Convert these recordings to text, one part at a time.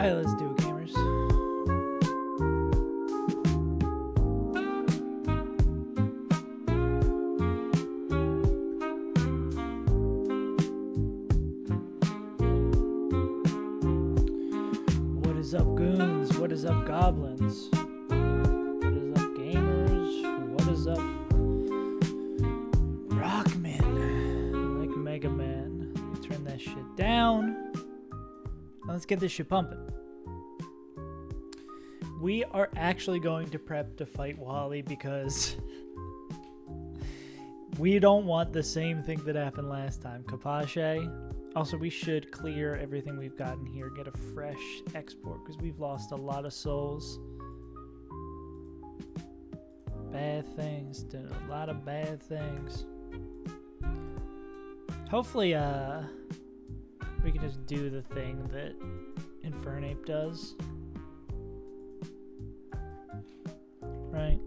Alright, let's do it, gamers. What is up, goons? What is up, goblins? What is up, gamers? What is up, Rockman? Like Mega Man. Turn that shit down. Now let's get this shit pumping. We are actually going to prep to fight Wally because we don't want the same thing that happened last time. Capace. Also, we should clear everything we've gotten here, get a fresh export because we've lost a lot of souls. Bad things, did a lot of bad things. Hopefully, we can just do the thing that Infernape does. Right?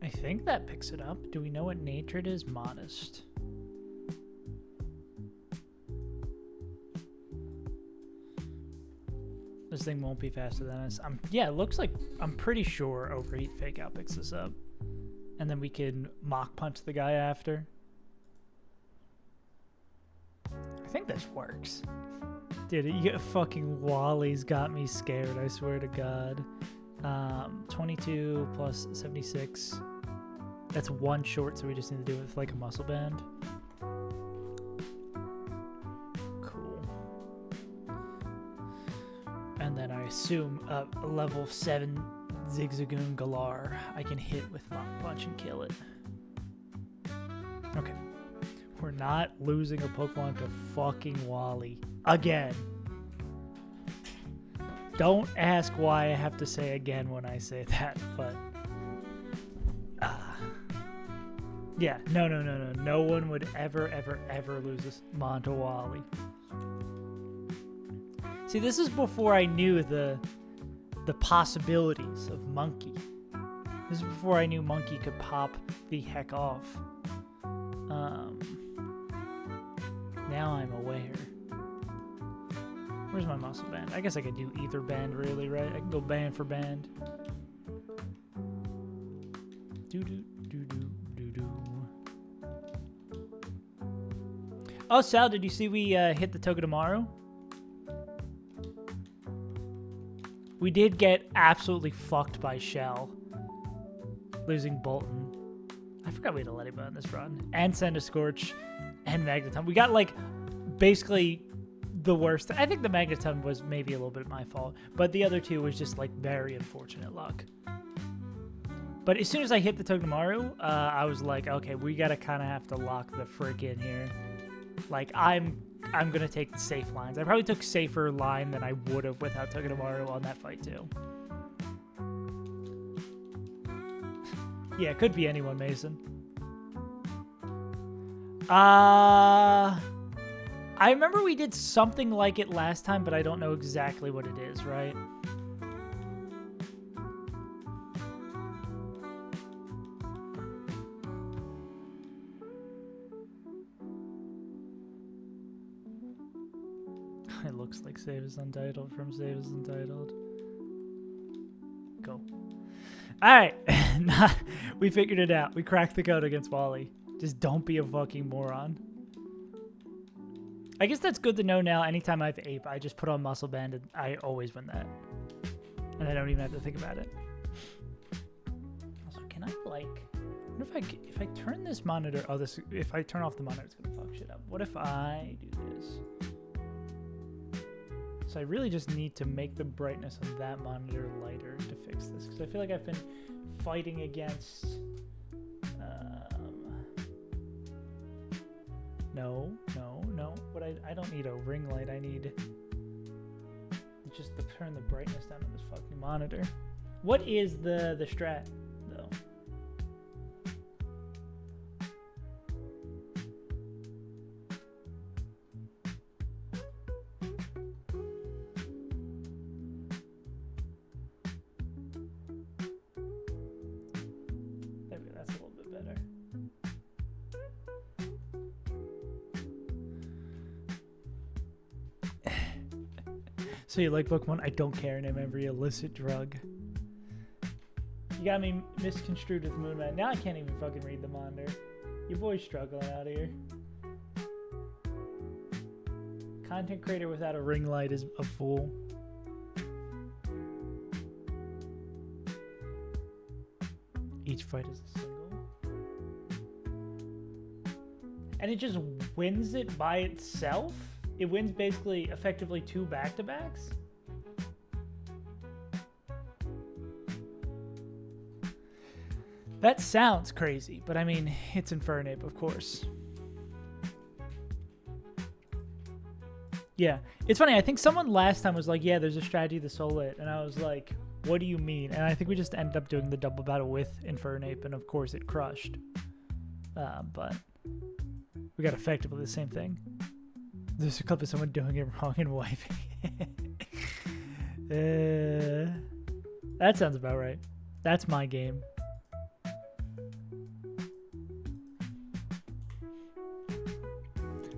I think that picks it up. Do we know what nature it is? Modest. This thing won't be faster than us. Yeah, it looks like I'm pretty sure Overheat Fake Out picks this up. And then we can Mach Punch the guy after. I think this works. Dude, fucking Wally's got me scared, I swear to God. 22 plus 76. That's one short, so we just need to do it with like a muscle band. Cool. And then I assume a level 7 Zigzagoon Galar I can hit with Mach Punch and kill it. Okay. We're not losing a Pokemon to fucking Wally. Again. Don't ask why I have to say again when I say that, but... yeah, no. No one would ever lose this Mon to Wally. See, this is before I knew the possibilities of Monkey. This is before I knew Monkey could pop the heck off. Now I'm aware. Where's my muscle band? I guess I could do either band really, right? I can go band for band. Do. Oh, Sal, did you see we hit the Togedemaru? We did get absolutely fucked by Shell. Losing Bolton. I forgot we had to let him on this run. And send a Scorch and Magneton. We got like basically the worst. I think the Magneton was maybe a little bit my fault. But the other two was just like very unfortunate luck. But as soon as I hit the Togedemaru, I was like, okay, we gotta kind of have to lock the frick in here. Like, I'm gonna take the safe lines. I probably took safer line than I would have without Togedemaru on that fight too. Yeah, it could be anyone, Mason. I remember we did something like it last time, but I don't know exactly what it is, right? It looks like Save is Untitled from Save is Untitled. Go. Alright. We figured it out. We cracked the code against Wally. Just don't be a fucking moron. I guess that's good to know now. Anytime I have Ape, I just put on Muscle Band and I always win that. And I don't even have to think about it. Also, can I like... What if I turn this monitor... Oh, if I turn off the monitor, it's going to fuck shit up. What if I do this? So I really just need to make the brightness of that monitor lighter to fix this. Because I feel like I've been fighting against... No. But I don't need a ring light. I need just to turn the brightness down on this fucking monitor. What is the strat, though? Maybe that's a little bit better. So you like Pokemon? I don't care. Name every illicit drug. You got me misconstrued with Moonman. Now I can't even fucking read the monitor. Your boy's struggling out here. Content creator without a ring light is a fool. Each fight is a single. And it just wins it by itself? It wins basically effectively 2 back-to-backs? That sounds crazy, but I mean, it's Infernape, of course. Yeah, it's funny. I think someone last time was like, yeah, there's a strategy to Soul It. And I was like, what do you mean? And I think we just ended up doing the double battle with Infernape, and of course it crushed. But we got effectively the same thing. There's a clip of someone doing it wrong and wiping. That sounds about right. That's my game.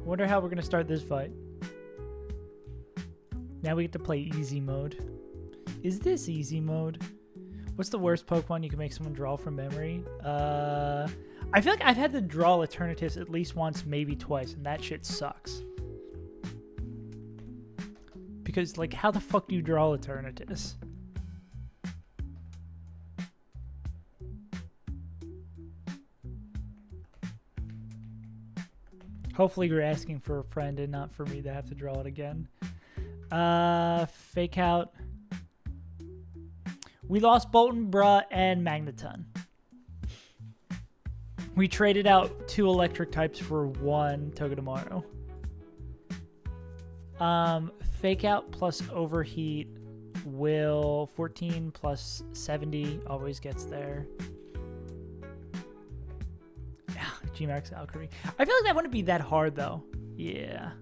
Wonder how we're going to start this fight. Now we get to play easy mode. Is this easy mode? What's the worst Pokemon you can make someone draw from memory? I feel like I've had to draw Eternatus at least once, maybe twice, and that shit sucks. Because, like, how the fuck do you draw Eternatus? Hopefully you're asking for a friend and not for me to have to draw it again. Fake out. We lost Bolton, Bruh, and Magneton. We traded out 2 electric types for 1 Togedemaru. Fake out plus overheat will 14 plus 70 always gets there. G-Max Alchemy. I feel like that wouldn't be that hard though. Yeah.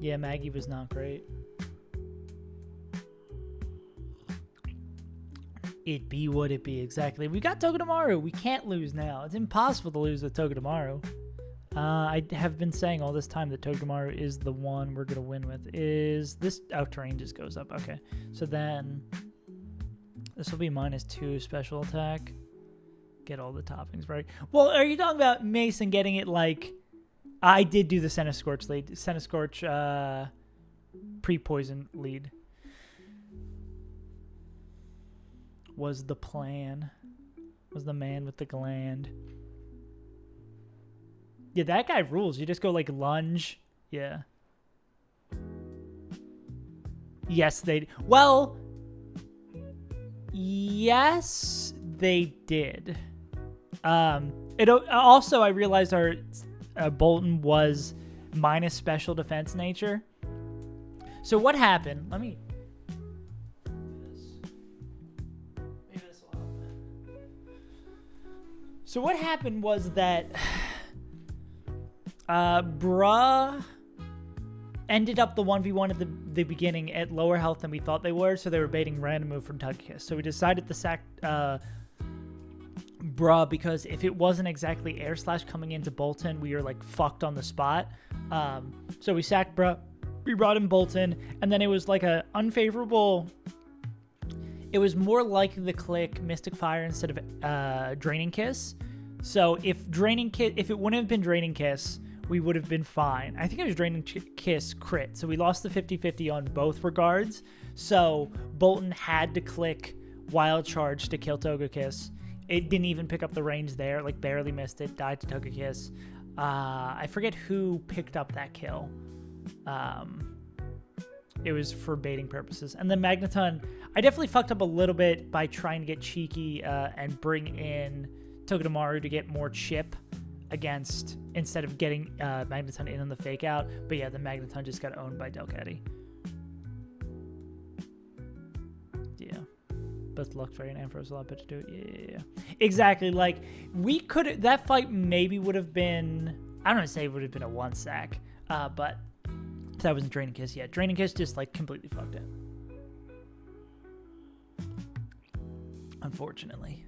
Yeah, Maggie was not great. It be what it be, exactly. We got Togedemaru. We can't lose now. It's impossible to lose with Togedemaru. I have been saying all this time that Togedemaru is the one we're going to win with. Is this... Oh, terrain just goes up. Okay. So then... This will be -2 special attack. Get all the toppings right. Well, are you talking about Mason getting it like... I did do the Centiskorch lead. Centiskorch pre-poison lead. Was the plan. Was the man with the gland. Yeah, that guy rules. You just go like lunge. Yeah. Yes, they... Well... Yes, they did. It also, I realized our Bolton was minus special defense nature. So what happened? Let me... Maybe this will help. So what happened was that Bruh ended up the 1v1 at the beginning at lower health than we thought they were, so they were baiting random move from Togekiss. So we decided to sack Bruh, because if it wasn't exactly Air Slash coming into Bolton, we were like fucked on the spot. So we sacked Bruh, we brought in Bolton, and then it was like a unfavorable... It was more likely to click Mystic Fire instead of Draining Kiss. So if it wouldn't have been Draining Kiss, we would have been fine. I think it was Draining Kiss crit. So we lost the 50-50 on both regards. So Bolton had to click Wild Charge to kill Togekiss. It didn't even pick up the range there, like barely missed it, died to Togekiss. I forget who picked up that kill. It was for baiting purposes. And then Magneton, I definitely fucked up a little bit by trying to get cheeky and bring in Togedemaru to get more chip against, instead of getting Magneton in on the fake out. But yeah, the Magneton just got owned by Delcatty. Yeah. Both Luxray and Ampharos a lot better to do it. Yeah. Exactly. Like, we could... That fight maybe would have been... I don't want to say it would have been a 1-sack. But that wasn't Draining Kiss. Yeah, Draining Kiss just, like, completely fucked it. Unfortunately.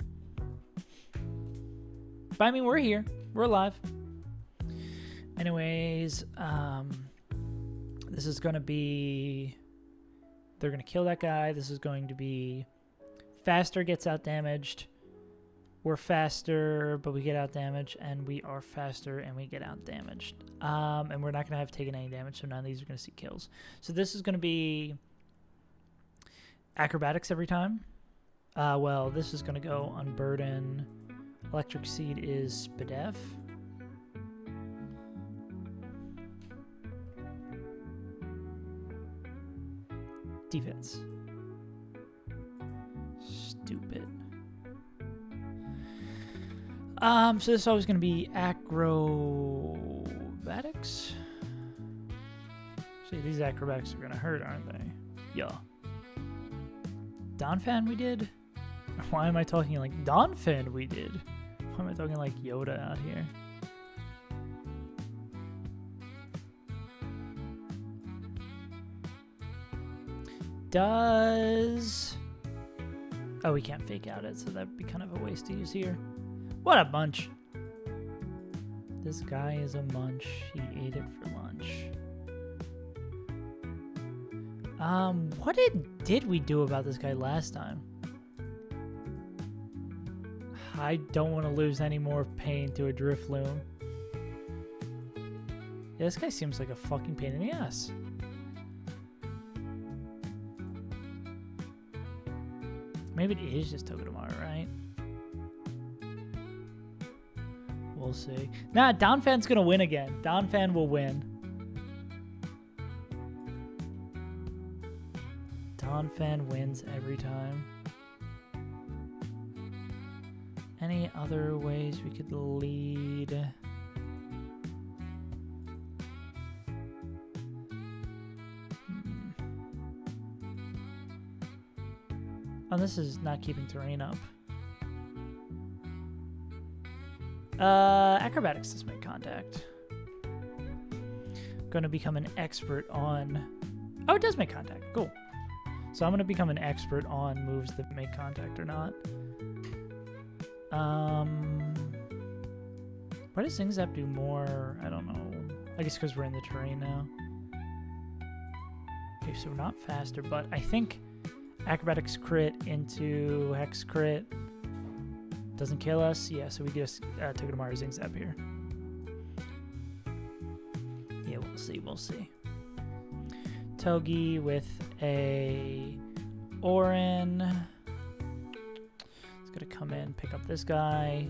But, I mean, we're here. We're alive. Anyways, This is going to be... They're going to kill that guy. This is going to be... Faster gets out damaged. We're faster, but we get out damaged. And we are faster, and we get out damaged. And we're not going to have taken any damage, so none of these are going to see kills. So this is going to be... Acrobatics every time. Well, this is going to go Unburden. Electric Seed is Spadef. Defense. Stupid. So this is always going to be acrobatics. See, these acrobatics are going to hurt, aren't they? Yeah. Donphan we did? Why am I talking like Donphan we did? Why am I talking like Yoda out here? Does... Oh, we can't fake out it, so that would be kind of a waste to use here. What a bunch. This guy is a munch. He ate it for lunch. What did we do about this guy last time? I don't want to lose any more pain to a Drifloon. Yeah, this guy seems like a fucking pain in the ass. Maybe it is just Togedemaru, right? We'll see. Nah, Donphan's gonna win again. Donphan will win. Donphan wins every time. Any other ways we could lead? Oh, this is not keeping terrain up. Acrobatics does make contact. Gonna become an expert on... Oh, it does make contact. Cool. So I'm gonna become an expert on moves that make contact or not. Why does Zing Zap do more? I don't know. I guess because we're in the terrain now. Okay, so we're not faster, but I think Acrobatics crit into Hex crit doesn't kill us. Yeah, so we just Togedemaru Zing Zap here. Yeah, we'll see. We'll see. Togi with a Orin. It's going to come in, pick up this guy.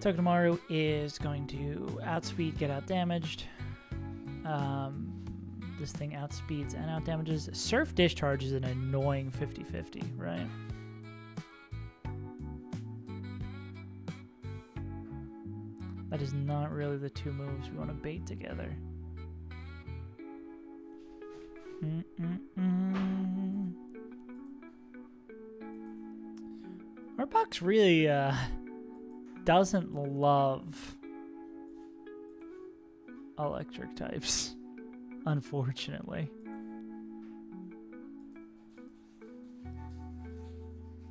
Togedemaru is going to outspeed, get out damaged. This thing outspeeds and out damages. Surf Discharge is an annoying 50-50, right? That is not really the two moves we want to bait together. Our box really doesn't love electric types, unfortunately.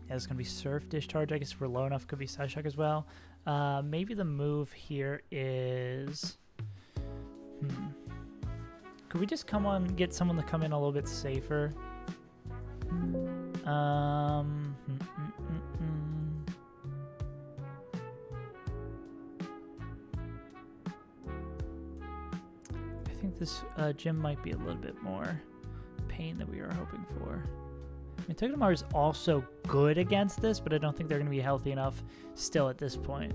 Yeah, it's going to be Surf Discharge. I guess if we're low enough, could be Psyshock as well. Maybe the move here is... Could we just get someone to come in a little bit safer? I think this gym might be a little bit more pain than we were hoping for. I mean, Togedemaru is also good against this, but I don't think they're going to be healthy enough still at this point.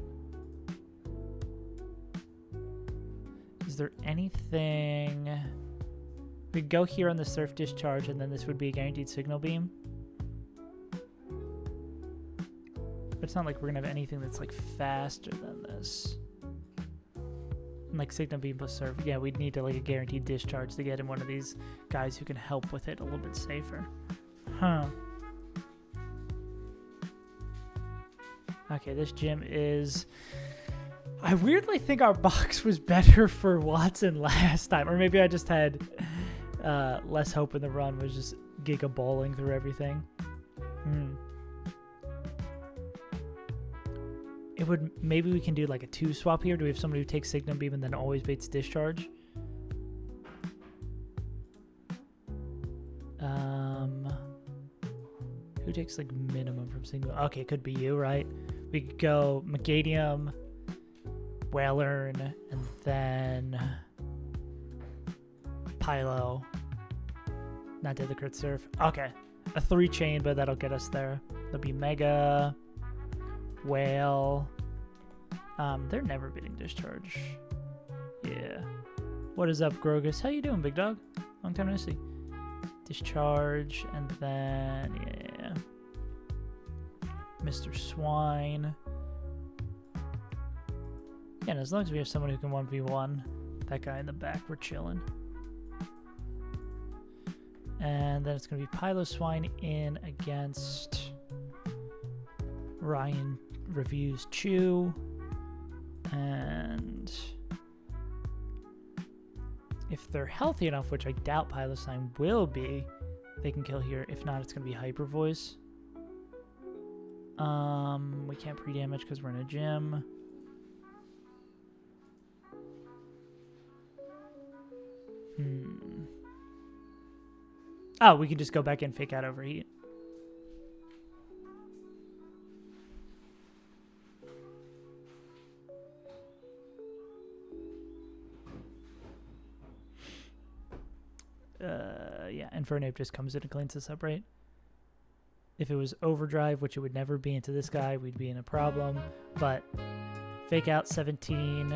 Is there anything... We could go here on the Surf Discharge, and then this would be a guaranteed Signal Beam. But it's not like we're going to have anything that's, like, faster than this. And, like, Signal Beam plus Surf. Yeah, we'd need to, like, a guaranteed Discharge to get in one of these guys who can help with it a little bit safer. Huh. Okay, this gym is... I weirdly think our box was better for WATTSON last time. Or maybe I just had less hope in the run, was just giga balling through everything. It would... Maybe we can do like a 2-swap here. Do we have somebody who takes Signal Beam and then always baits Discharge? Who takes like minimum from single? Okay, could be you, right? We could go Megadium, Whalern, and then Pylo. Not did the crit surf. Okay. A 3 chain, but that'll get us there. There'll be Mega, Whale. They're never beating Discharge. Yeah. What is up, Grogus? How you doing, big dog? Long time no see. Discharge, and then, yeah. Mr. Swine. Yeah, and as long as we have someone who can 1v1, that guy in the back, we're chilling. And then it's going to be Pylo Swine in against Ryan Reviews Chew. And if they're healthy enough, which I doubt Pylo Swine will be, they can kill here. If not, it's going to be Hyper Voice. We can't pre-damage because we're in a gym. Oh, we can just go back and fake out overheat. Yeah, Infernape just comes in and cleans us up, right? If it was Overdrive, which it would never be into this guy, we'd be in a problem. But fake out 17,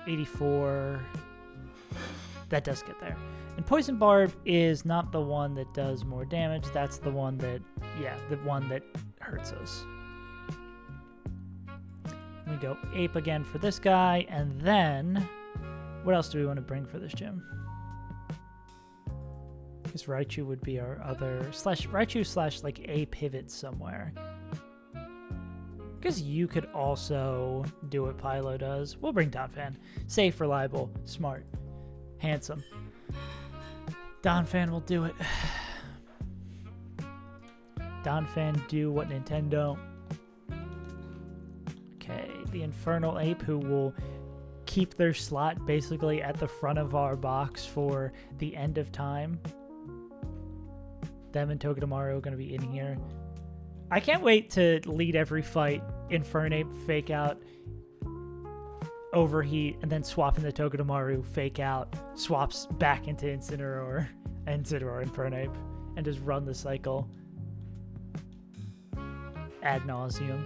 84. That does get there. And Poison Barb is not the one that does more damage. That's the one that, yeah, the one that hurts us. We go Ape again for this guy. And then, what else do we want to bring for this gym? Because Raichu would be our other, Raichu slash like a pivot somewhere. Because you could also do what Pylo does. We'll bring Donphan. Safe, reliable, smart, handsome. Donphan will do it. Donphan do what Nintendo. Okay, the Infernal Ape who will keep their slot basically at the front of our box for the end of time. Them and Togedemaru are going to be in here. I can't wait to lead every fight. Infernape, fake out, overheat, and then swap into Togedemaru, fake out, swaps back into Incineroar, Infernape, and just run the cycle ad nauseum.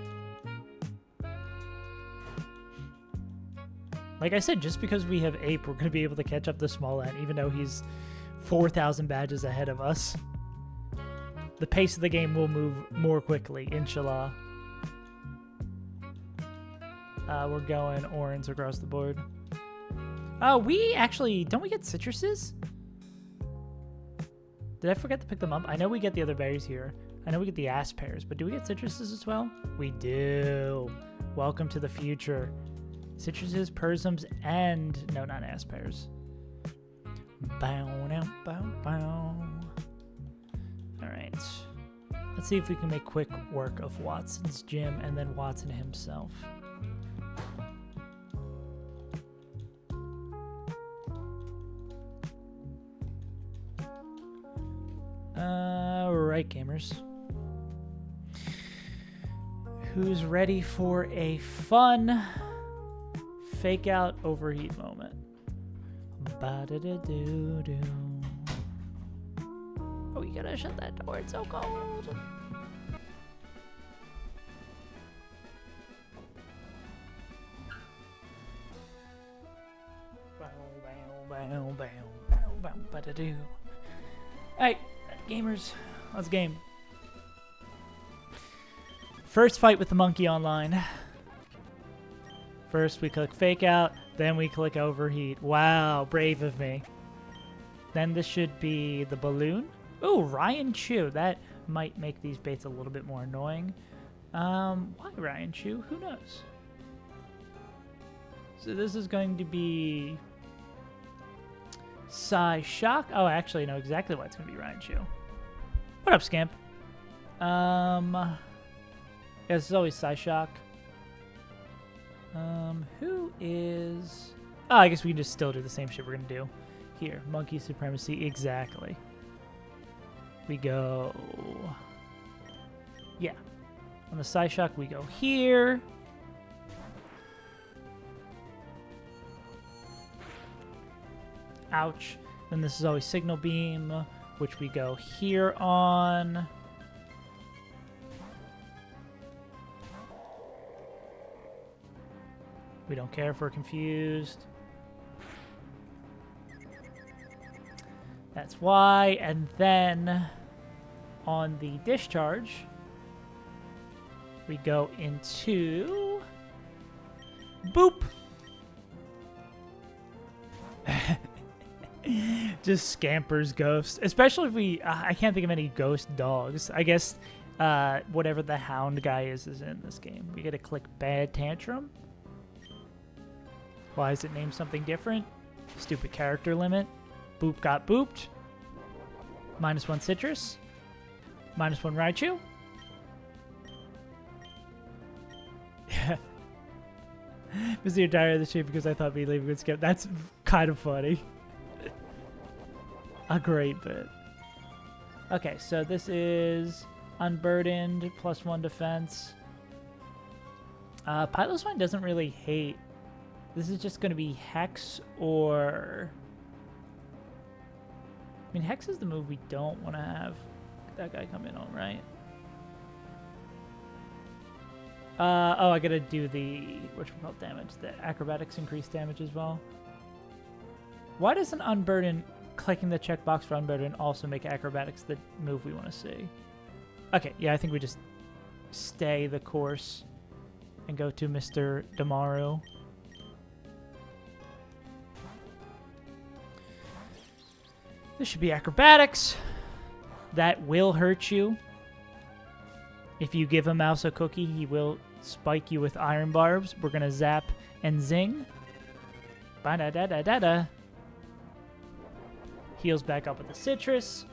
Like I said, just because we have Ape, we're going to be able to catch up to Small Ant, even though he's 4,000 badges ahead of us. The pace of the game will move more quickly, inshallah. We're going orange across the board. We actually, don't we get citruses? Did I forget to pick them up? I know we get the other berries here. I know we get the ass pears, but do we get citruses as well? We do. Welcome to the future. Citruses, Persums, and no, not ass pears. Bow, bow, bow, bow. All right. Let's see if we can make quick work of Watson's gym and then Watson himself. Right, gamers. Who's ready for a fun fake out overheat moment? Ba-da-da-doo-doo. Oh, you gotta shut that door. It's so cold. Alright, gamers, let's game. First fight with the monkey online. First we click fake out, then we click overheat. Wow, brave of me. Then this should be the balloon. Ooh, Ryan Chu. That might make these baits a little bit more annoying. Why Ryan Chu? Who knows? So this is going to be Psy Shock. Oh, I actually know exactly why it's going to be Ryan Chu. What up, Scamp? Yeah, this is always Psy Shock. Who is... Oh, I guess we can just still do the same shit we're going to do. Here, monkey supremacy, exactly. We go... Yeah. On the Psyshock, we go here. Ouch. Then this is always Signal Beam, which we go here on. We don't care if we're confused. That's why. And then on the discharge, we go into boop. Just scampers ghosts, especially if we I can't think of any ghost dogs. I guess whatever the hound guy is in this game. We gotta click Bad Tantrum. Why is it named something different? Stupid character limit. Boop got booped. -1 Citrus. -1 Raichu. Was the entire of the shape because I thought me leaving would skip. That's kind of funny. A great bit. Okay, so this is Unburdened, +1 defense. Piloswine doesn't really hate. This is just going to be Hex or... I mean, Hex is the move we don't want to have that guy come in on, right? Oh, I gotta do the whatchamacallit damage. The acrobatics increase damage as well. Why doesn't Unburden, clicking the checkbox for Unburden, also make acrobatics the move we want to see? Okay, yeah, I think we just stay the course and go to Mr. Damaru. This should be acrobatics. That will hurt you. If you give a mouse a cookie, he will spike you with iron barbs. We're going to zap and zing. Ba-da-da-da-da-da. Heals back up with the citrus.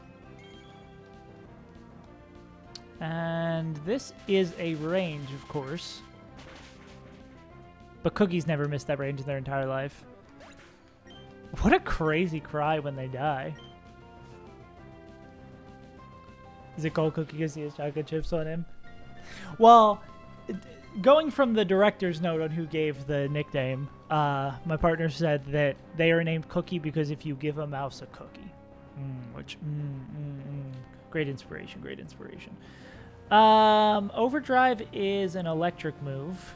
And this is a range, of course. But cookies never miss that range in their entire life. What a crazy cry when they die. Is it called Cookie because he has chocolate chips on him? Well, going from the director's note on who gave the nickname, my partner said that they are named Cookie because if you give a mouse a cookie. Great inspiration, great inspiration. Overdrive is an electric move.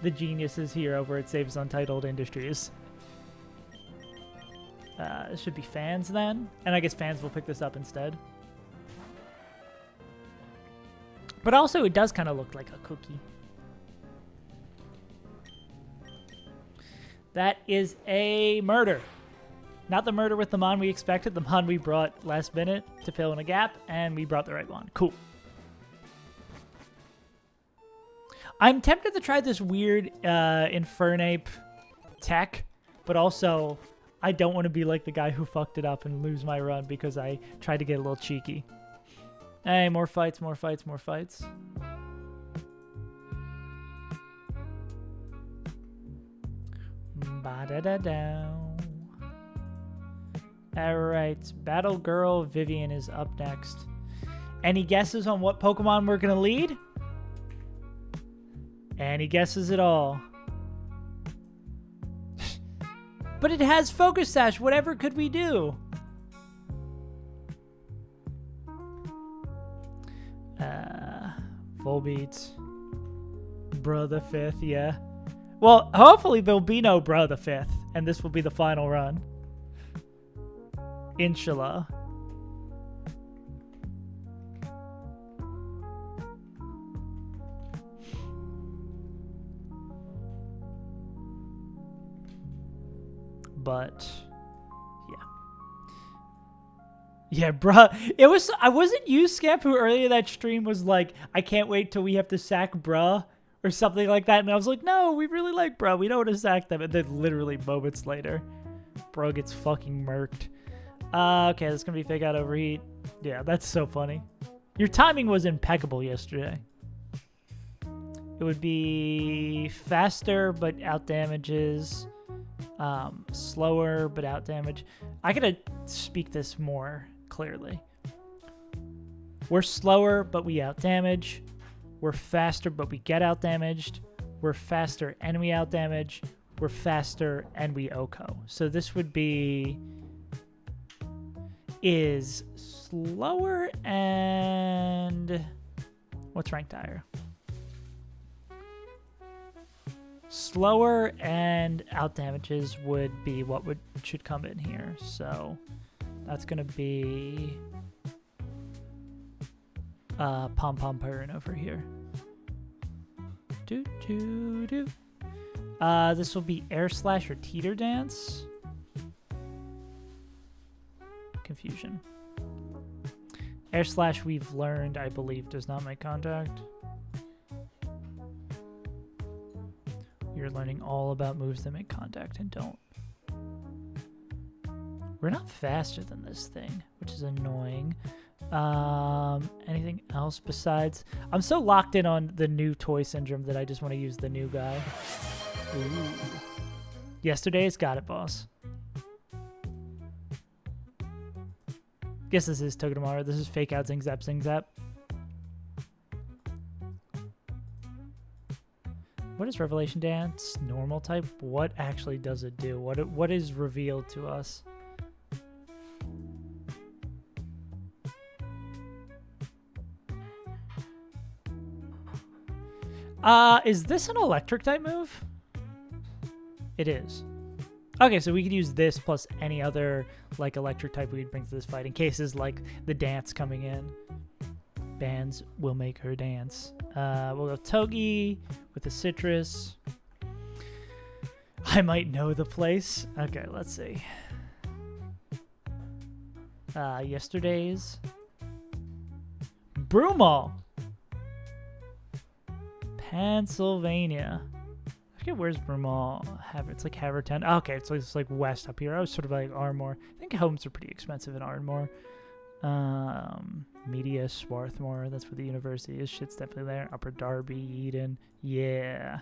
The genius is here over at Saves Untitled Industries. It should be fans then. And I guess fans will pick this up instead. But also it does kind of look like a cookie. That is a murder. Not the murder with the mon we expected. The mon we brought last minute to fill in a gap. And we brought the right one. Cool. I'm tempted to try this weird Infernape tech. But also... I don't want to be like the guy who fucked it up and lose my run because I tried to get a little cheeky. Hey, more fights, more fights, more fights. Ba-da-da-dow. Alright, Battle Girl Vivian is up next. Any guesses on what Pokemon we're going to lead? Any guesses at all? But it has Focus Sash. Whatever could we do? Full beats. Bruh the 5th, yeah. Well, hopefully there'll be no Bruh the 5th. And this will be the final run. Inshallah. But yeah. Yeah, bruh. It was, I wasn't you, Scamp, who earlier that stream was like, I can't wait till we have to sack bruh or something like that. And I was like, no, we really like bruh. We don't want to sack them. And then literally moments later, bro gets fucking murked. Okay, that's going to be fake out overheat. Yeah, that's so funny. Your timing was impeccable yesterday. It would be faster, but out damages. Slower but out damage. I gotta speak this more clearly. We're slower but we out damage. We're faster but we get out damaged. We're faster and we out damage. We're faster and we OHKO. So this would be is slower and what's ranked higher? Slower and out damages would be what should come in here. So that's gonna be Pom Pom Purrin over here. This will be Air Slash or Teeter Dance. Confusion. Air Slash, we've learned, I believe, does not make contact. You're learning all about moves that make contact and don't. We're not faster than this thing, which is annoying. Anything else besides? I'm so locked in on the new toy syndrome that I just want to use the new guy. Ooh. Yesterday's got it, boss. Guess this is Togedemaru. This is Fake Out Zing Zap Zing Zap. What is Revelation Dance? Normal type? What actually does it do? What is revealed to us? Is this an electric type move? It is. Okay, so we could use this plus any other like electric type we'd bring to this fight in cases like the dance coming in. Bands will make her dance. We'll go Togi with the citrus. I might know the place. Okay, let's see. Yesterday's Broomall, Pennsylvania. I forget where's Broomall. It's like Havertown. Oh, okay, it's like west up here. I was sort of like Ardmore. I think homes are pretty expensive in Ardmore. Media, Swarthmore. That's where the university is. Shit's definitely there. Upper Darby, Eden. Yeah.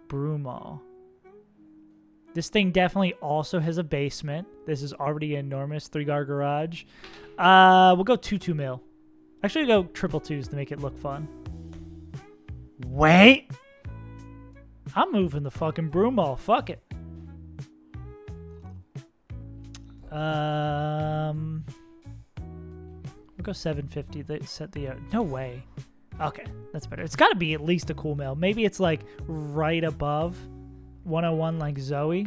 Broomall. This thing definitely also has a basement. This is already an enormous 3-car garage. We'll go 2 mil. Actually, go 222s to make it look fun. Wait. I'm moving the fucking Broomall. Fuck it. We'll go 750. They set the no way. Okay, that's better. It's got to be at least a cool mill. Maybe it's like right above 101 like Zoe.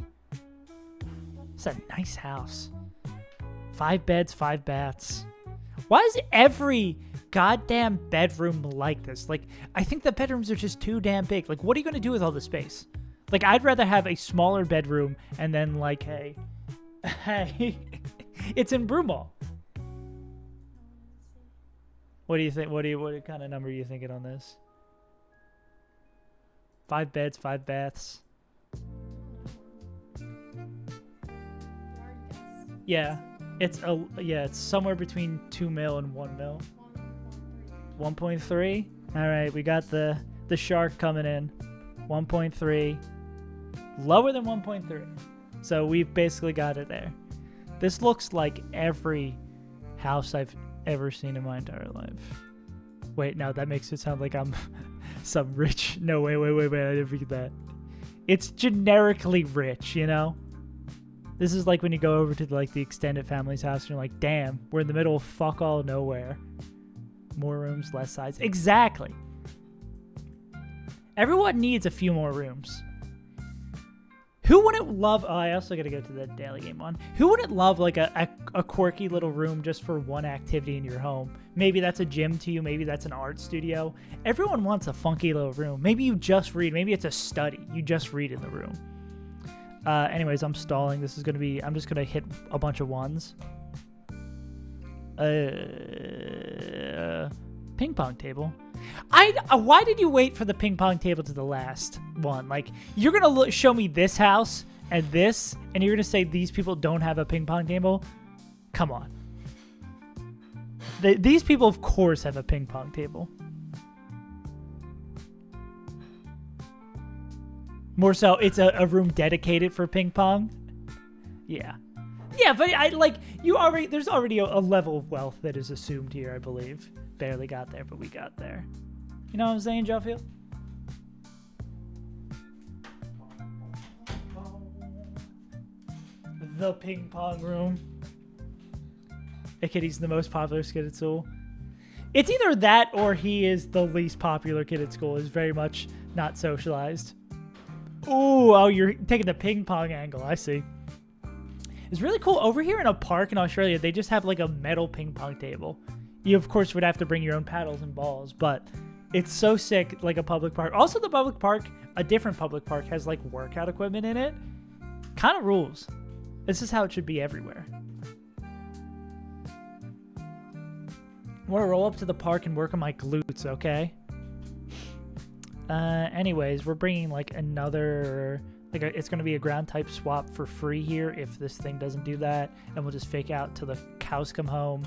It's a nice house. 5 beds, 5 baths. Why is every goddamn bedroom like this? Like, I think the bedrooms are just too damn big. Like, what are you going to do with all the space? Like, I'd rather have a smaller bedroom and then like, hey, it's in Broomall. What do you think? What kind of number are you thinking on this? 5 beds, 5 baths. Yeah, it's somewhere between 2 mil and 1 mil. 1.3. All right, we got the shark coming in. 1.3, lower than 1.3. So we've basically got it there. This looks like every house I've ever seen in my entire life. Wait, no, that makes it sound like I'm some rich. No, wait, I didn't forget that. It's generically rich, you know? This is like when you go over to like the extended family's house and you're like, damn, we're in the middle of fuck all nowhere. More rooms, less size. Exactly. Everyone needs a few more rooms. Who wouldn't love... Oh, I also got to go to the daily game one. Who wouldn't love like a quirky little room just for one activity in your home? Maybe that's a gym to you. Maybe that's an art studio. Everyone wants a funky little room. Maybe you just read. Maybe it's a study. You just read in the room. Anyways, I'm stalling. This is going to be... I'm just going to hit a bunch of ones. Ping pong table. Why did you wait for the ping pong table to the last one? Like, you're gonna show me this house and this, and you're gonna say these people don't have a ping pong table? Come on. These people, of course, have a ping pong table. More so, it's a room dedicated for ping pong. Yeah. Yeah, but I like you already. There's already a level of wealth that is assumed here, I believe. Barely got there, but we got there. You know what I'm saying, Joffield? The ping pong room. AKD's the most popular kid at school. It's either that or he is the least popular kid at school. Is very much not socialized. Ooh, oh, you're taking the ping pong angle. I see. It's really cool. Over here in a park in Australia, they just have like a metal ping pong table. You, of course, would have to bring your own paddles and balls, but it's so sick, like a public park. Also, the public park, a different public park, has like workout equipment in it. Kind of rules. This is how it should be everywhere. I want to roll up to the park and work on my glutes, okay? Anyways, we're bringing like another... it's going to be a ground type swap for free here if this thing doesn't do that. And we'll just fake out till the cows come home.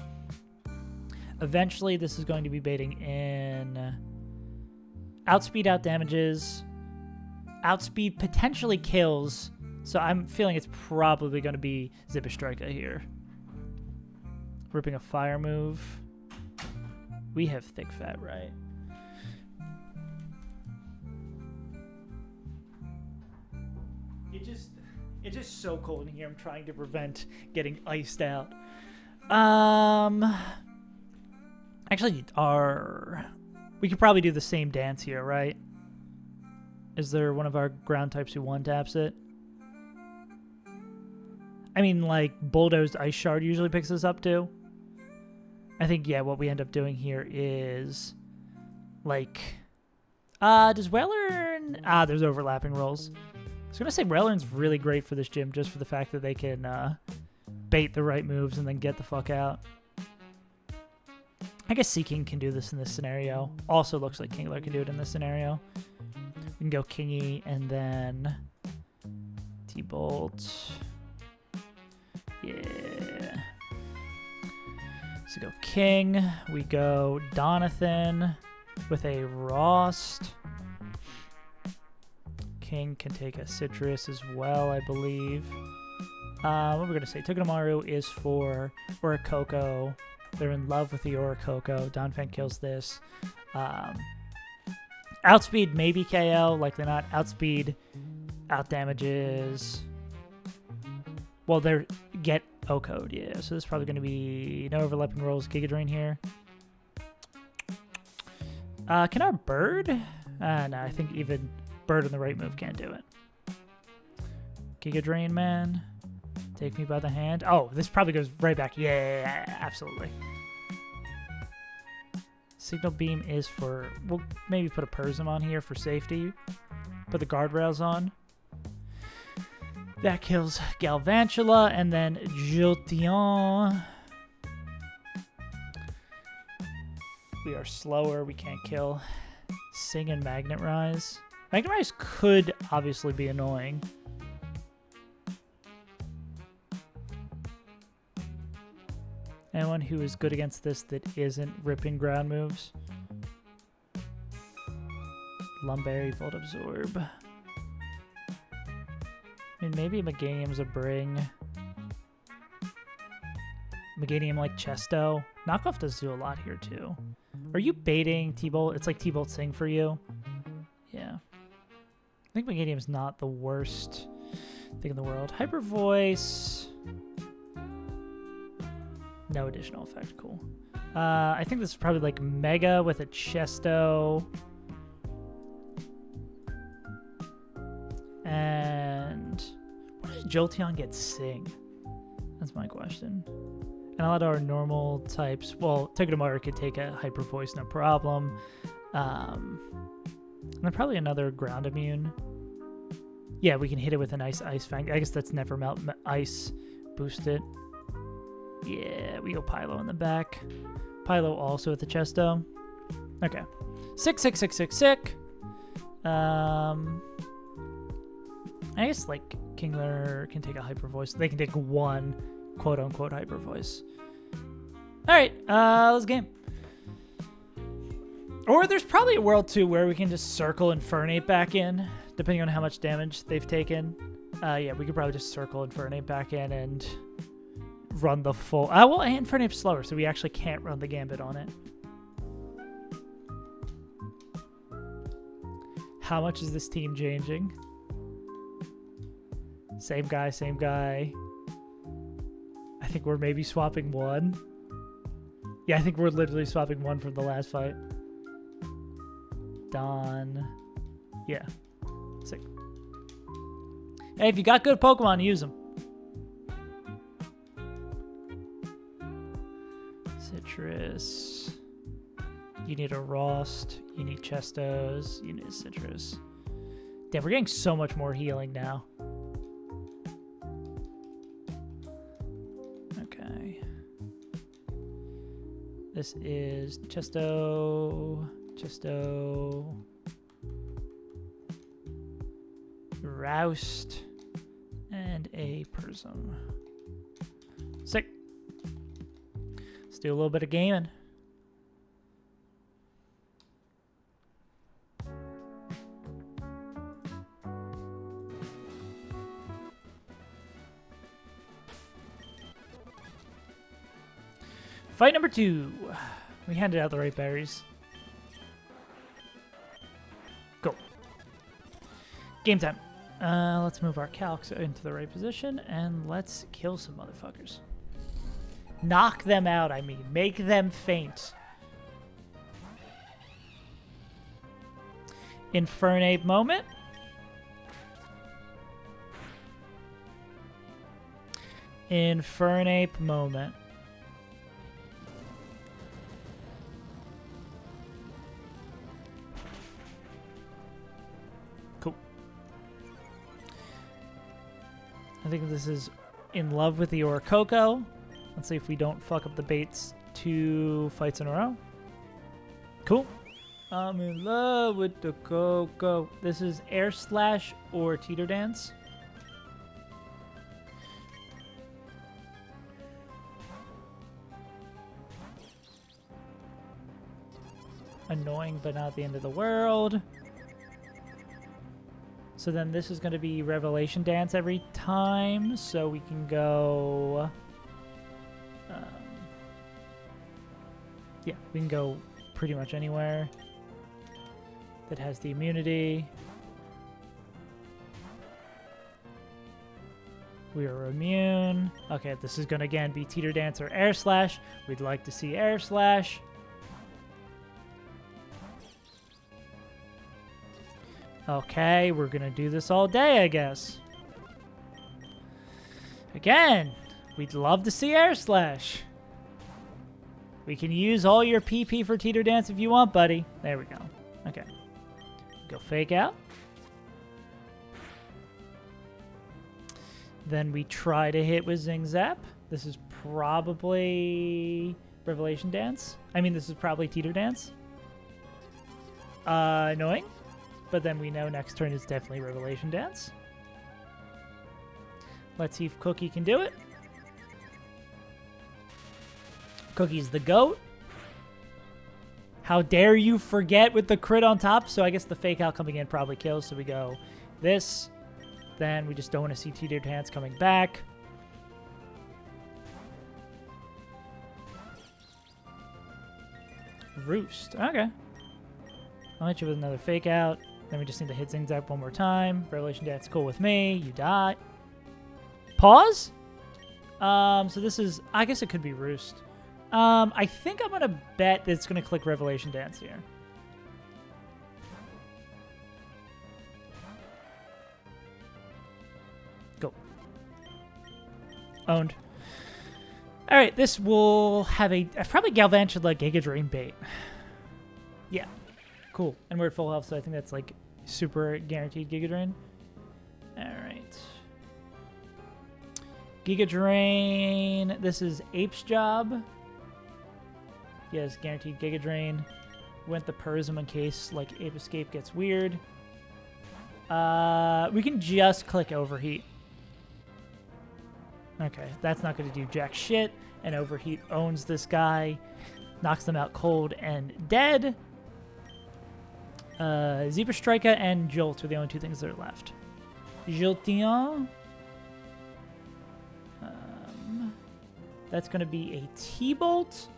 Eventually, this is going to be baiting in outspeed, out damages, outspeed potentially kills. So I'm feeling it's probably going to be Zipperstrika here. Ripping a fire move. We have thick fat, right? It's just so cold in here. I'm trying to prevent getting iced out. Actually, we could probably do the same dance here, right? Is there one of our ground types who one taps it? I mean, like, Bulldozed Ice Shard usually picks this up too. I think, yeah, what we end up doing here is, like, does Whalern... there's overlapping rolls. I was going to say Whalern's really great for this gym just for the fact that they can bait the right moves and then get the fuck out. I guess Seaking can do this in this scenario. Also looks like Kingler can do it in this scenario. We can go Kingy and then T-Bolt. Yeah. So go King. We go Donathan with a Rost. King can take a Citrus as well, I believe. What we're going to say, Togedemaru is for Orikoko. They're in love with the Orikoko. Donphan kills this. Outspeed, maybe KO. Likely not. Outspeed, out damages. Well, they're get O-code, yeah. So this is probably going to be no overlapping rolls. Giga Drain here. Can our Bird? No, I think even Bird on the right move can't do it. Giga Drain, man. Take me by the hand. Oh, this probably goes right back. Yeah, absolutely. Signal Beam is for... We'll maybe put a Prism on here for safety. Put the guardrails on. That kills Galvantula, and then Jolteon. We are slower. We can't kill. Sing and Magnet Rise. Magnet Rise could obviously be annoying. Anyone who is good against this that isn't ripping ground moves? Lumberry, Volt Absorb. I mean, maybe Meganium's a bring. Meganium like Chesto. Knockoff does do a lot here too. Are you baiting T-Bolt? It's like T-Bolt Sing for you. Yeah. I think Meganium's not the worst thing in the world. Hyper Voice. No additional effect. Cool. I think this is probably like Mega with a Chesto. And what does Jolteon get Sing? That's my question. And a lot of our normal types, well, Togedemaru could take a Hyper Voice, no problem. And then probably another Ground Immune. Yeah, we can hit it with a nice Ice Fang. I guess that's Never Melt Ice. Boost it. Yeah, we go Pylo in the back. Pylo also with the Chesto. Okay. Sick. I guess, like, Kingler can take a Hyper Voice. They can take one quote-unquote Hyper Voice. All right, let's game. Or there's probably a world, too, where we can just circle Infernate back in depending on how much damage they've taken. Yeah, we could probably just circle Infernape back in and run the full... well, Infernape's slower, so we actually can't run the Gambit on it. How much is this team changing? Same guy, same guy. I think we're maybe swapping one. Yeah, I think we're literally swapping one from the last fight. Don. Yeah. Sick. Hey, if you got good Pokemon, use them. Citrus. You need a Rost. You need Chestos. You need a Citrus. Damn, we're getting so much more healing now. Okay. This is Chesto. Chesto. Roust. And a Prism. Sick. Let's do a little bit of gaming. Fight number 2. We handed out the right berries. Go. Game time. Let's move our calcs into the right position and let's kill some motherfuckers. Knock them out, I mean. Make them faint. Infernape moment. Infernape moment. Cool. I think this is in love with the Orcoco. Let's see if we don't fuck up the baits 2 fights in a row. Cool. I'm in love with the Coco. This is Air Slash or Teeter Dance. Annoying, but not the end of the world. So then this is going to be Revelation Dance every time. So we can go... yeah, we can go pretty much anywhere that has the immunity. We are immune. Okay, this is going to again be Teeter Dance or Air Slash. We'd like to see Air Slash. Okay, we're going to do this all day, I guess. Again, we'd love to see Air Slash. We can use all your PP for Teeter Dance if you want, buddy. There we go. Okay. Go Fake Out. Then we try to hit with Zing Zap. This is probably Revelation Dance. I mean, this is probably Teeter Dance. Annoying. But then we know next turn is definitely Revelation Dance. Let's see if Cookie can do it. Cookie's the GOAT. How dare you forget with the crit on top? So I guess the Fake Out coming in probably kills. So we go this. Then we just don't want to see Teeter Dance coming back. Roost. Okay. I'll hit you with another Fake Out. Then we just need to hit Zing Zap one more time. Revelation Dance, cool with me. You die. Pause? So this is... I guess it could be Roost. I think I'm going to bet that it's going to click Revelation Dance here. Go. Owned. Alright, this will have a... probably Galvantula Giga Drain bait. Yeah. Cool. And we're at full health, so I think that's like super guaranteed Giga Drain. Alright. Giga Drain. This is Ape's job. Yes, guaranteed Giga Drain. Went the Prism in case like Ape Escape gets weird. We can just click Overheat. Okay, that's not going to do jack shit. And Overheat owns this guy. Knocks them out cold and dead. Zebra Striker and Jolt are the only two things that are left. Jolteon. That's going to be a T-Bolt.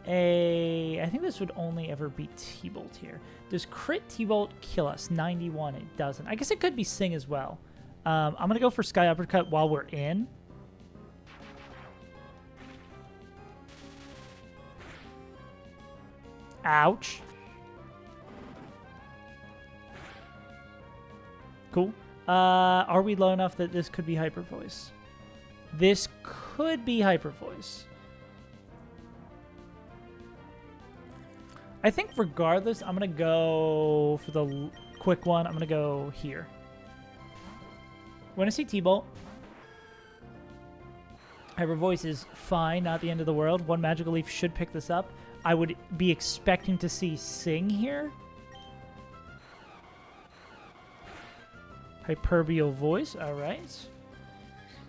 I think this would only ever be T-Bolt here. Does crit T-Bolt kill us? 91. It doesn't. I guess it could be Sing as well. I'm going to go for Sky Uppercut while we're in. Ouch. Cool. Are we low enough that this could be Hyper Voice? This could be Hyper Voice. I think regardless, I'm going to go for the quick one. I'm going to go here. When I see T-Bolt, Hyper Voice is fine, not the end of the world. One Magical Leaf should pick this up. I would be expecting to see Sing here. Hyperbial Voice, all right.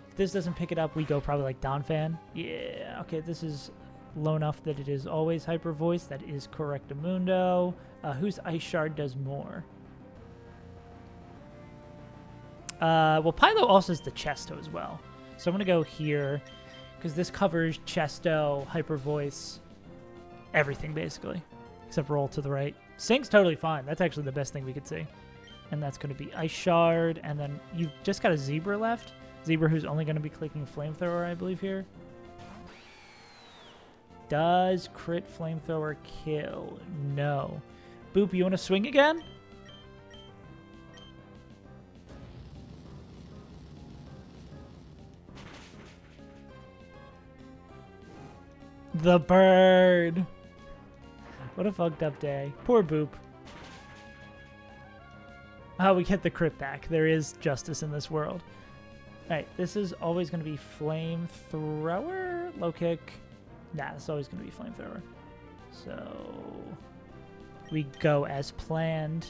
If this doesn't pick it up, we go probably like Donphan. Yeah, okay, this is low enough that it is always Hyper Voice. That is Correctamundo. Whose Ice Shard does more? Well, Pylo also has the Chesto as well. So I'm going to go here because this covers Chesto, Hyper Voice, everything basically, except roll to the right. Sing's totally fine. That's actually the best thing we could see. And that's going to be Ice Shard. And then you've just got a Zebra left. Zebra who's only going to be clicking Flamethrower, I believe, here. Does crit Flamethrower kill? No. Boop, you want to swing again? The bird. What a fucked up day. Poor Boop. Oh, we get the crit back. There is justice in this world. Alright, this is always going to be Flamethrower. Low kick. Nah, it's always going to be Flamethrower. So we go as planned.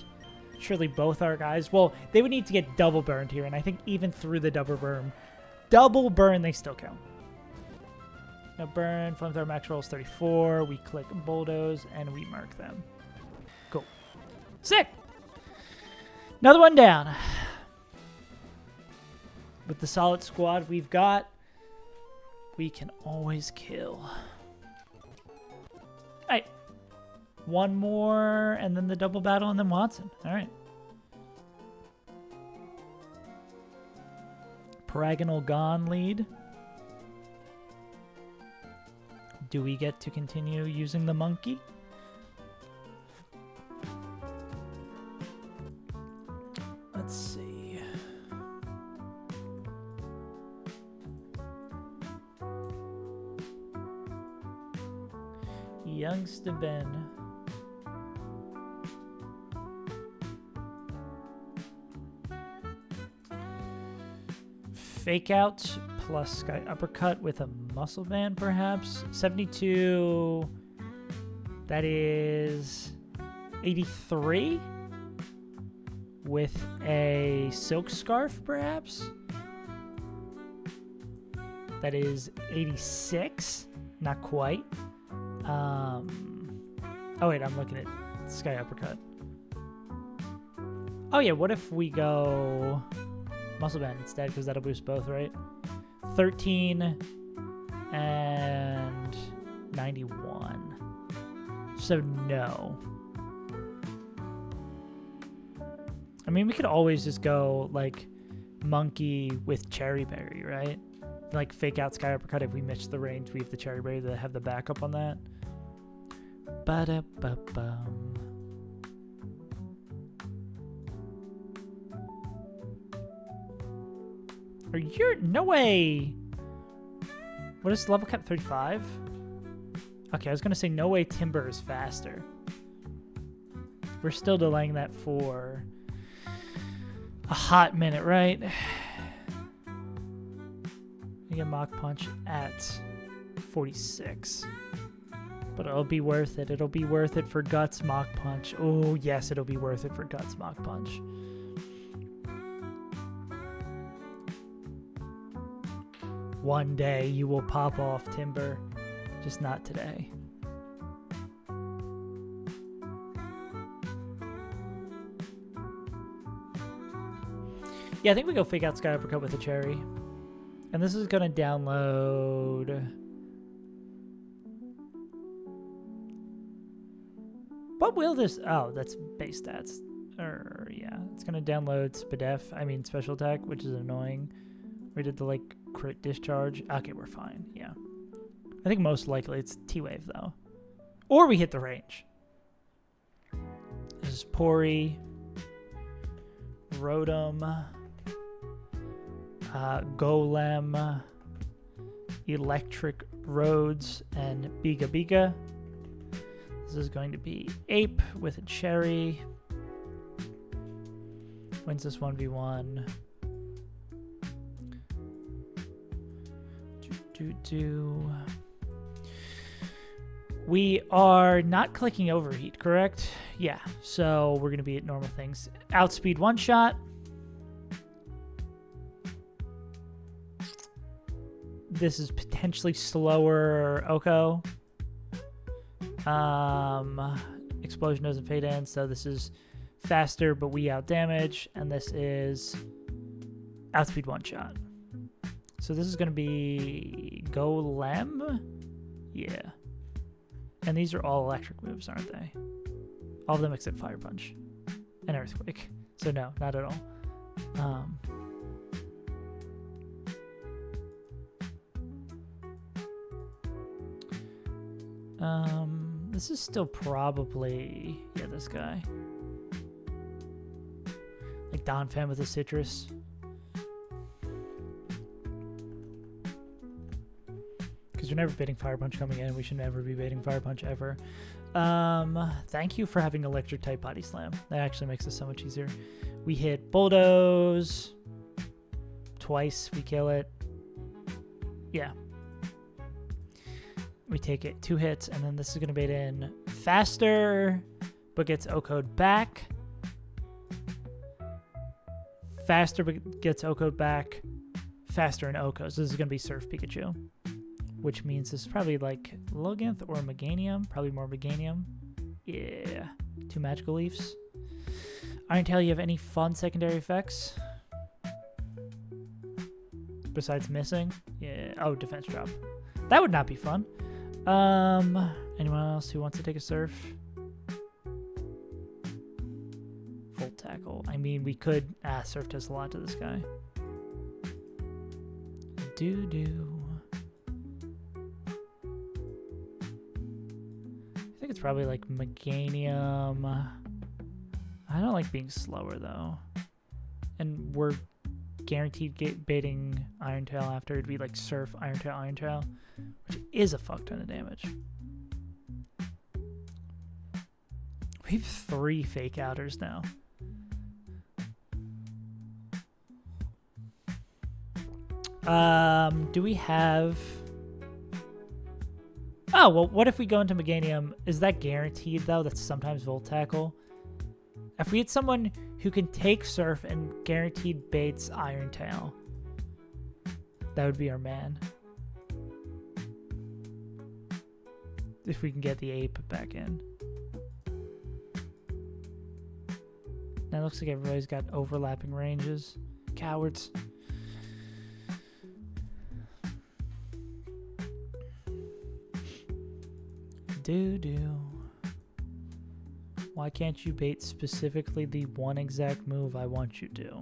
Surely both our guys. Well, they would need to get double burned here, and I think even through the double burn, they still count. Now burn, Flamethrower max rolls 34. We click Bulldoze, and we mark them. Cool. Sick! Another one down. With the solid squad we've got, we can always kill. Alright. One more, and then the double battle, and then Watson. Alright. Paragonal Gone lead. Do we get to continue using the monkey? Let's see. Youngster Ben. Fake out plus Sky Uppercut with a Muscle Band, perhaps. 72. That is 83 with a Silk Scarf, perhaps. That is 86. Not quite. Oh wait, I'm looking at Sky Uppercut. Oh yeah, what if we go Muscle Band instead, because that'll boost both, right? 13 and 91. So no. I mean, we could always just go like Monkey with Cherry Berry, right? Like fake out Sky Uppercut if we miss the range. We have the Cherry Berry to have the backup on that. Ba-da-ba-bum. Are you... No way! What is level cap? 35? Okay, I was gonna say no way Timber is faster. We're still delaying that for a hot minute, right? You get Mach Punch at 46. But it'll be worth it. It'll be worth it for Guts Mach Punch. Oh, yes, it'll be worth it for Guts Mach Punch. One day you will pop off, Timber. Just not today. Yeah, I think we go Fake Out Sky Uppercut with a Cherry. And this is going to download... What will this... Oh, that's base stats. Yeah, it's going to download Special Attack, which is annoying. We did the, like, crit discharge. Okay, we're fine. Yeah. I think most likely it's T-Wave, though. Or we hit the range. This is Pori, Rotom, Golem, Electric Roads, and Biga Biga. This is going to be Ape with a Cherry. Wins this 1v1. We are not clicking Overheat, correct? Yeah, so we're going to be at normal things. Outspeed one shot. This is potentially slower Oko. Explosion doesn't fade in, so this is faster, but we out damage. And this is outspeed one shot. So this is going to be Golem? Yeah. And these are all electric moves, aren't they? All of them except Fire Punch and Earthquake. So no, not at all. This is still probably... Yeah, this guy. Like Donphan with a Citrus. Because we're never baiting Fire Punch coming in. We should never be baiting Fire Punch ever. Thank you for having Electric type Body Slam. That actually makes this so much easier. We hit Bulldoze. Twice. We kill it. Yeah. We take it 2 hits, and then this is going to bait in faster, but gets O-Code back. Faster, but gets O-Code back. Faster and O-Code. So this is going to be Surf Pikachu. Which means this is probably like Loganth or Meganium. Probably more Meganium. Yeah. 2 Magical Leafs. Iron Tail, you have any fun secondary effects? Besides missing? Yeah. Oh, defense drop. That would not be fun. Anyone else who wants to take a Surf? Full Tackle. I mean, we could... Surf does a lot to this guy. Doo-doo. I think it's probably like Meganium. I don't like being slower though. And we're guaranteed baiting Iron Tail after. It'd be like Surf, Iron Tail, which is a fuck ton of damage. We have 3 Fake Outers now. Do we have... Oh, well, what if we go into Meganium? Is that guaranteed, though? That's sometimes Volt Tackle. If we had someone who can take Surf and guaranteed baits Iron Tail, that would be our man. If we can get the Ape back in. Now it looks like everybody's got overlapping ranges. Cowards. Doo-doo. Why can't you bait specifically the one exact move I want you to?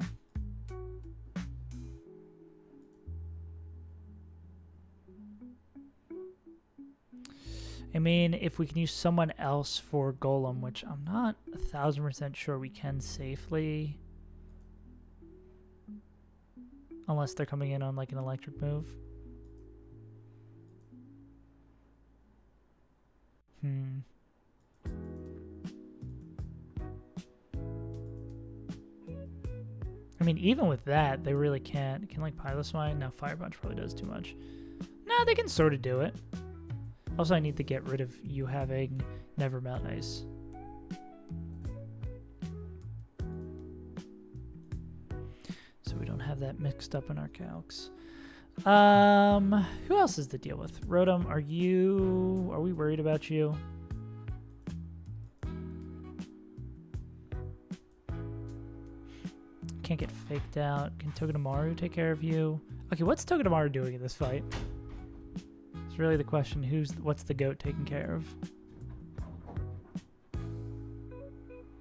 I mean, if we can use someone else for Golem, which I'm not 1000% sure we can safely. Unless they're coming in on like an electric move. I mean, even with that, they really can't. Can like Piloswine? No, Fire Punch probably does too much. No, they can sort of do it. Also, I need to get rid of you having Never Melt Ice. So we don't have that mixed up in our calcs. Who else is to deal with? Rotom, are we worried about you? Can't get faked out. Can Togedemaru take care of you? Okay, what's Togedemaru doing in this fight? It's really the question. What's the goat taking care of?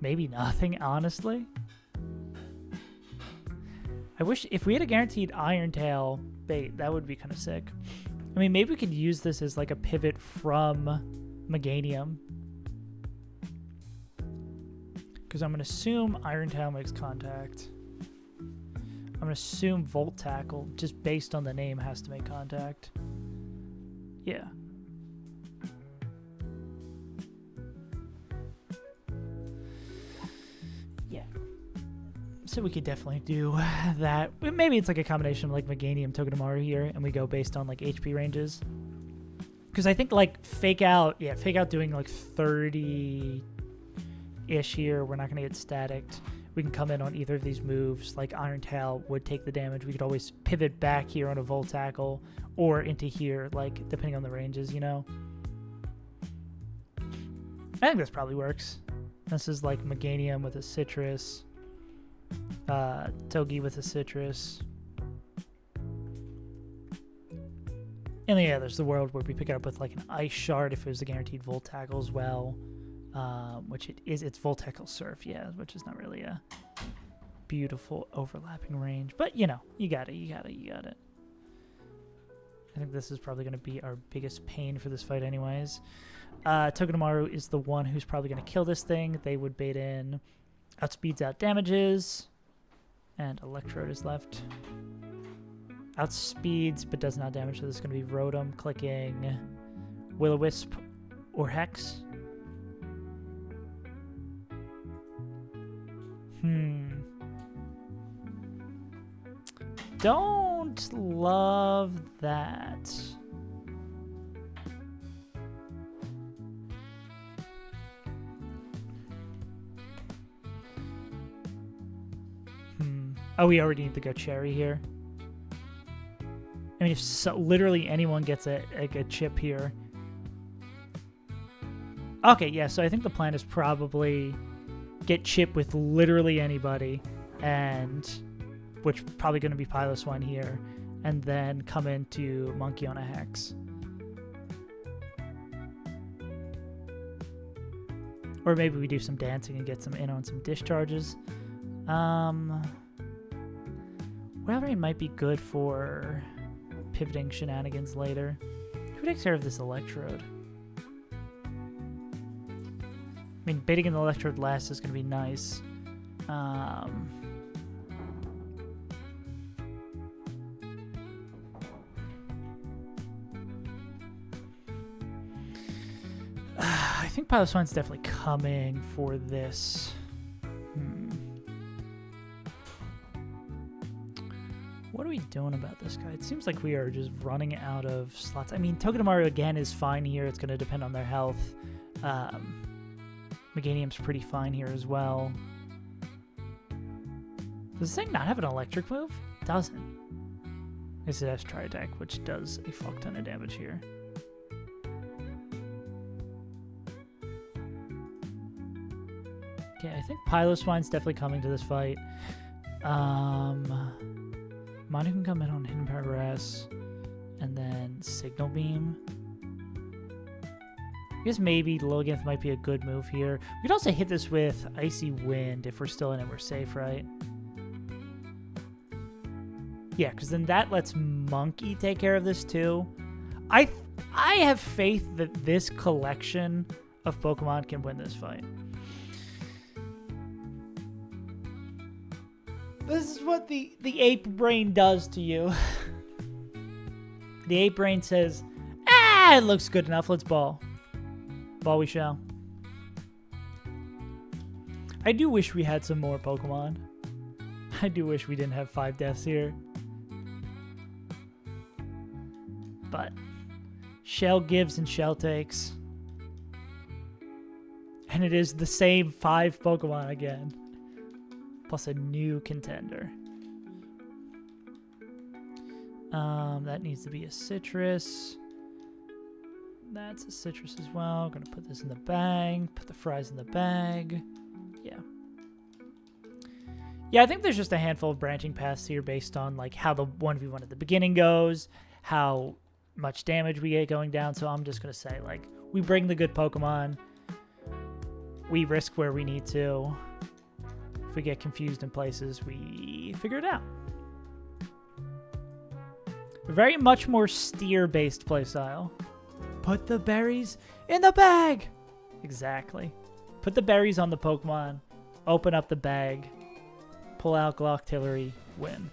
Maybe nothing, honestly. I wish if we had a guaranteed Iron Tail bait, that would be kind of sick. I mean, maybe we could use this as like a pivot from Meganium. Because I'm going to assume Iron Tail makes contact. I'm going to assume Volt Tackle, just based on the name, has to make contact. Yeah. Yeah. So we could definitely do that. Maybe it's like a combination of like Meganium, Togedemaru here, and we go based on like HP ranges. Because I think like Fake Out doing like 30-ish here. We're not going to get staticked. We can come in on either of these moves. Like Iron Tail would take the damage. We could always pivot back here on a Volt Tackle or into here, like depending on the ranges, you know? I think this probably works. This is like Meganium with a Citrus. Togi with a Citrus. And yeah, there's the world where we pick it up with like an Ice Shard if it was a guaranteed Volt Tackle as well. Which it is, it's Volt Tackle Surf, yeah, which is not really a beautiful overlapping range. But, you know, you got it. I think this is probably going to be our biggest pain for this fight anyways. Togedemaru is the one who's probably going to kill this thing. They would bait in outspeeds, out damages, and Electrode is left. Outspeeds, but does not damage, so this is going to be Rotom clicking Will-O-Wisp or Hex. Don't love that. Oh, we already need to go Cherry here. I mean, if literally anyone gets a chip here. Okay, yeah, so I think the plan is probably get chip with literally anybody, and which probably going to be Piloswine here, and then come into Monkey on a Hex. Or maybe we do some dancing and get some in on some discharges. Railrain might be good for pivoting shenanigans later. Who takes care of this Electrode? I mean, baiting an Electrode last is going to be nice. I think Piloswine's definitely coming for this. What are we doing about this guy? It seems like we are just running out of slots. I mean, Togedemaru again is fine here. It's going to depend on their health. Meganium's pretty fine here as well. Does this thing not have an electric move? It doesn't. It has Tri-Attack, which does a fuck ton of damage here. Okay, I think Piloswine's definitely coming to this fight. Manu can come in on Hidden Progress, and then Signal Beam. I guess maybe Loganth might be a good move here. We could also hit this with Icy Wind if we're still in it. We're safe, right? Yeah, because then that lets Monkey take care of this too. I have faith that this collection of Pokemon can win this fight. This is what the ape brain does to you. The ape brain says, it looks good enough. Let's ball. Ball we shall. I do wish we had some more Pokemon. I do wish we didn't have 5 deaths here. But Shell gives and Shell takes. And it is the same 5 Pokemon again. Plus a new contender. That needs to be a Citrus. That's a Citrus as well. Gonna put this in the bag. Put the fries in the bag. Yeah. Yeah, I think there's just a handful of branching paths here based on like how the 1v1 at the beginning goes, how much damage we get going down. So I'm just going to say, like, we bring the good Pokemon. We risk where we need to. If we get confused in places, we figure it out. Very much more steer-based playstyle. Put the berries in the bag! Exactly. Put the berries on the Pokemon. Open up the bag. Pull out Glocktillery. Win.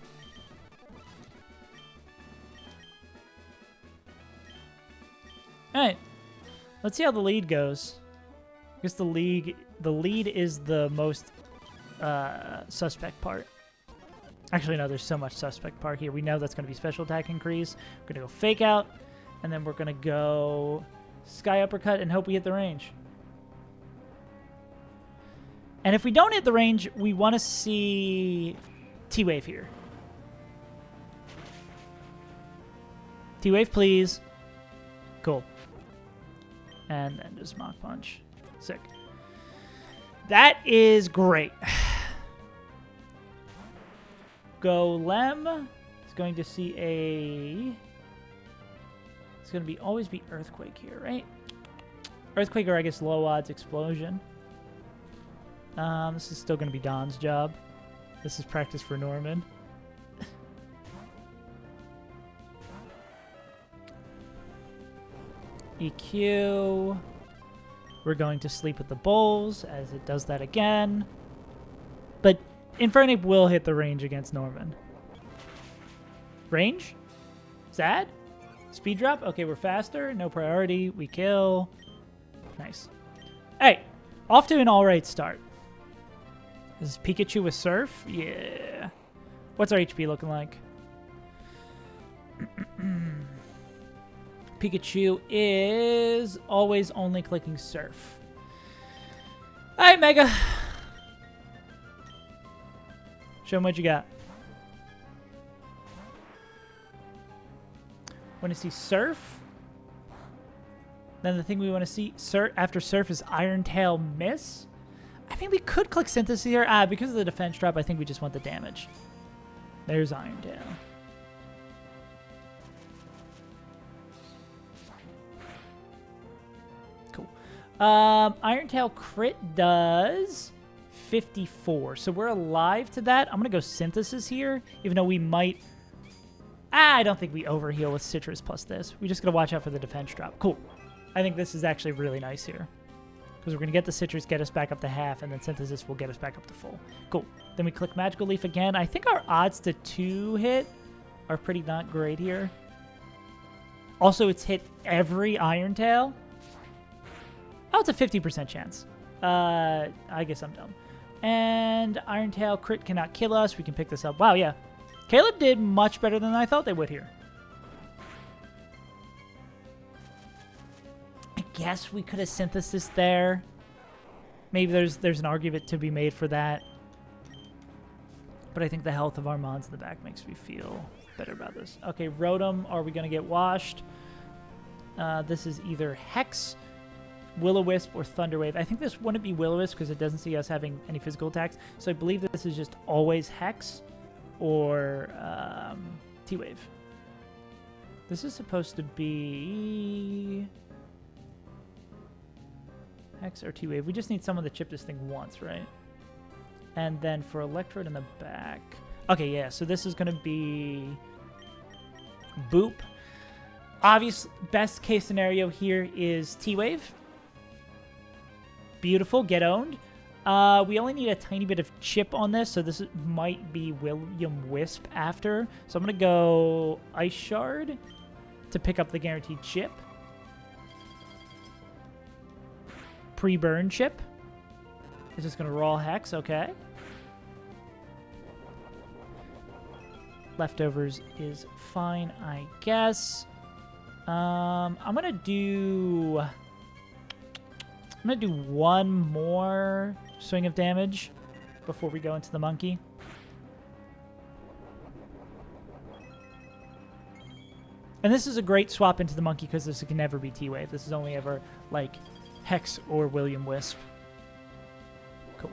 Alright. Let's see how the lead goes. I guess the lead is the most suspect part. Actually, no, there's so much suspect part here. We know that's going to be special attack increase. We're going to go fake out, and then we're going to go sky uppercut and hope we hit the range. And if we don't hit the range, we want to see T-Wave here. T-Wave, please. Cool. And then just Mach Punch. Sick. That is great. Golem is going to see a... It's going to be always be Earthquake here, right? Earthquake or I guess low odds Explosion. This is still going to be Don's job. This is practice for Norman. EQ. We're going to sleep with the Bulls as it does that again. But Infernape will hit the range against Norman. Range? Sad? Speed drop? Okay, we're faster. No priority. We kill. Nice. Hey, off to an alright start. This is Pikachu with Surf? Yeah. What's our HP looking like? Pikachu is always only clicking Surf. Alright, Mega. Show them what you got. Want to see Surf? Then the thing we want to see after Surf is Iron Tail Miss. I mean, we could click Synthesis here. Because of the defense drop, I think we just want the damage. There's Iron Tail. Cool. Iron Tail crit does 54. So we're alive to that. I'm going to go Synthesis here, even though we might... I don't think we overheal with Citrus plus this. We just got to watch out for the defense drop. Cool. I think this is actually really nice here. Because we're going to get the Citrus, get us back up to half, and then Synthesis will get us back up to full. Cool. Then we click Magical Leaf again. I think our odds to 2-hit are pretty not great here. Also, it's hit every Iron Tail. Oh, it's a 50% chance. I guess I'm dumb. And Iron Tail crit cannot kill us. We can pick this up. Wow, yeah. Caleb did much better than I thought they would here. I guess we could have Synthesis there. Maybe there's an argument to be made for that. But I think the health of our mons in the back makes me feel better about this. Okay, Rotom, are we going to get washed? This is either Hex, Will-O-Wisp, or Thunderwave. I think this wouldn't be Will-O-Wisp because it doesn't see us having any physical attacks. So I believe that this is just always Hex or T-Wave. This is supposed to be Hex or T-Wave. We just need someone to chip this thing once, right? And then for Electrode in the back. Okay, yeah, so this is going to be Boop. Obvious best case scenario here is T-Wave. Beautiful, get owned. We only need a tiny bit of chip on this, so this might be William Wisp after. So I'm going to go Ice Shard to pick up the guaranteed chip. Pre-burn chip. Is this going to raw Hex? Okay. Leftovers is fine, I guess. I'm gonna do one more swing of damage before we go into the monkey. And this is a great swap into the monkey because this can never be T-Wave. This is only ever like Hex or William Wisp. Cool.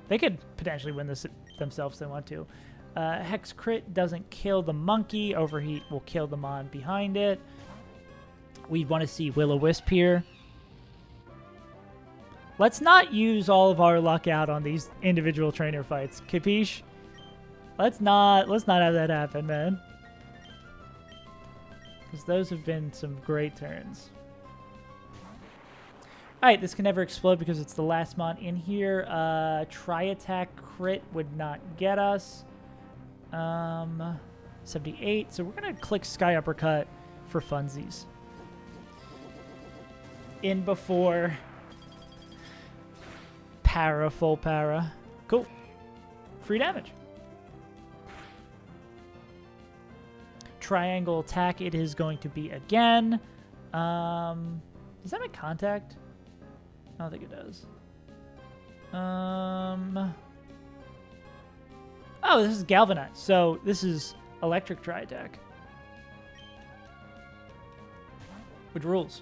They could potentially win this themselves if they want to. Hex crit doesn't kill the monkey. Overheat will kill the mon behind it. We want to see Will-O-Wisp here. Let's not use all of our luck out on these individual trainer fights. Capiche? Let's not have that happen, man. Because those have been some great turns. Alright, this can never explode because it's the last mon in here. Tri-attack crit would not get us. 78. So we're going to click Sky Uppercut for funsies. In before para, full para. Cool. Free damage. Triangle attack it is going to be again. Does that make contact? I don't think it does. Oh, this is galvanized. So this is electric tri-attack. Which rules.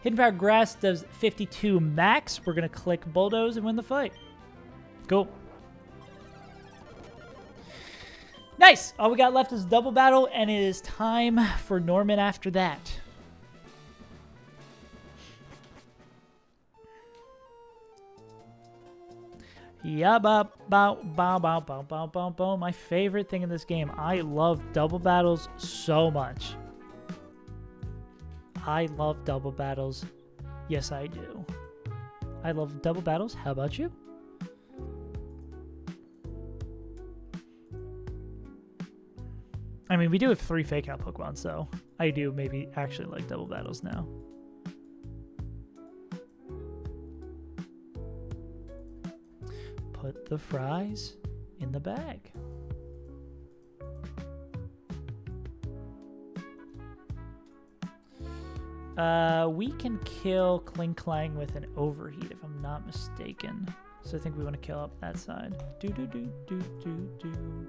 Hidden Power Grass does 52 max. We're going to click Bulldoze and win the fight. Cool. Nice. All we got left is double battle, and it is time for Norman after that. Yeah, bow, bow, bow, bow, bow, bow, bow, bow. My favorite thing in this game. I love double battles so much. I love double battles. Yes, I do. I love double battles. How about you? I mean, we do have 3 fake out Pokemon, so I do maybe actually like double battles now. Put the fries in the bag. We can kill Kling Klang with an overheat, if I'm not mistaken. So I think we want to kill up that side. Do do do do do do.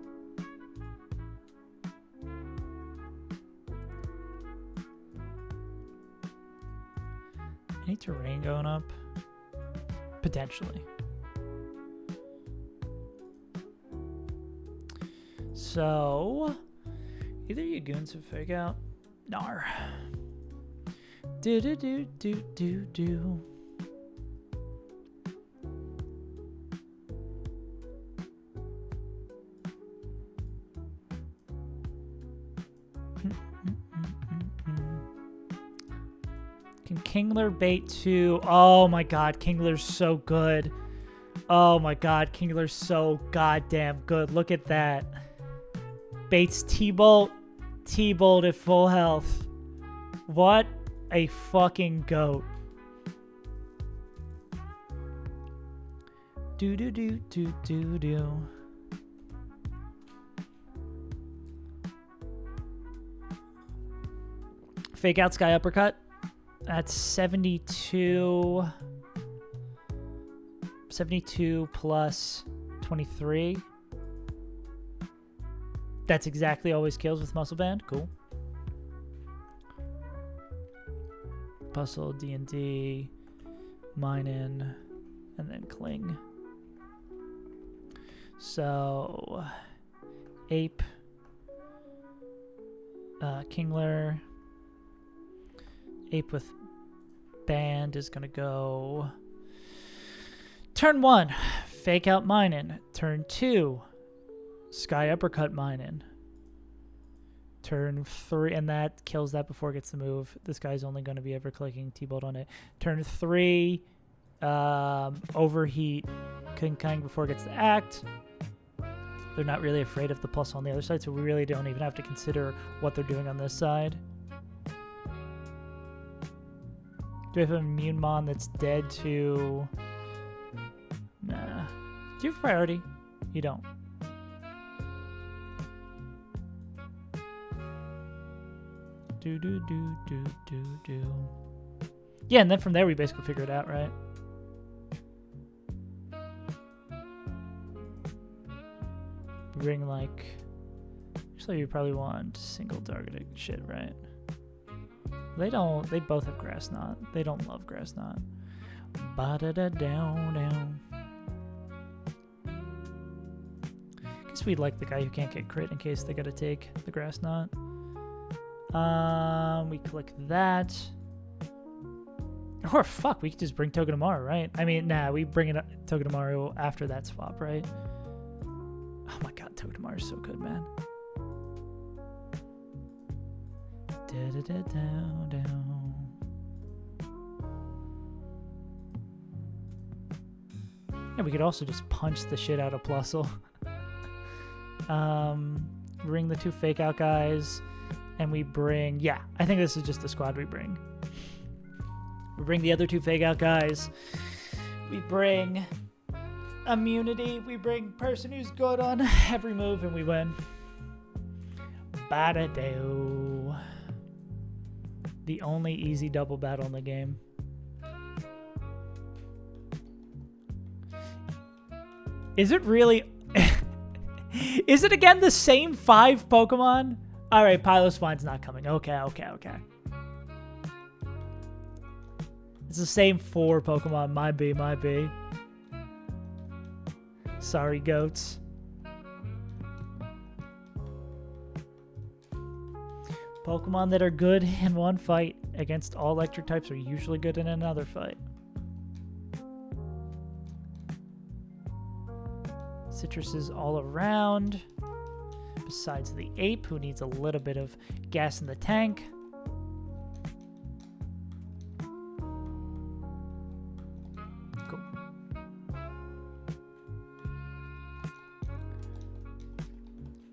Any terrain going up? Potentially. So, either you goons have fake out. Nar. Do do do do do do. Can Kingler bait 2? Oh my god, Kingler's so good. Oh my god, Kingler's so goddamn good. Look at that. Baits T-Bolt. T-Bolt at full health. What a fucking goat. Do do do do do do. Fake out Sky Uppercut. That's 72. 72 plus 23. That's exactly always kills with Muscle Band. Cool. Bustle, D&D, Mine-In, and then Cling. So, Ape, Kingler, Ape with Band is going to go turn 1, Fake Out Mine-In. Turn 2, Sky Uppercut Mine-In. Turn 3, and that kills that before it gets the move. This guy's only going to be ever clicking T-Bolt on it. Turn 3, Overheat King Kang before it gets the act. They're not really afraid of the plus on the other side, so we really don't even have to consider what they're doing on this side. Do we have an Immune Mon that's dead to... Nah. Do you have priority? You don't. Do do do do do do. Yeah, and then from there we basically figure it out, right? Bring like... Actually, you probably want single targeted shit, right? They don't... They both have Grass Knot. They don't love Grass Knot. Ba-da-da-down-down. Guess we'd like the guy who can't get crit in case they gotta take the grass knot. We click that. Or fuck, we could just bring Togedemaru, right? I mean, nah, we bring it up Togedemaru after that swap, right? Oh my god, Togedemaru is so good, man. Da-da-da-down-down. And we could also just punch the shit out of Plusle. Bring the 2 fake out guys, and we bring, yeah, I think this is just the squad we bring. We bring the other 2 fake out guys. We bring immunity. We bring person who's good on every move, and we win. Ba-da-do. The only easy double battle in the game. Is it really? Is it again the same 5 Pokemon? All right, Piloswine's not coming. Okay. It's the same 4 Pokemon. My B. Sorry, goats. Pokemon that are good in one fight against all electric types are usually good in another fight. Citruses all around. Besides the ape, who needs a little bit of gas in the tank. Cool.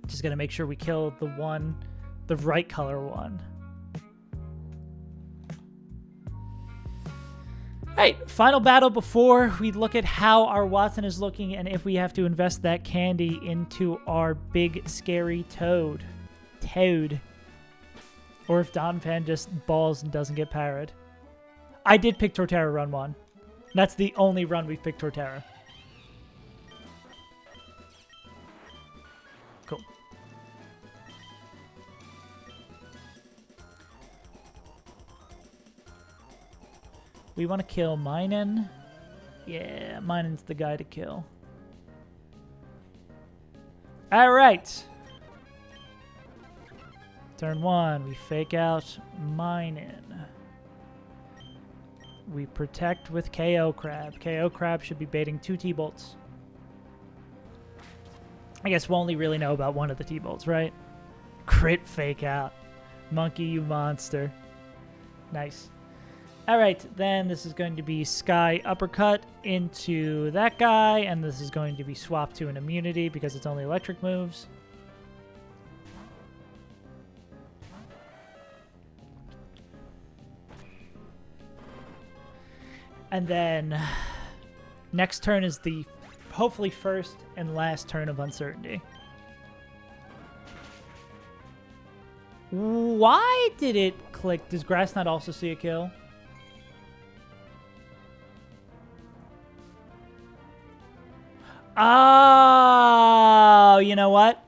Just gotta make sure we kill the right color one. Alright, final battle before we look at how our Watson is looking and if we have to invest that candy into our big scary Toad. Or if Donphan just balls and doesn't get parried. I did pick Torterra run 1. That's the only run we've picked Torterra. Cool. We want to kill Minun. Yeah, Minun's the guy to kill. All right. Turn 1, we fake out Minun. We protect with KO Crab. KO Crab should be baiting 2 T-Bolts. I guess we'll only really know about one of the T-Bolts, right? Crit fake out. Monkey, you monster. Nice. All right, then this is going to be Sky Uppercut into that guy, and this is going to be swapped to an immunity because it's only electric moves. And then next turn is the hopefully first and last turn of Uncertainty. Why did it click? Does Grass not also see a kill? Oh, you know what?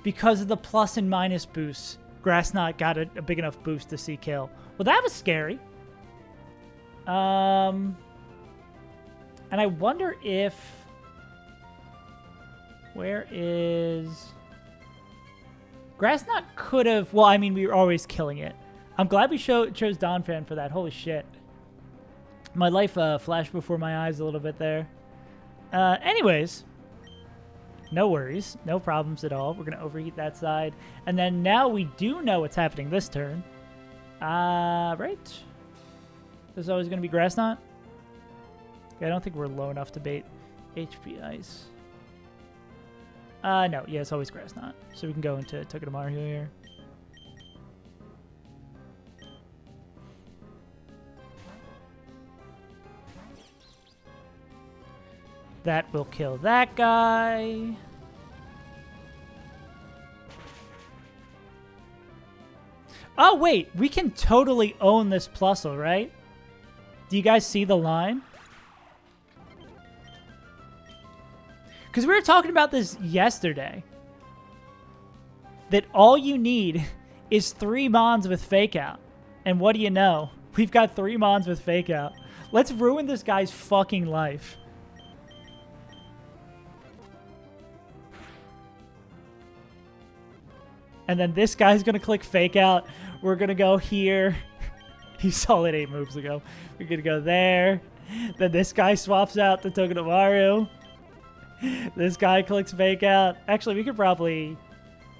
Because of the plus and minus boosts, Grassnot got a big enough boost to see kill. Well, that was scary. And I wonder if... Where is... Grassnot could have... Well, I mean, we were always killing it. I'm glad we chose Donphan for that. Holy shit. My life flashed before my eyes a little bit there. Anyways, no worries. No problems at all. We're going to overheat that side. And then now we do know what's happening this turn. Right? This is always going to be Grassnot? Okay, I don't think we're low enough to bait HP Ice. No. Yeah, it's always Grassnot. So we can go into Togedemaru here. That will kill that guy. Oh, wait. We can totally own this Plusle, right? Do you guys see the line? Because we were talking about this yesterday. That all you need is 3 Mons with Fake Out. And what do you know? We've got 3 Mons with Fake Out. Let's ruin this guy's fucking life. And then this guy's going to click Fake Out. We're going to go here. He saw it 8 moves ago. We're going to go there. Then this guy swaps out the Togedemaru. This guy clicks Fake Out. Actually, we could probably...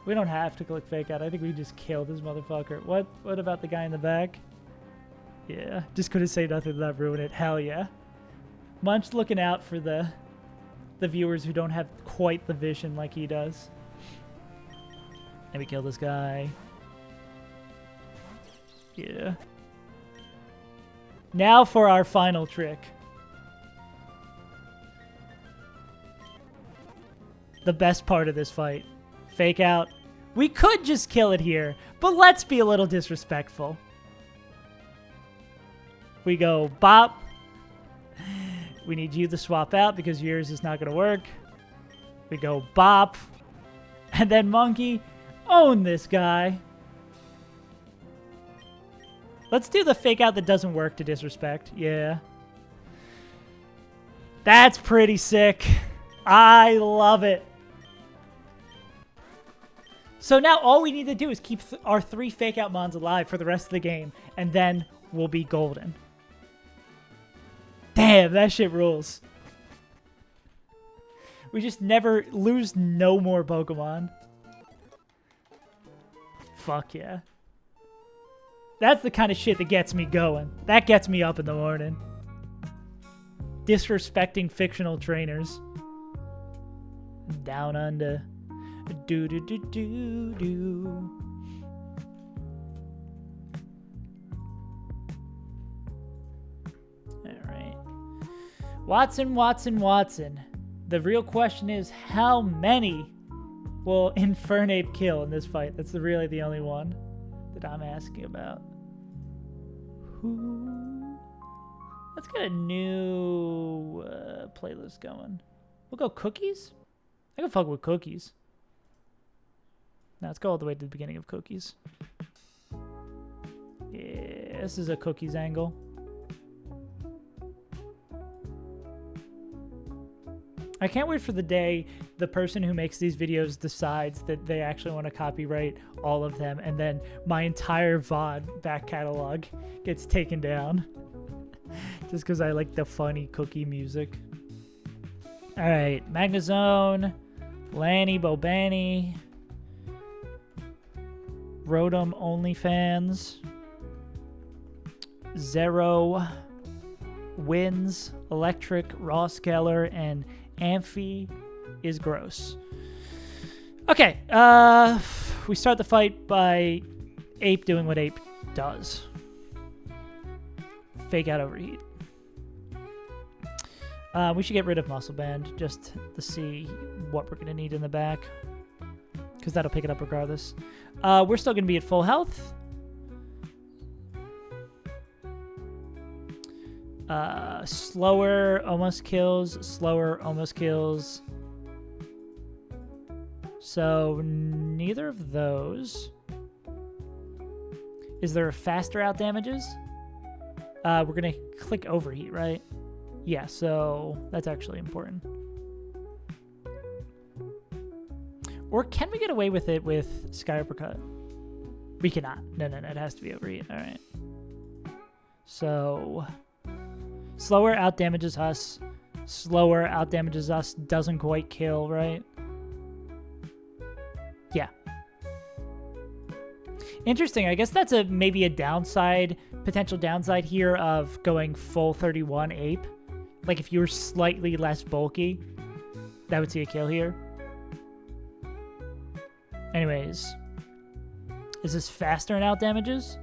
We don't have to click Fake Out. I think we just kill this motherfucker. What about the guy in the back? Yeah, just couldn't say nothing to not ruin it. Hell yeah. Munch looking out for the viewers who don't have quite the vision like he does. And we kill this guy. Yeah. Now for our final trick. The best part of this fight. Fake Out. We could just kill it here, but let's be a little disrespectful. We go bop. We need you to swap out because yours is not going to work. We go bop. And then Monkey, own this guy. Let's do the Fake Out that doesn't work to disrespect. Yeah. That's pretty sick. I love it. So now all we need to do is keep our 3 Fake Out Mons alive for the rest of the game, and then we'll be golden. Damn, that shit rules. We just never lose no more Pokemon. Fuck yeah. That's the kind of shit that gets me going. That gets me up in the morning. Disrespecting fictional trainers. Down under. Do do do do do. Alright. Watson, Watson, Watson. The real question is, how many will Infernape kill in this fight? That's really the only one that I'm asking about. Who? Let's get a new playlist going. We'll go cookies? I can fuck with cookies. Now let's go all the way to the beginning of cookies. Yeah, this is a cookies angle. I can't wait for the day the person who makes these videos decides that they actually want to copyright all of them, and then my entire VOD back catalog gets taken down. Just because I like the funny cookie music. Alright, Magnezone, Lanny, Bobani, Rotom OnlyFans, Zero, Wins, Electric, Ross Geller, and Amphi is gross. Okay, we start the fight by Ape doing what Ape does. Fake Out Overheat. We should get rid of Muscle Band just to see what we're going to need in the back, because that'll pick it up regardless. We're still going to be at full health. Slower almost kills. Slower almost kills. So neither of those. Is there a faster out damages? We're going to click Overheat, right? Yeah, so that's actually important. Or can we get away with it with Sky Uppercut? We cannot. No, it has to be Overheat. All right. So slower out damages us. Slower out damages us. Doesn't quite kill, right? Yeah. Interesting. I guess that's maybe a downside, potential downside here of going full 31 Ape. Like if you were slightly less bulky, that would see a kill here. Anyways, is this faster in out damages?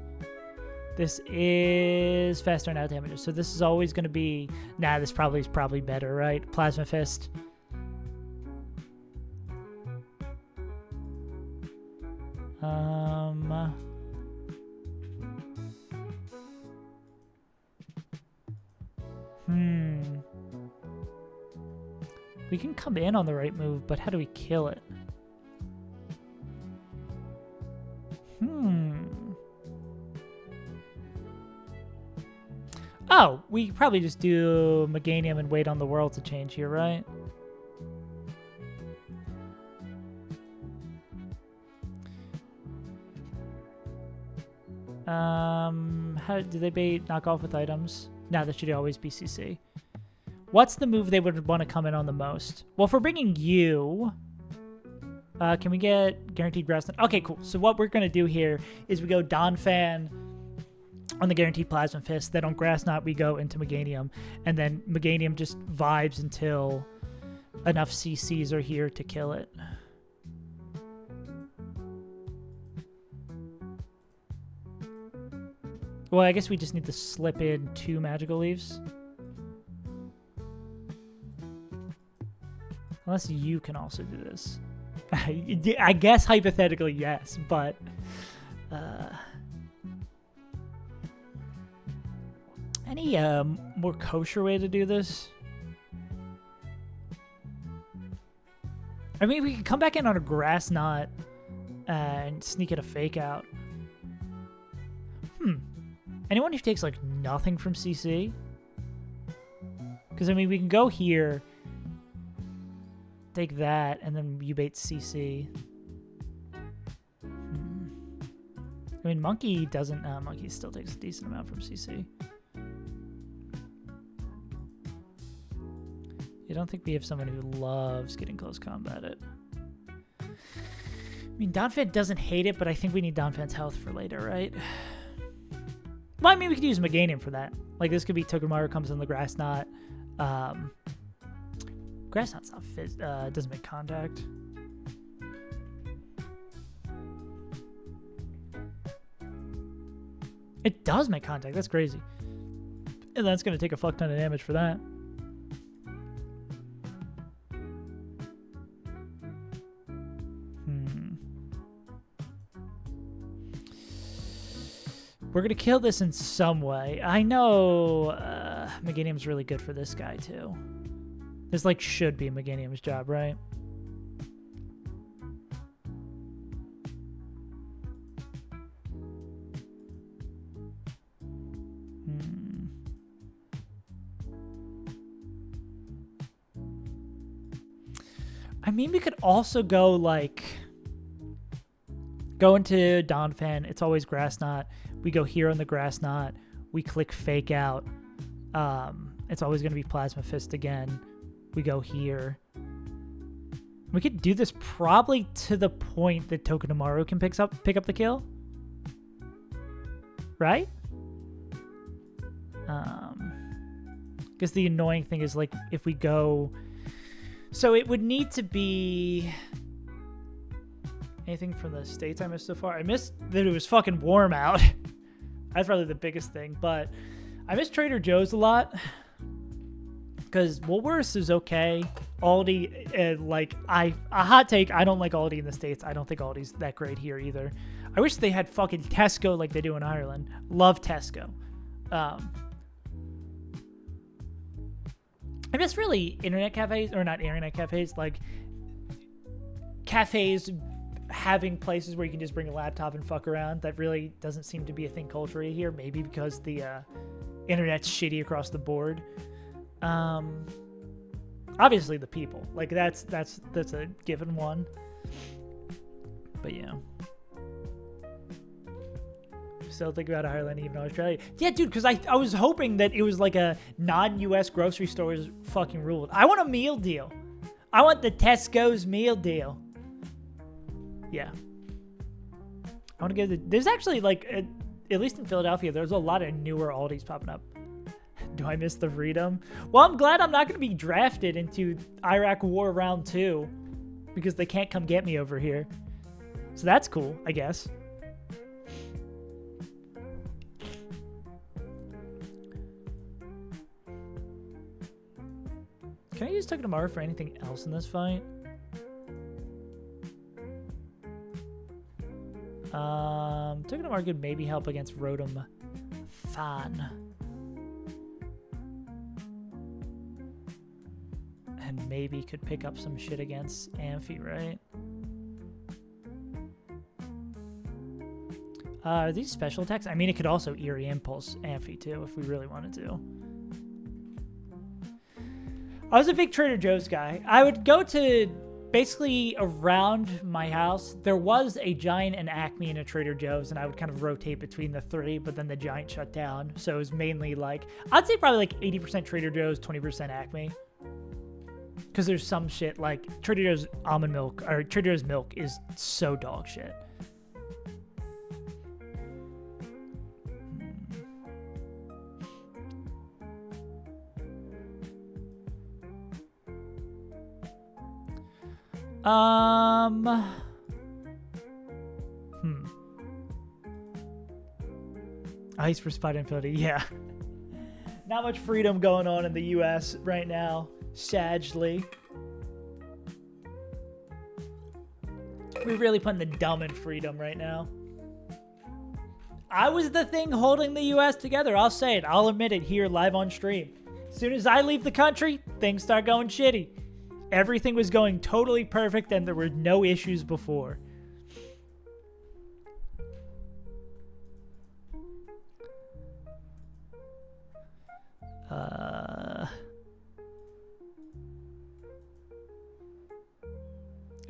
This is faster in out damages. So this is always going to be... Nah, this is probably better, right? Plasma Fist. We can come in on the right move, but how do we kill it? Oh, we probably just do Meganium and wait on the world to change here, right? How do they bait knock off with items? No, that should always be CC. What's the move they would want to come in on the most? Well, if we're bringing you, can we get guaranteed grass? Okay, cool. So what we're going to do here is we go Donphan on the guaranteed Plasma Fist. Then on Grass Knot, we go into Meganium. And then Meganium just vibes until enough CCs are here to kill it. Well, I guess we just need to slip in 2 magical leaves. Unless you can also do this. I guess hypothetically, yes, but... any more kosher way to do this? I mean, we could come back in on a Grass Knot and sneak it a fake out. Anyone who takes, like, nothing from CC? Because, I mean, we can go here, take that, and then you bait CC. I mean, Monkey doesn't... Monkey still takes a decent amount from CC. I don't think we have someone who loves getting close combated. I mean, Donphan doesn't hate it, but I think we need Donphan's health for later, right? Well, I mean, we could use Meganium for that. Like, this could be Togedemaru comes in the Grass Knot. Grass Knot's not doesn't make contact. It does make contact. That's crazy. And that's going to take a fuck ton of damage for that. We're going to kill this in some way. I know Meganium's really good for this guy, too. This, like, should be Meganium's job, right? I mean, we could also go, like... Go into Donphan. It's always Grass Knot. We go here on the Grass Knot. We click Fake Out. It's always going to be Plasma Fist again. We go here. We could do this probably to the point that Togedemaru can pick up the kill. Right? Because the annoying thing is, like, if we go... So it would need to be... Anything from the States I missed so far? I missed that it was fucking warm out. That's probably the biggest thing. But I miss Trader Joe's a lot. Because Woolworths is okay. Aldi, like, a hot take, I don't like Aldi in the States. I don't think Aldi's that great here either. I wish they had fucking Tesco like they do in Ireland. Love Tesco. I miss really internet cafes, or not internet cafes, like cafes having places where you can just bring a laptop and fuck around. That really doesn't seem to be a thing culturally here. Maybe because the internet's shitty across the board. Obviously the people, like that's a given one. But yeah. Still think about Ireland, even Australia. Yeah, dude, because I was hoping that it was like a non-US grocery stores fucking ruled. I want a meal deal. I want the Tesco's meal deal. Yeah. I want to go there's actually, like, at least in Philadelphia, there's a lot of newer Aldis popping up. Do I miss the freedom? Well, I'm glad I'm not going to be drafted into Iraq War Round 2 because they can't come get me over here. So that's cool, I guess. Can I use Togedemaru for anything else in this fight? Togedemaru could maybe help against Rotom Fan. And maybe could pick up some shit against Amphi, right? Are these special attacks? I mean, it could also Eerie Impulse Amphi too, if we really wanted to. I was a big Trader Joe's guy. I would go to basically around my house. There was a Giant and Acme and a Trader Joe's, and I would kind of rotate between the three, but then the Giant shut down. So it was mainly like, I'd say probably like 80% Trader Joe's, 20% Acme. Because there's some shit like Trader Joe's almond milk, or Trader Joe's milk is so dog shit. Ice for Spider Infinity, yeah. Not much freedom going on in the US right now, sadly. We're really putting the dumb in freedom right now. I was the thing holding the US together. I'll say it. I'll admit it here live on stream. As soon as I leave the country, things start going shitty. Everything was going totally perfect and there were no issues before. I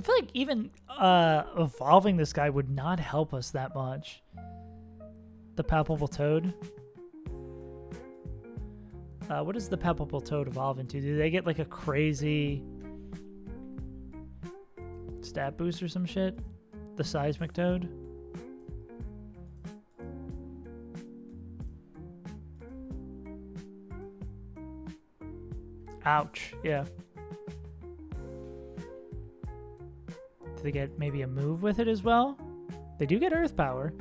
feel like even evolving this guy would not help us that much. The Palpable Toad. What does the Palpable Toad evolve into? Do they get like a crazy stat boost or some shit? The Seismic Toad? Ouch, yeah. Do they get maybe a move with it as well? They do get Earth Power.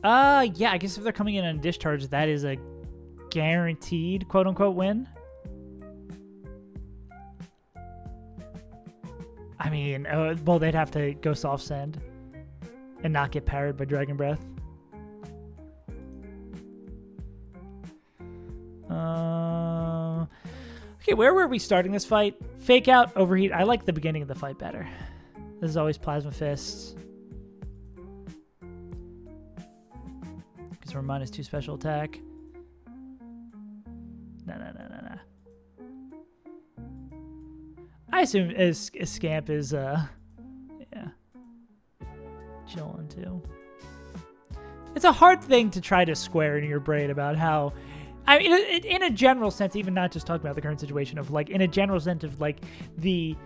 Yeah, I guess if they're coming in on a discharge, that is a guaranteed quote-unquote win. I mean, well, they'd have to go soft send and not get parried by Dragon Breath. Okay, where were we starting this fight? Fake Out, Overheat. I like the beginning of the fight better. This is always Plasma Fists. Because we're -2 special attack. No. I assume Scamp is, yeah, chilling too. It's a hard thing to try to square in your brain about how, I mean, in a general sense, even not just talking about the current situation of, like, in a general sense of, like, the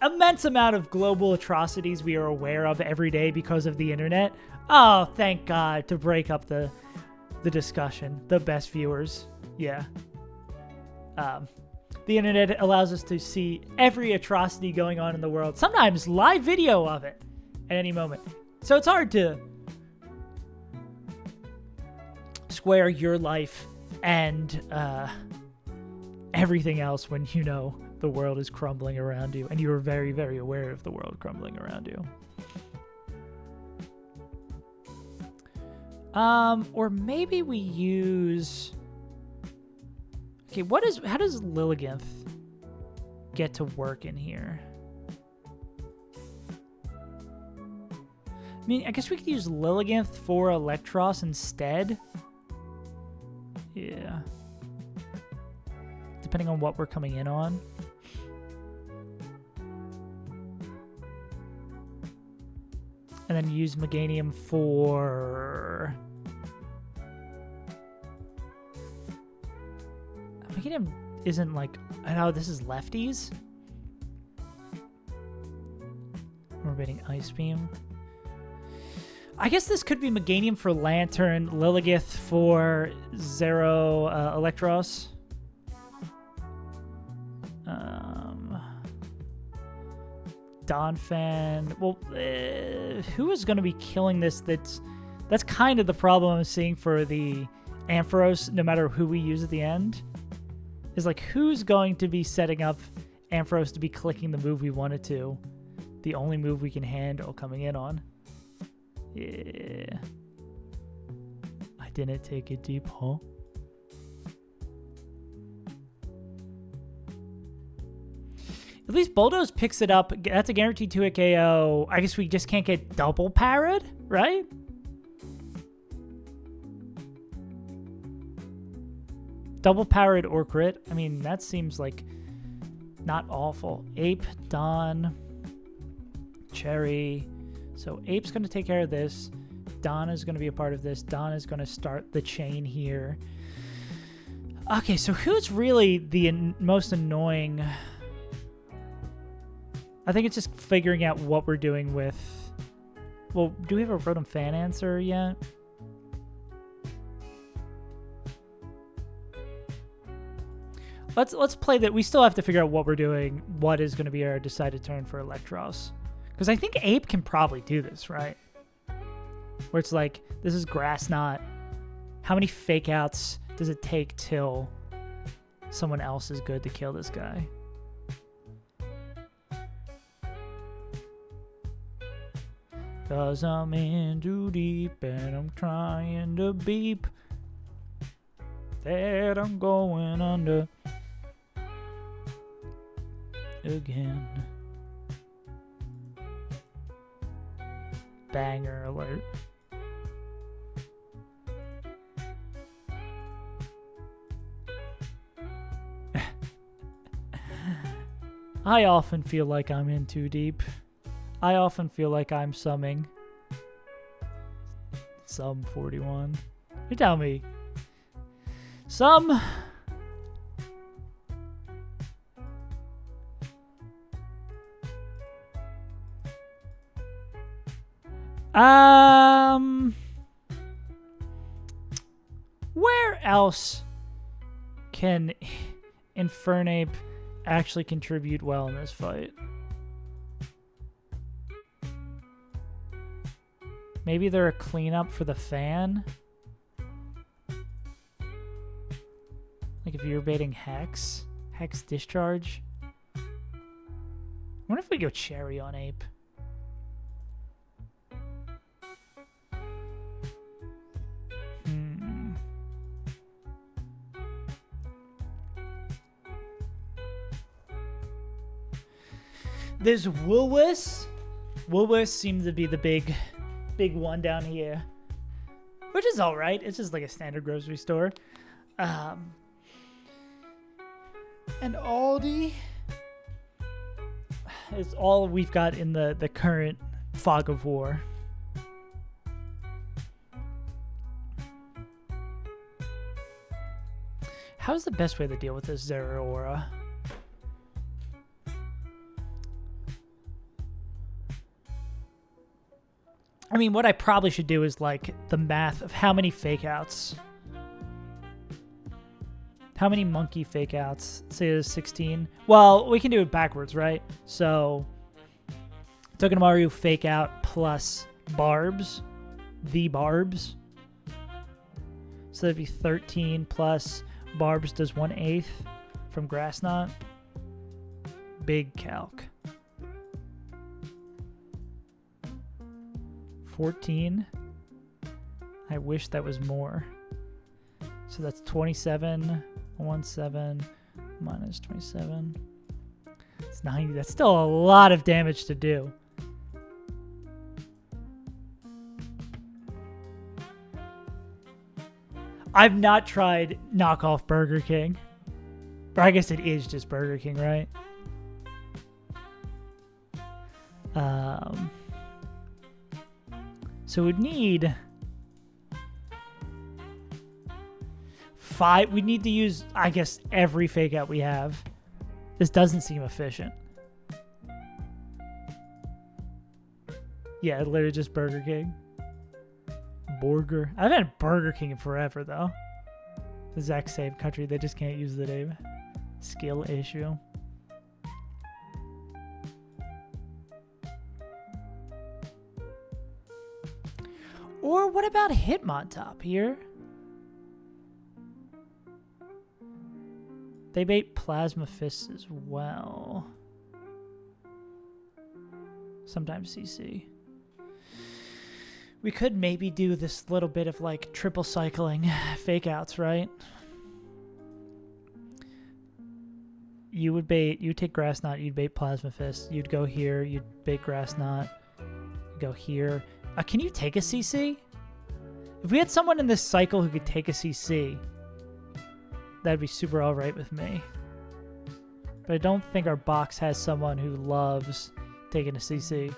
immense amount of global atrocities we are aware of every day because of the internet. Oh, thank God, to break up the discussion. The best viewers. Yeah. The internet allows us to see every atrocity going on in the world. Sometimes live video of it at any moment. So it's hard to square your life and everything else when you know the world is crumbling around you and you are very, very aware of the world crumbling around you. Or maybe we use... Okay, how does Lilliganth get to work in here? I mean, I guess we could use Lilliganth for Electros instead. Yeah. Depending on what we're coming in on. And then use Meganium for... Meganium isn't like... I know this is lefties. We're betting Ice Beam. I guess this could be Meganium for Lantern, Lilligith for Zero Electros. Donphan. Well, who is going to be killing this? That's kind of the problem I'm seeing for the Ampharos, no matter who we use at the end. Is like, who's going to be setting up Ampharos to be clicking the move we wanted to? The only move we can handle coming in on. Yeah. I didn't take it deep, huh? At least Bulldoze picks it up. That's a guaranteed 2-hit KO. I guess we just can't get double parried, right? Double parried or crit. I mean, that seems like not awful. Ape, Don, Cherry. So Ape's going to take care of this. Don is going to be a part of this. Don is going to start the chain here. Okay, so who's really the most annoying? I think it's just figuring out what we're doing with... Well, do we have a Rotom fan answer yet? Let's play that. We still have to figure out what we're doing. What is going to be our decided turn for Electros? Because I think Ape can probably do this, right? Where it's like, this is Grass Knot. How many fake outs does it take till someone else is good to kill this guy? Cause I'm in too deep and I'm trying to beep that I'm going under again. Banger alert. I often feel like I'm in too deep. I often feel like I'm summing. Sum 41. You tell me. Some. Where else can Infernape actually contribute well in this fight? Maybe they're a cleanup for the fan? Like if you're baiting Hex Discharge? I wonder if we go Cherry on Ape. There's Woolworths. Woolworths seems to be the big one down here, which is all right. It's just like a standard grocery store. And Aldi is all we've got in the current fog of war. How's the best way to deal with this Zeraora? I mean, what I probably should do is like the math of how many fake outs. How many monkey fake outs? Say there's 16. Well, we can do it backwards, right? So, Togedemaru fake out plus Barbs. The Barbs. So that'd be 13 plus Barbs does 1/8 from Grass Knot. Big calc. 14. I wish that was more. So that's 27. 17 minus 27. It's 90. That's still a lot of damage to do. I've not tried knockoff Burger King. Or I guess it is just Burger King, right? So we'd need 5. We need to use, I guess, every fake out we have. This doesn't seem efficient. Yeah, literally just Burger King. Burger. I've had Burger King in forever, though. The exact same country. They just can't use the name. Skill issue. Or what about Hitmontop here? They bait Plasma Fists as well. Sometimes CC. We could maybe do this little bit of like triple cycling fake outs, right? you would bait, you'd take Grass Knot, you'd bait Plasma Fist, you'd go here, you'd bait Grass Knot, go here. Can you take a CC? If we had someone in this cycle who could take a CC, that'd be super alright with me. But I don't think our box has someone who loves taking a CC.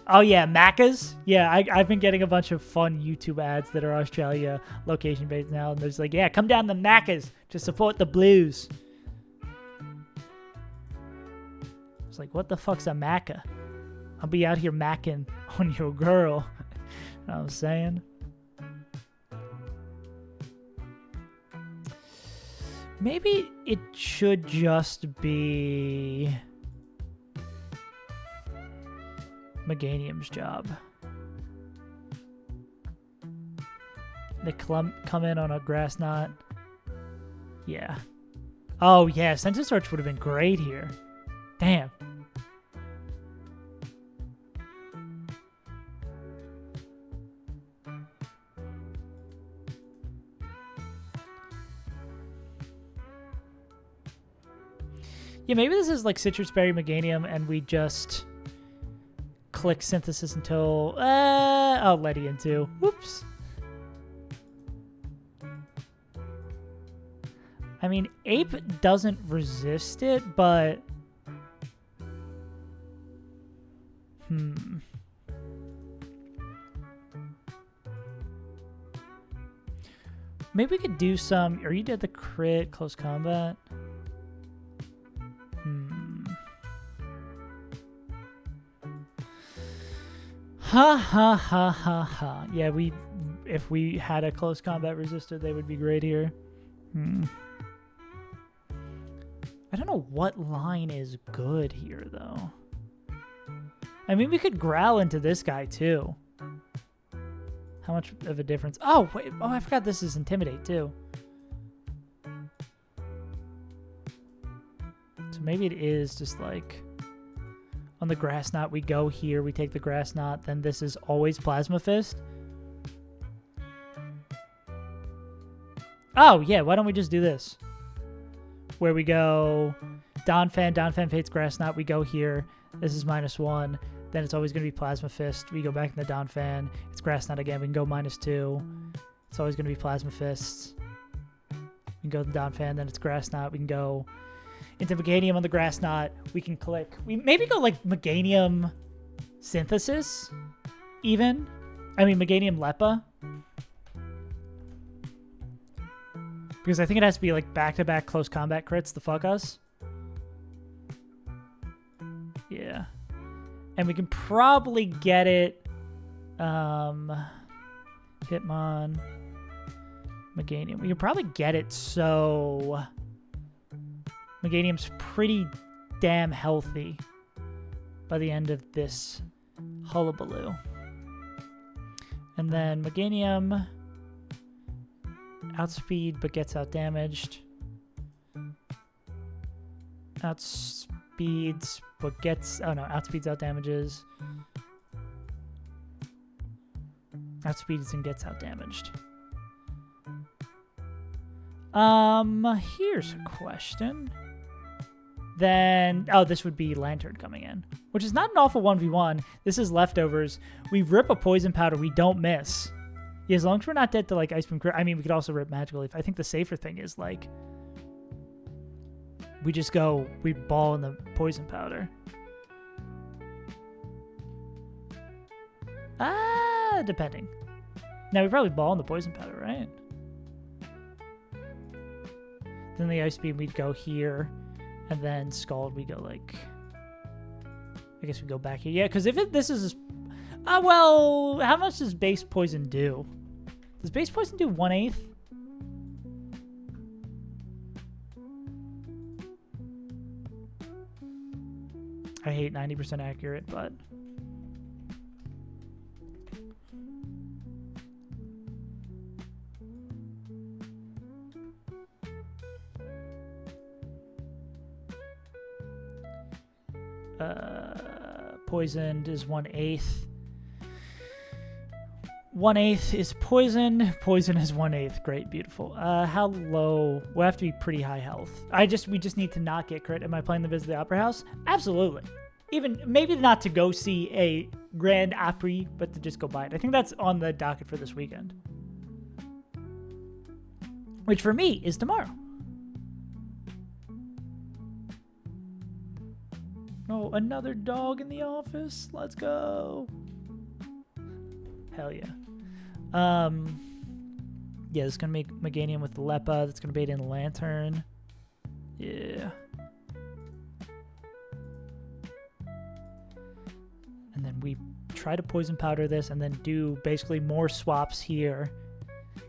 Oh yeah, Macca's? Yeah, I've been getting a bunch of fun YouTube ads that are Australia location-based now, and there's like, yeah, come down to Macca's to support the Blues. It's like, what the fuck's a Macca? I'll be out here macking on your girl. You know what I'm saying? Maybe it should just be Meganium's job. They come in on a Grass Knot. Yeah. Oh, yeah. Census Search would have been great here. Damn. Yeah, maybe this is like Citrus Berry Meganium and we just click Synthesis until... oh, Ledian too. Whoops. I mean, Ape doesn't resist it, but... Maybe we could do some... Or you did the crit close combat? Ha ha ha ha ha. Yeah, if we had a close combat resistor, they would be great here. I don't know what line is good here, though. I mean, we could growl into this guy, too. How much of a difference? Oh, wait. Oh, I forgot this is Intimidate, too. So maybe it is just like... On the Grass Knot, we go here, we take the Grass Knot, then this is always Plasma Fist. Oh, yeah, why don't we just do this? Where we go Donphan Fate's Grass Knot, we go here, this is -1, then it's always going to be Plasma Fist, we go back in the Donphan, it's Grass Knot again, we can go -2, it's always going to be Plasma Fists. We can go to the Donphan, then it's Grass Knot, we can go into Meganium on the Grass Knot, we can click. We maybe go like Meganium Synthesis, even. I mean, Meganium Lepa. Because I think it has to be like back-to-back close combat crits to fuck us. Yeah. And we can probably get it. Hitmon. Meganium. We can probably get it so... Meganium's pretty damn healthy by the end of this hullabaloo. And then Meganium outspeed but gets outdamaged. Outspeeds but gets... Oh no, outspeeds outdamages. Outspeeds and gets outdamaged. Here's a question. Then, oh, this would be Lantern coming in, which is not an awful 1v1. This is leftovers. We rip a Poison Powder. We don't miss. Yeah, as long as we're not dead to, like, Ice Beam Crit. I mean, we could also rip Magical Leaf. I think the safer thing is, like, we just go, we ball in the Poison Powder. Depending. Now, we probably ball in the Poison Powder, right? Then the Ice Beam, we'd go here. And then Scald, we go like... I guess we go back here. Yeah, because if this is... well, how much does base poison do? Does base poison do 1/8? I hate 90% accurate, but... Poisoned is 1/8. 1/8 is poison. Poison is 1/8. Great, beautiful. How low? We'll have to be pretty high health. We just need to not get crit. Am I playing the Visit the Opera House? Absolutely. Even maybe not to go see a Grand Opry, but to just go buy it. I think that's on the docket for this weekend, which for me is tomorrow. Oh, another dog in the office. Let's go. Hell yeah. Yeah, this is gonna make Meganium with the Lepa. That's gonna bait in Lantern. Yeah. And then we try to poison powder this and then do basically more swaps here.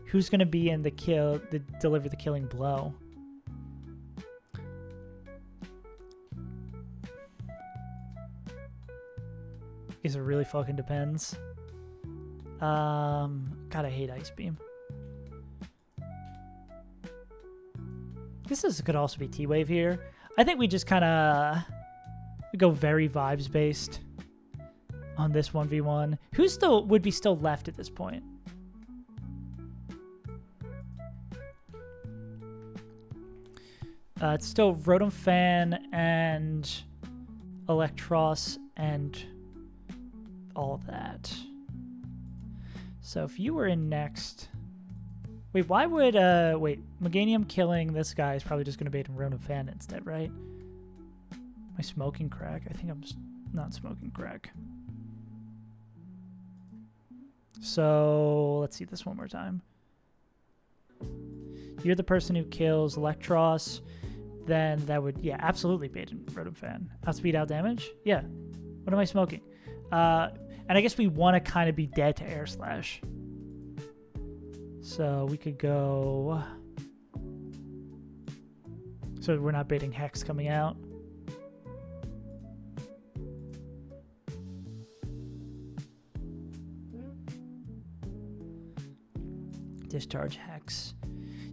Who's gonna be in deliver the killing blow? I guess it really fucking depends. God, I hate Ice Beam. This could also be T-Wave here. I think we just kind of go very vibes based on this 1v1. Who would be still left at this point? It's still Rotom Fan and Electros and all that. So if you were in next... Wait, why would... Meganium killing this guy is probably just going to bait him Rotom Fan instead, right? Am I smoking crack? I think I'm not smoking crack. So let's see this one more time. You're the person who kills Electros. Then that would, yeah, absolutely bait him Rotom Fan. Outspeed, out damage? Yeah. What am I smoking? And I guess we want to kind of be dead to Air Slash. So we could go... So we're not baiting Hex coming out. Discharge Hex.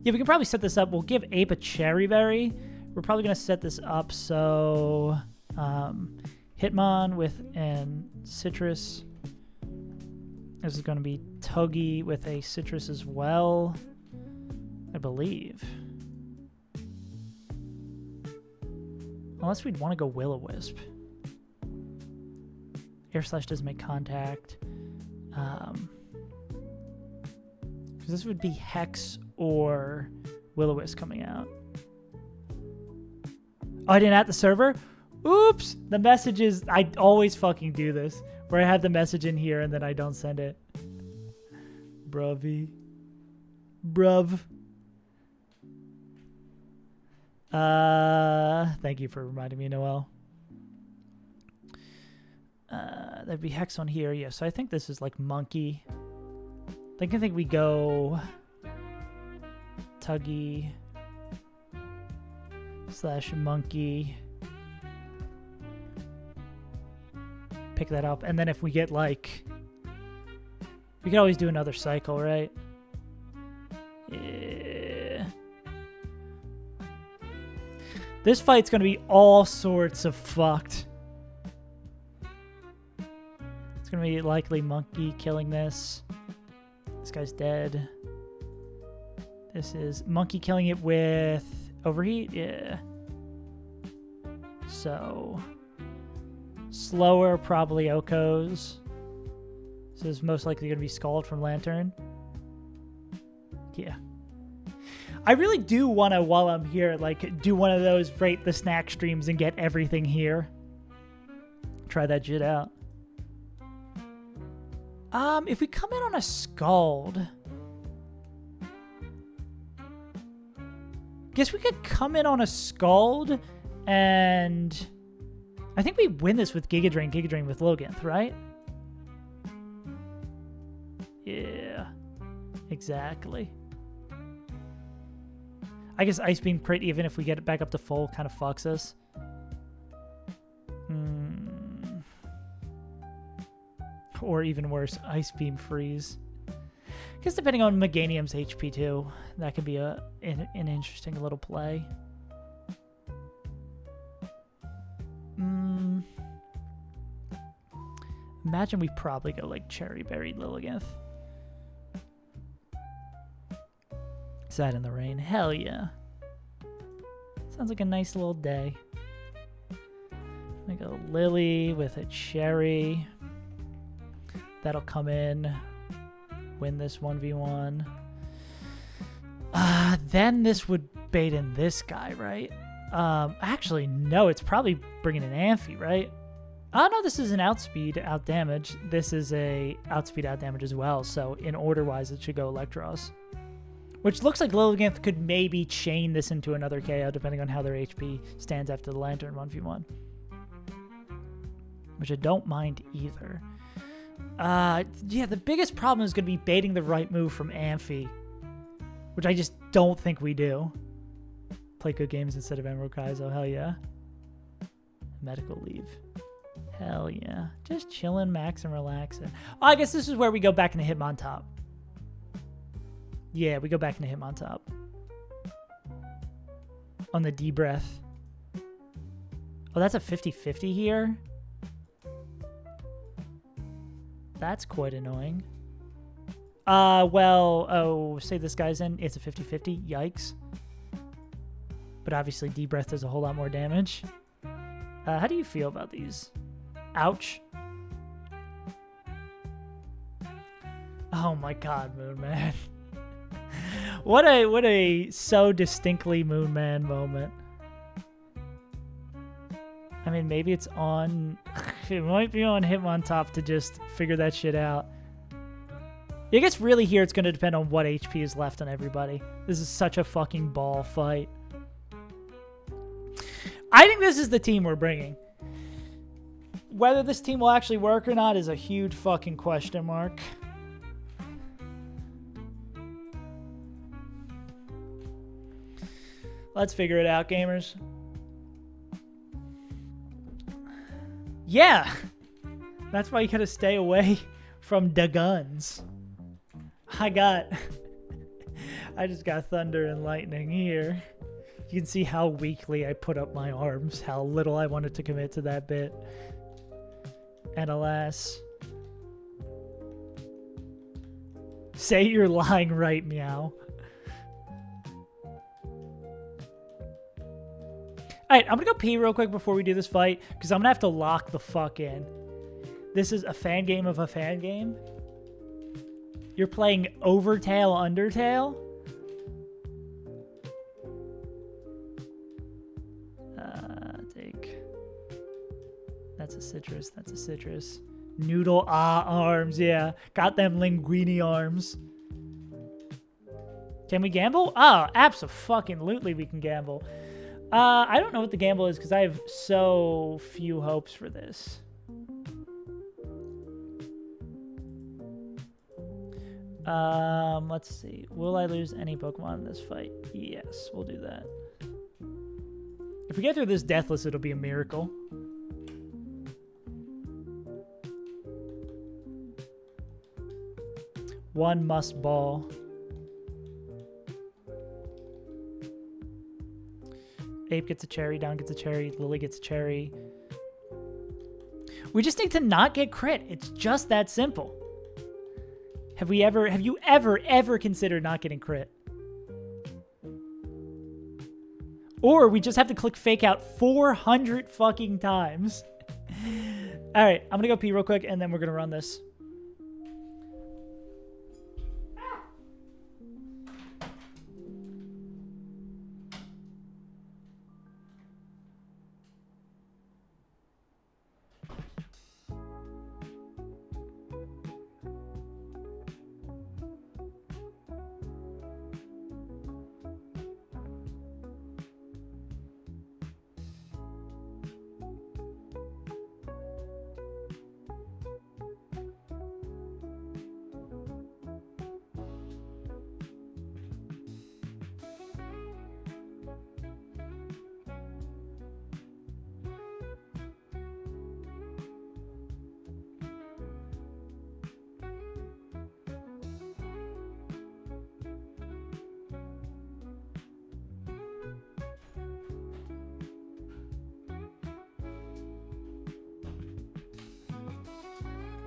Yeah, we can probably set this up. We'll give Ape a Cherry Berry. We're probably going to set this up so... Hitmon with an Citrus. This is going to be Tuggy with a Citrus as well, I believe. Unless we'd want to go Will-O-Wisp. Air Slash doesn't make contact. Because this would be Hex or Will-O-Wisp coming out. Oh, I didn't add the server? Oops! The messages, I always fucking do this, where I have the message in here and then I don't send it. Bruvy. Bruv. Thank you for reminding me, Noel. That'd be Hex on here. Yeah, so I think this is like Monkey. I think we go Tuggy / Monkey. Pick that up, and then if we get like, we could always do another cycle, right? Yeah. This fight's gonna be all sorts of fucked. It's gonna be likely Monkey killing this. This guy's dead. This is Monkey killing it with Overheat. Yeah. So slower, probably Okos. This is most likely going to be Scald from Lantern. Yeah. I really do want to, while I'm here, like, do one of those rate the snack streams and get everything here. Try that shit out. If we come in on a Scald... Guess we could come in on a Scald and... I think we win this with Giga Drain with Loganth, right? Yeah, exactly. I guess Ice Beam crit, even if we get it back up to full, kind of fucks us. Or even worse, Ice Beam freeze. I guess depending on Meganium's HP too, that could be an interesting little play. Imagine we probably go like Cherry Berry Lilligant. Sat in the rain. Hell yeah. Sounds like a nice little day. Like a lily with a cherry. That'll come in. Win this 1v1. Then this would bait in this guy, right? Actually, no, it's probably bringing an Amphi, right? Oh, no, this is an outspeed, out damage. This is a outspeed, out damage as well. So in order-wise, it should go Electros. Which looks like Lilligant could maybe chain this into another KO, depending on how their HP stands after the Lantern 1v1. Which I don't mind either. Yeah, the biggest problem is going to be baiting the right move from Amphi. Which I just don't think we do. Play good games instead of Emerald Kaizo, hell yeah. Medical leave. Hell yeah. Just chilling, max, and relaxing. Oh, I guess this is where we go back into Hitmontop. Yeah, we go back into Hitmontop. On the D-Breath. Oh, that's a 50-50 here? That's quite annoying. Well, oh, say this guy's in. It's a 50-50. Yikes. But obviously D-Breath does a whole lot more damage. How do you feel about these? Ouch. Oh my god, Moonman. What a so distinctly Moonman moment. I mean, maybe it's on... It might be on Hitmontop to just figure that shit out. I guess really here it's going to depend on what HP is left on everybody. This is such a fucking ball fight. I think this is the team we're bringing. Whether this team will actually work or not is a huge fucking question mark. Let's figure it out, gamers. Yeah! That's why you gotta stay away from the guns. I just got thunder and lightning here. You can see how weakly I put up my arms, how little I wanted to commit to that bit. And alas. Say you're lying right, meow. Alright, I'm gonna go pee real quick before we do this fight, because I'm gonna have to lock the fuck in. This is a fan game of a fan game. You're playing Overtail Undertale? That's a citrus. That's a citrus. Noodle arms. Yeah. Got them linguini arms. Can we gamble? Oh, abso-fucking-lutely we can gamble. I don't know what the gamble is because I have so few hopes for this. Let's see. Will I lose any Pokemon in this fight? Yes, we'll do that. If we get through this deathless, it'll be a miracle. One must ball. Ape gets a cherry, Down gets a cherry, Lily gets a cherry. We just need to not get crit. It's just that simple. Have you ever considered not getting crit? Or we just have to click fake out 400 fucking times. All right, I'm gonna go pee real quick and then we're gonna run this.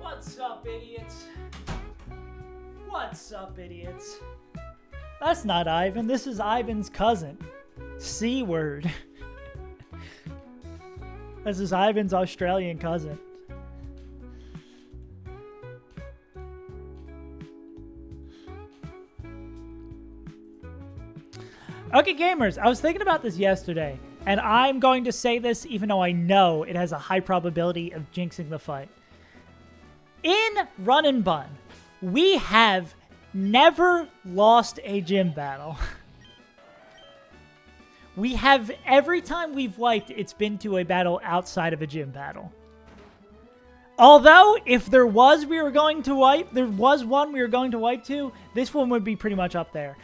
What's up, idiots? What's up, idiots? That's not Ivan. This is Ivan's cousin. C-word. This is Ivan's Australian cousin. Okay, gamers, I was thinking about this yesterday, and I'm going to say this even though I know it has a high probability of jinxing the fight. In Run and Bun, we have never lost a gym battle. We have, every time we've wiped, it's been to a battle outside of a gym battle. Although, if there was one we were going to wipe to, this one would be pretty much up there.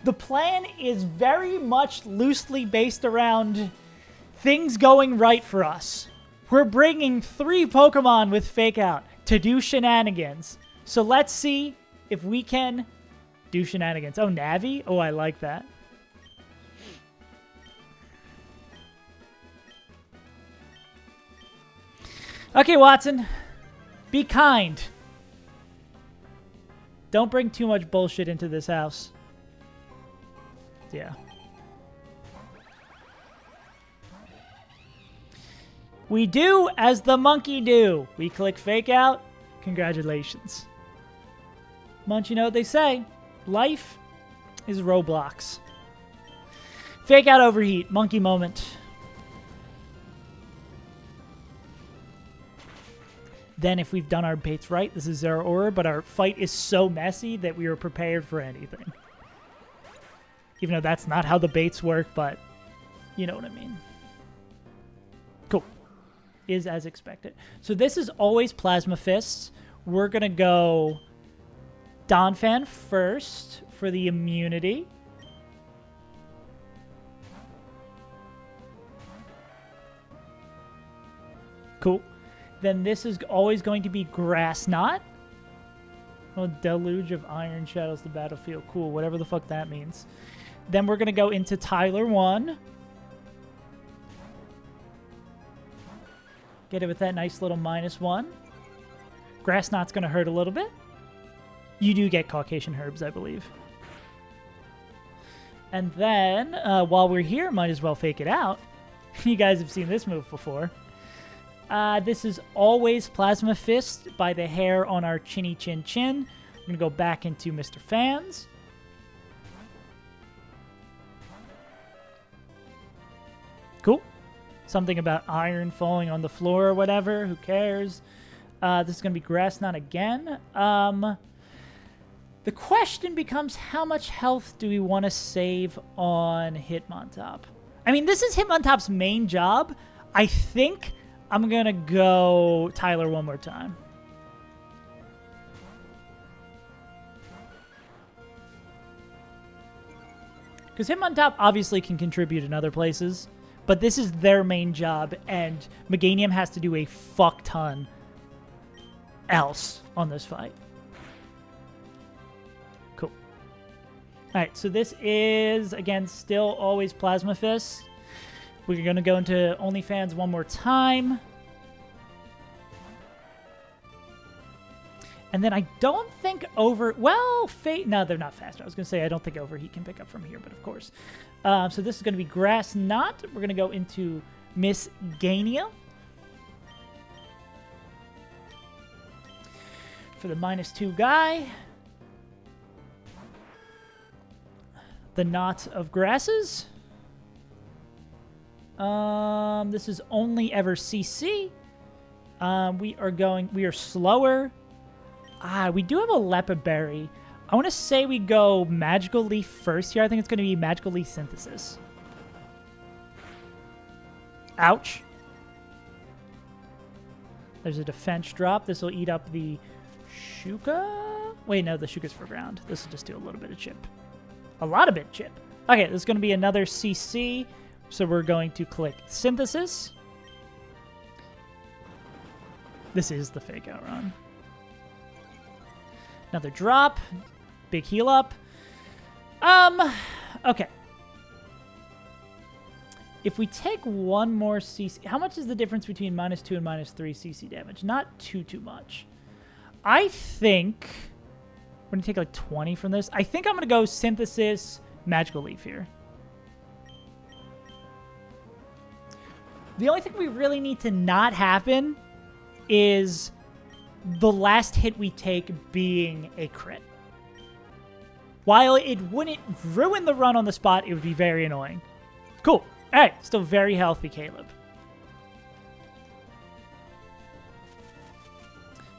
The plan is very much loosely based around things going right for us. We're bringing 3 Pokemon with Fake Out to do shenanigans. So let's see if we can do shenanigans. Oh, Navi? Oh, I like that. Okay, Watson. Be kind. Don't bring too much bullshit into this house. Yeah. We do as the monkey do. We click Fake Out. Congratulations. Munch, you know what they say. Life is Roblox. Fake Out Overheat. Monkey moment. Then if we've done our baits right, this is Zero Aura, but our fight is so messy that we were prepared for anything. Even though that's not how the baits work, but you know what I mean. Cool. Is as expected. So this is always Plasma Fists. We're going to go Donphan first for the immunity. Cool. Then this is always going to be Grass Knot. Oh, Deluge of Iron shadows the battlefield. Cool, whatever the fuck that means. Then we're going to go into Tyler 1. Get it with that nice little -1. Grass Knot's going to hurt a little bit. You do get Caucasian Herbs, I believe. And then, while we're here, might as well Fake It Out. You guys have seen this move before. This is always Plasma Fist by the hair on our chinny chin chin. I'm going to go back into Mr. Fans. Cool. Something about iron falling on the floor or whatever. Who cares? This is going to be Grass Knot again. The question becomes, how much health do we want to save on Hitmontop? I mean, this is Hitmontop's main job. I think I'm going to go Tyler one more time. Because Hitmontop obviously can contribute in other places, but this is their main job, and Meganium has to do a fuck ton else on this fight. Cool. Alright, so this is, again, still always Plasma Fist. We're going to go into OnlyFans one more time. And then I don't think no, they're not faster. I was going to say I don't think Overheat can pick up from here, but of course. So this is going to be Grass Knot. We're going to go into Miss Gania. For the -2 guy. The Knot of Grasses. This is only ever CC. We are slower. We do have a Leopard Berry. I want to say we go Magical Leaf first here. I think it's going to be Magical Leaf Synthesis. Ouch. There's a defense drop. This will eat up the Shuka. Wait, no, the Shuka's for ground. This will just do a little bit of chip. A lot of bit chip. Okay, this is going to be another CC. So we're going to click Synthesis. This is the Fake Out run. Another drop. Big heal up. Okay. If we take one more CC... How much is the difference between -2 and -3 CC damage? Not too much. I think We're going to take like 20 from this. I think I'm going to go Synthesis, Magical Leaf here. The only thing we really need to not happen is the last hit we take being a crit. While it wouldn't ruin the run on the spot, it would be very annoying. Cool. All right. Still very healthy, Caleb.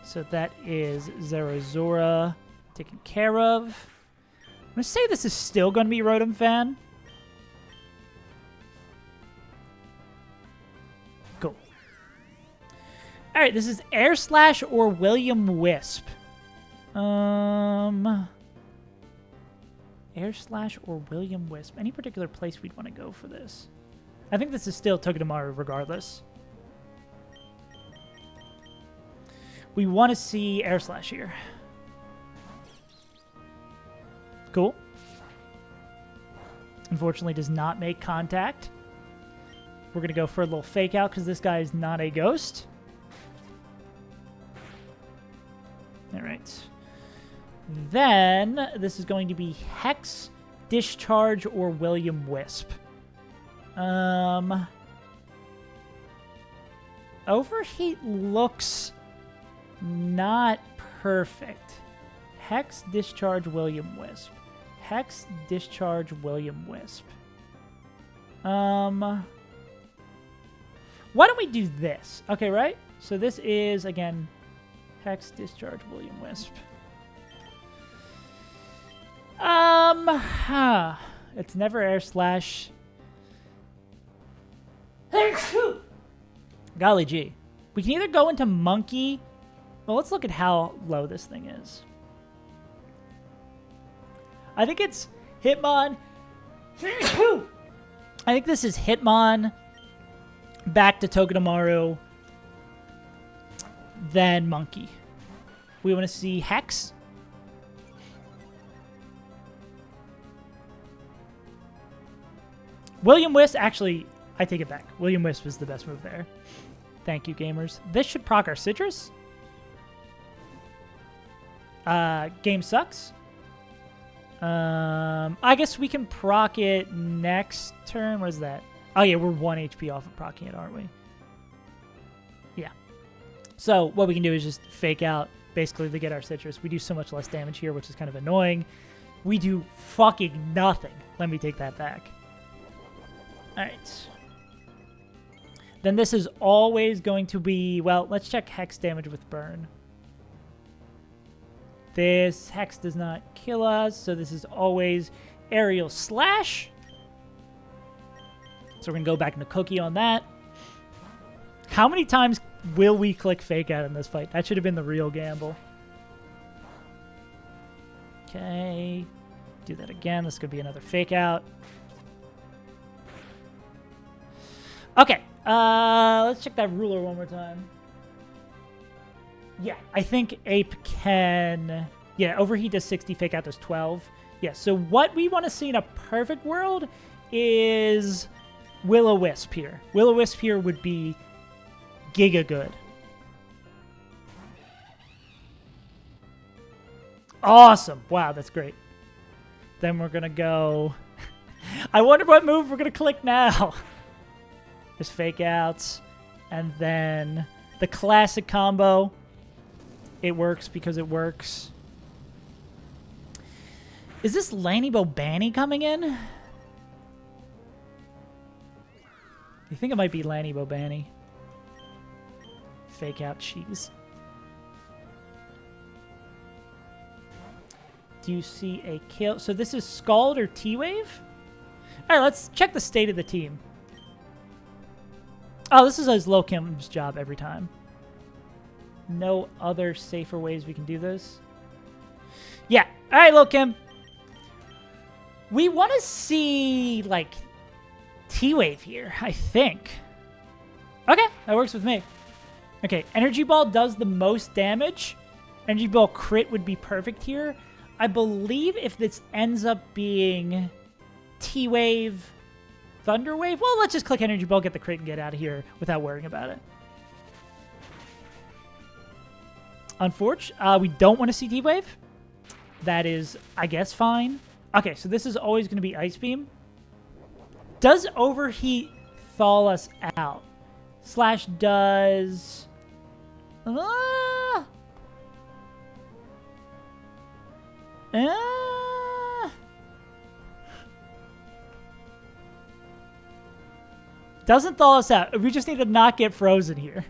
So that is Zerazora taken care of. I'm going to say this is still going to be Rotom Fan. Cool. All right, this is Air Slash or William Wisp. Air Slash or William Wisp. Any particular place we'd want to go for this? I think this is still Togedemaru regardless. We want to see Air Slash here. Cool. Unfortunately, does not make contact. We're going to go for a little fake out because this guy is not a ghost. All right. Then this is going to be Hex, Discharge, or William Wisp. Overheat looks not perfect. Hex, Discharge, William Wisp. Hex, Discharge, William Wisp. Why don't we do this? Okay, right? So this is, again, Hex, Discharge, William Wisp. It's never Air Slash. Golly gee. We can either go into Monkey. Well, let's look at how low this thing is. I think it's Hitmon. I think this is Hitmon. Back to Togedemaru. Then Monkey. We want to see Hex. William Wisp, actually, I take it back. William Wisp is the best move there. Thank you, gamers. This should proc our Citrus. Game sucks. I guess we can proc it next turn. What is that? Oh, yeah, we're 1 HP off of procking it, aren't we? Yeah. So what we can do is just fake out, basically, to get our Citrus. We do so much less damage here, which is kind of annoying. We do fucking nothing. Let me take that back. All right. Then this is always going to be, well, let's check Hex damage with Burn. This Hex does not kill us, so this is always Aerial Slash. So we're going to go back into Cookie on that. How many times will we click Fake Out in this fight? That should have been the real gamble. Okay. Do that again. This could be another Fake Out. Okay. Let's check that ruler one more time. Yeah, I think Ape can... Yeah, Overheat does 60, Fake Out does 12. Yeah, so what we want to see in a perfect world is Will-O-Wisp here. Will-O-Wisp here would be giga good. Awesome. Wow, that's great. Then we're going to go... I wonder what move we're going to click now. There's Fake Outs. And then the classic combo. It works because it works. Is this Lanny Bobani coming in? You think it might be Lanny Bobani? Fake Out Cheese. Do you see a kill? So this is Scald or T-Wave? All right, let's check the state of the team. Oh, this is his Low Kim's job every time. No other safer ways we can do this. Yeah. All right, Low Kim. We want to see, like, T-Wave here, I think. Okay, that works with me. Okay, Energy Ball does the most damage. Energy Ball crit would be perfect here. I believe if this ends up being T-Wave, Thunder Wave, well, let's just click Energy Ball, get the crit, and get out of here without worrying about it. Unfortunately, we don't want to see T-Wave. that is, I guess, fine. Okay, so this is always going to be Ice Beam. Does Overheat thaw us out? Slash does... Doesn't thaw us out. We just need to not get frozen here.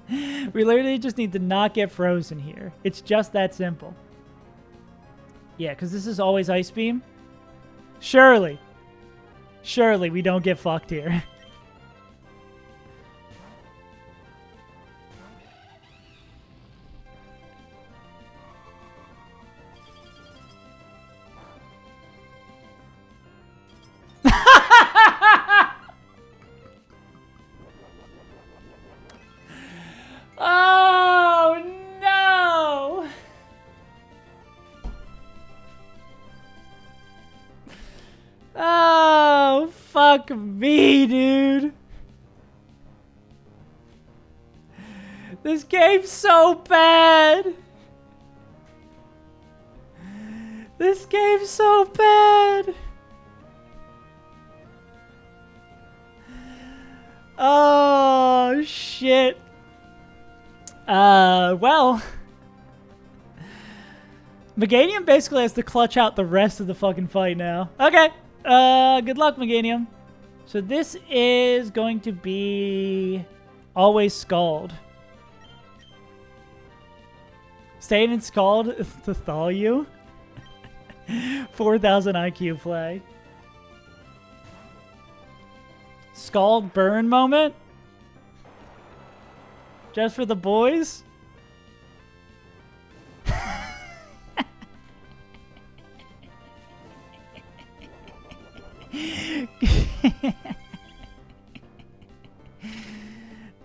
We literally just need to not get frozen here. It's just that simple. Yeah, because this is always Ice Beam. Surely. Surely we don't get fucked here. Oh, no! Oh, fuck me, dude. This game's so bad. This game's so bad. Oh, shit. Well. Meganium basically has to clutch out the rest of the fucking fight now. Okay. Good luck, Meganium. So this is going to be always Scald. Staying in Scald to thaw you. 4,000 IQ play. Scald burn moment. Just for the boys.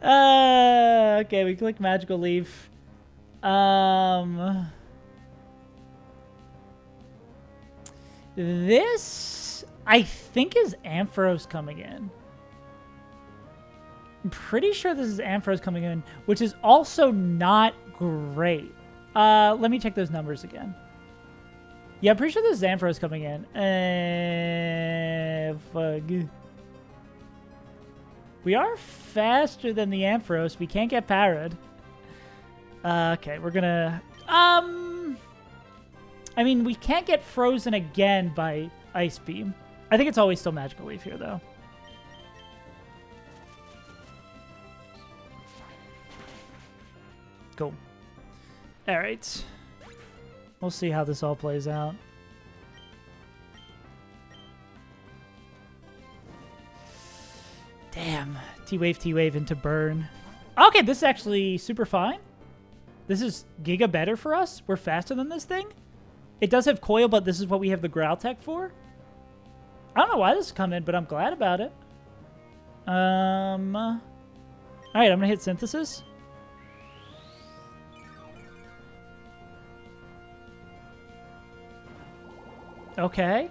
Okay, we click Magical Leaf. This, I think, is Ampharos coming in. I'm pretty sure this is Ampharos coming in, which is also not great. Let me check those numbers again. Yeah, I'm pretty sure this is Ampharos coming in. Fuck. We are faster than the Ampharos. We can't get parried. Okay, we're gonna... I mean, we can't get frozen again by Ice Beam. I think it's always still Magical Leaf here, though. Cool. Alright. We'll see how this all plays out. Damn. T-Wave into burn. Okay, this is actually super fine. This is giga better for us. We're faster than this thing. It does have coil, but this is what we have the Growl Tech for. I don't know why this is coming, but I'm glad about it. Alright, I'm gonna hit Synthesis. Okay.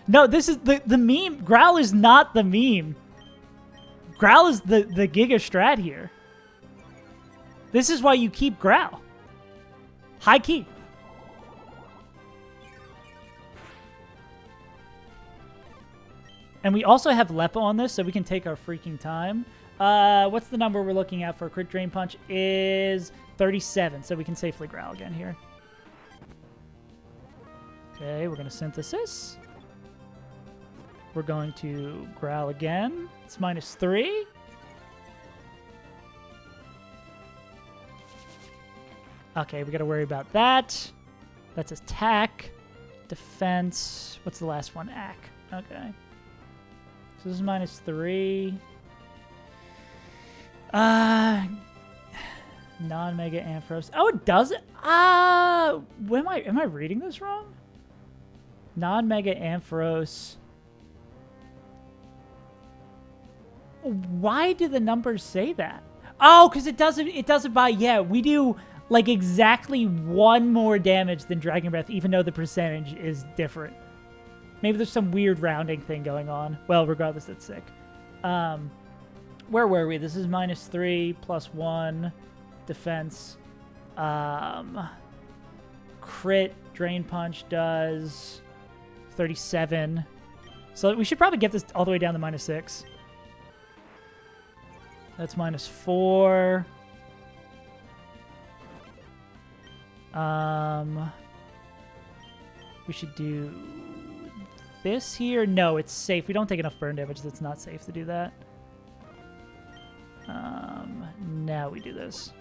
No, this is the meme. Growl is not the meme. Growl is the Giga Strat here. This is why you keep Growl. High key. And we also have Lepo on this, so we can take our freaking time. What's the number we're looking at for a Crit Drain Punch? Is 37, so we can safely Growl again here. Okay, we're going to Synthesis. We're going to Growl again. It's -3. Okay, we got to worry about that. That's attack. Defense. What's the last one? Ack. Okay. So this is -3. Non-Mega Ampharos. Oh, it does it? Am I reading this wrong? Non-Mega Ampharos. Why do the numbers say that? Oh, because it doesn't by, yeah, we do like exactly 1 more damage than Dragon Breath, even though the percentage is different. Maybe there's some weird rounding thing going on. Well, regardless, that's sick. Where were we? This is -3 +1 defense. Crit Drain Punch does 37. So we should probably get this all the way down to -6. That's -4. We should do this here. No, it's safe. We don't take enough burn damage. It's not safe to do that. Now we do this.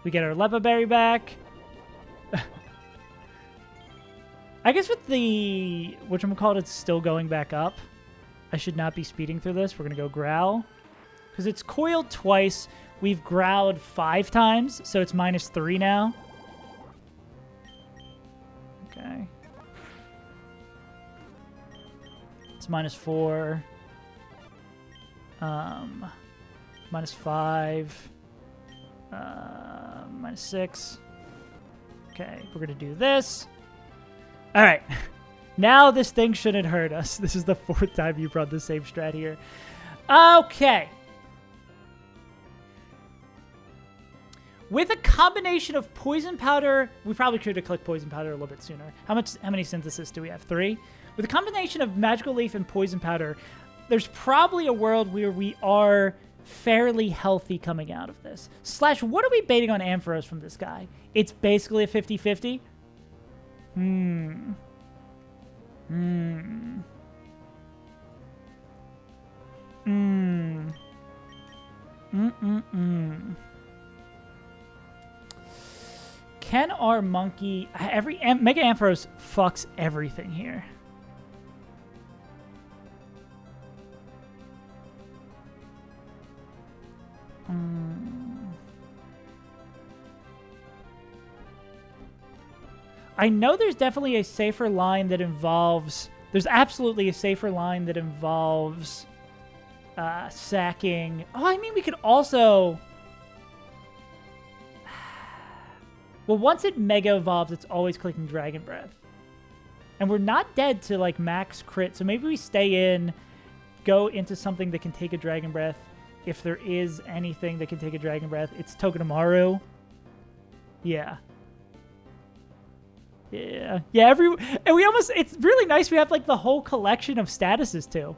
We get our Lepa Berry back. I guess with the whatchamacallit, it's still going back up. I should not be speeding through this. We're going to go Growl. Because it's coiled twice. We've growled 5 times, so it's -3 now. Okay. It's -4. -5. -6. Okay, we're going to do this. All right. Now this thing shouldn't hurt us. This is the 4th time you've run the same strat here. Okay. With a combination of Poison Powder, we probably could have clicked Poison Powder a little bit sooner. How many synthesis do we have? 3? With a combination of Magical Leaf and Poison Powder, there's probably a world where we are fairly healthy coming out of this. Slash, what are we baiting on Ampharos from this guy? It's basically a 50-50. Can our monkey... Mega Ampharos fucks everything here. I know there's definitely a safer line that involves... There's absolutely a safer line that involves sacking... Oh, I mean, we could also... Well, once it Mega Evolves, it's always clicking Dragon Breath. And we're not dead to, like, max crit, so maybe we stay in, go into something that can take a Dragon Breath. If there is anything that can take a Dragon Breath, it's Togedemaru. Yeah. Yeah. Yeah, and we almost... It's really nice we have, like, the whole collection of statuses, too.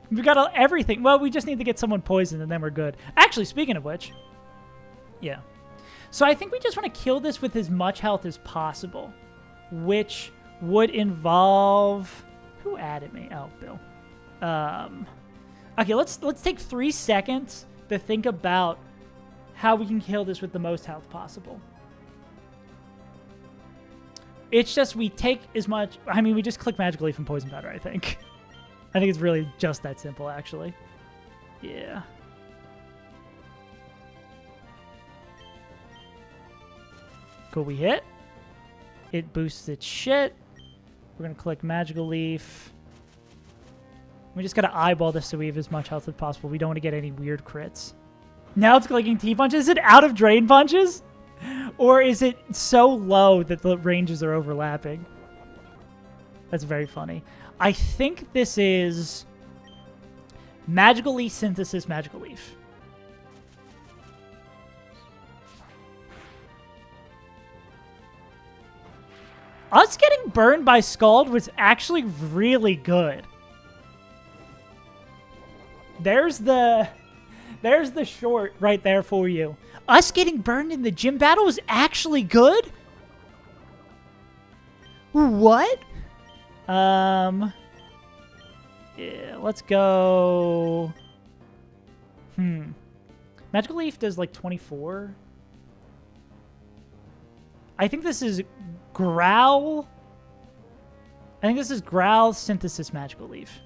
We've got everything. Well, we just need to get someone poisoned, and then we're good. Actually, speaking of which... Yeah. So I think we just want to kill this with as much health as possible, which would involve... Who added me? Oh, Bill. Okay, let's take 3 seconds to think about how we can kill this with the most health possible. It's just we take as much... I mean, we just click Magical Leaf and Poison Powder, I think. I think it's really just that simple, actually. Yeah. Cool, we hit. It boosts its shit. We're going to click Magical Leaf. We just got to eyeball this so we have as much health as possible. We don't want to get any weird crits. Now it's clicking T-Punches. Is it out of Drain Punches? Or is it so low that the ranges are overlapping? That's very funny. I think this is Magical Leaf Synthesis Magical Leaf. Us getting burned by Scald was actually really good. There's the short right there for you. Us getting burned in the gym battle was actually good? What? Yeah, let's go... Magical Leaf does like 24. I think this is Growl. I think this is Growl Synthesis Magical Leaf.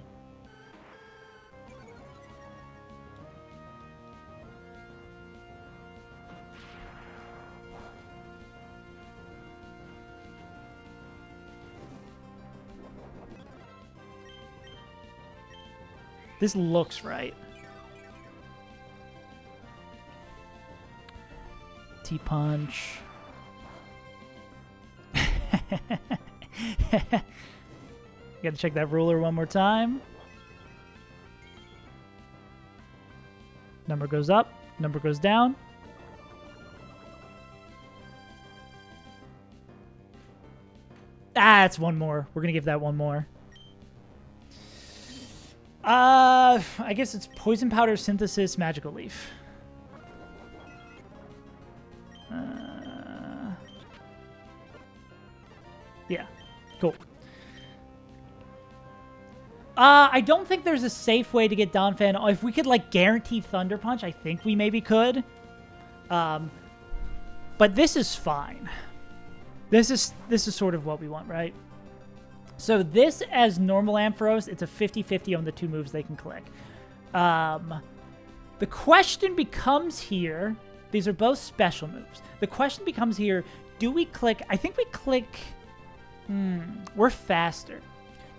This looks right. T-Punch. Gotta check that ruler one more time. Number goes up, number goes down. That's one more. We're going to give that one more. I guess it's Poison Powder, Synthesis, Magical Leaf. Yeah, cool. I don't think there's a safe way to get Donphan. If we could, like, guarantee Thunder Punch, I think we maybe could. But this is fine. This is sort of what we want, right? So this, as normal Ampharos, it's a 50-50 on the 2 moves they can click. The question becomes here, these are both special moves. The question becomes here, do we click, I think we click, we're faster.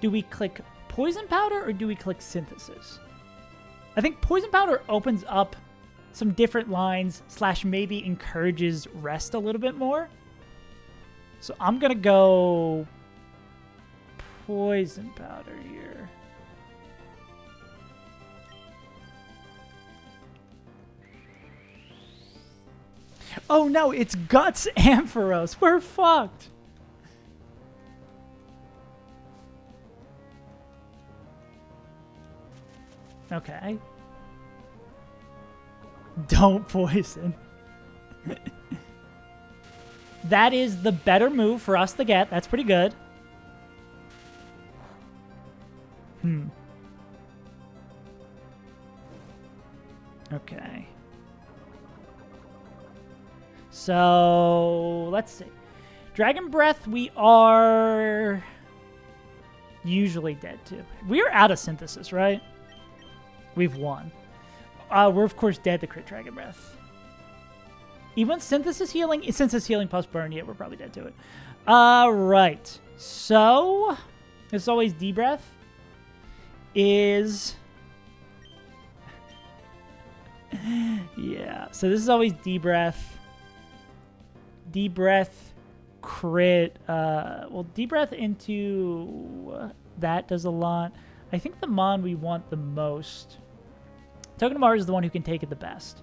Do we click Poison Powder or do we click Synthesis? I think Poison Powder opens up some different lines / maybe encourages rest a little bit more. So I'm going to go Poison Powder here. Oh no, it's Guts Ampharos. We're fucked. Okay. Don't poison. That is the better move for us to get. That's pretty good. Okay. So, let's see. Dragon Breath, we are usually dead to. We're out of Synthesis, right? We've won. We're, of course, dead to crit Dragon Breath. Even Synthesis Healing plus Burn, yeah, we're probably dead to it. Right. So, as always, D-Breath is... yeah, so this is always D-Breath. D-Breath, crit. Well, D-Breath into that does a lot. I think the Mon we want the most. Togedemaru is the one who can take it the best.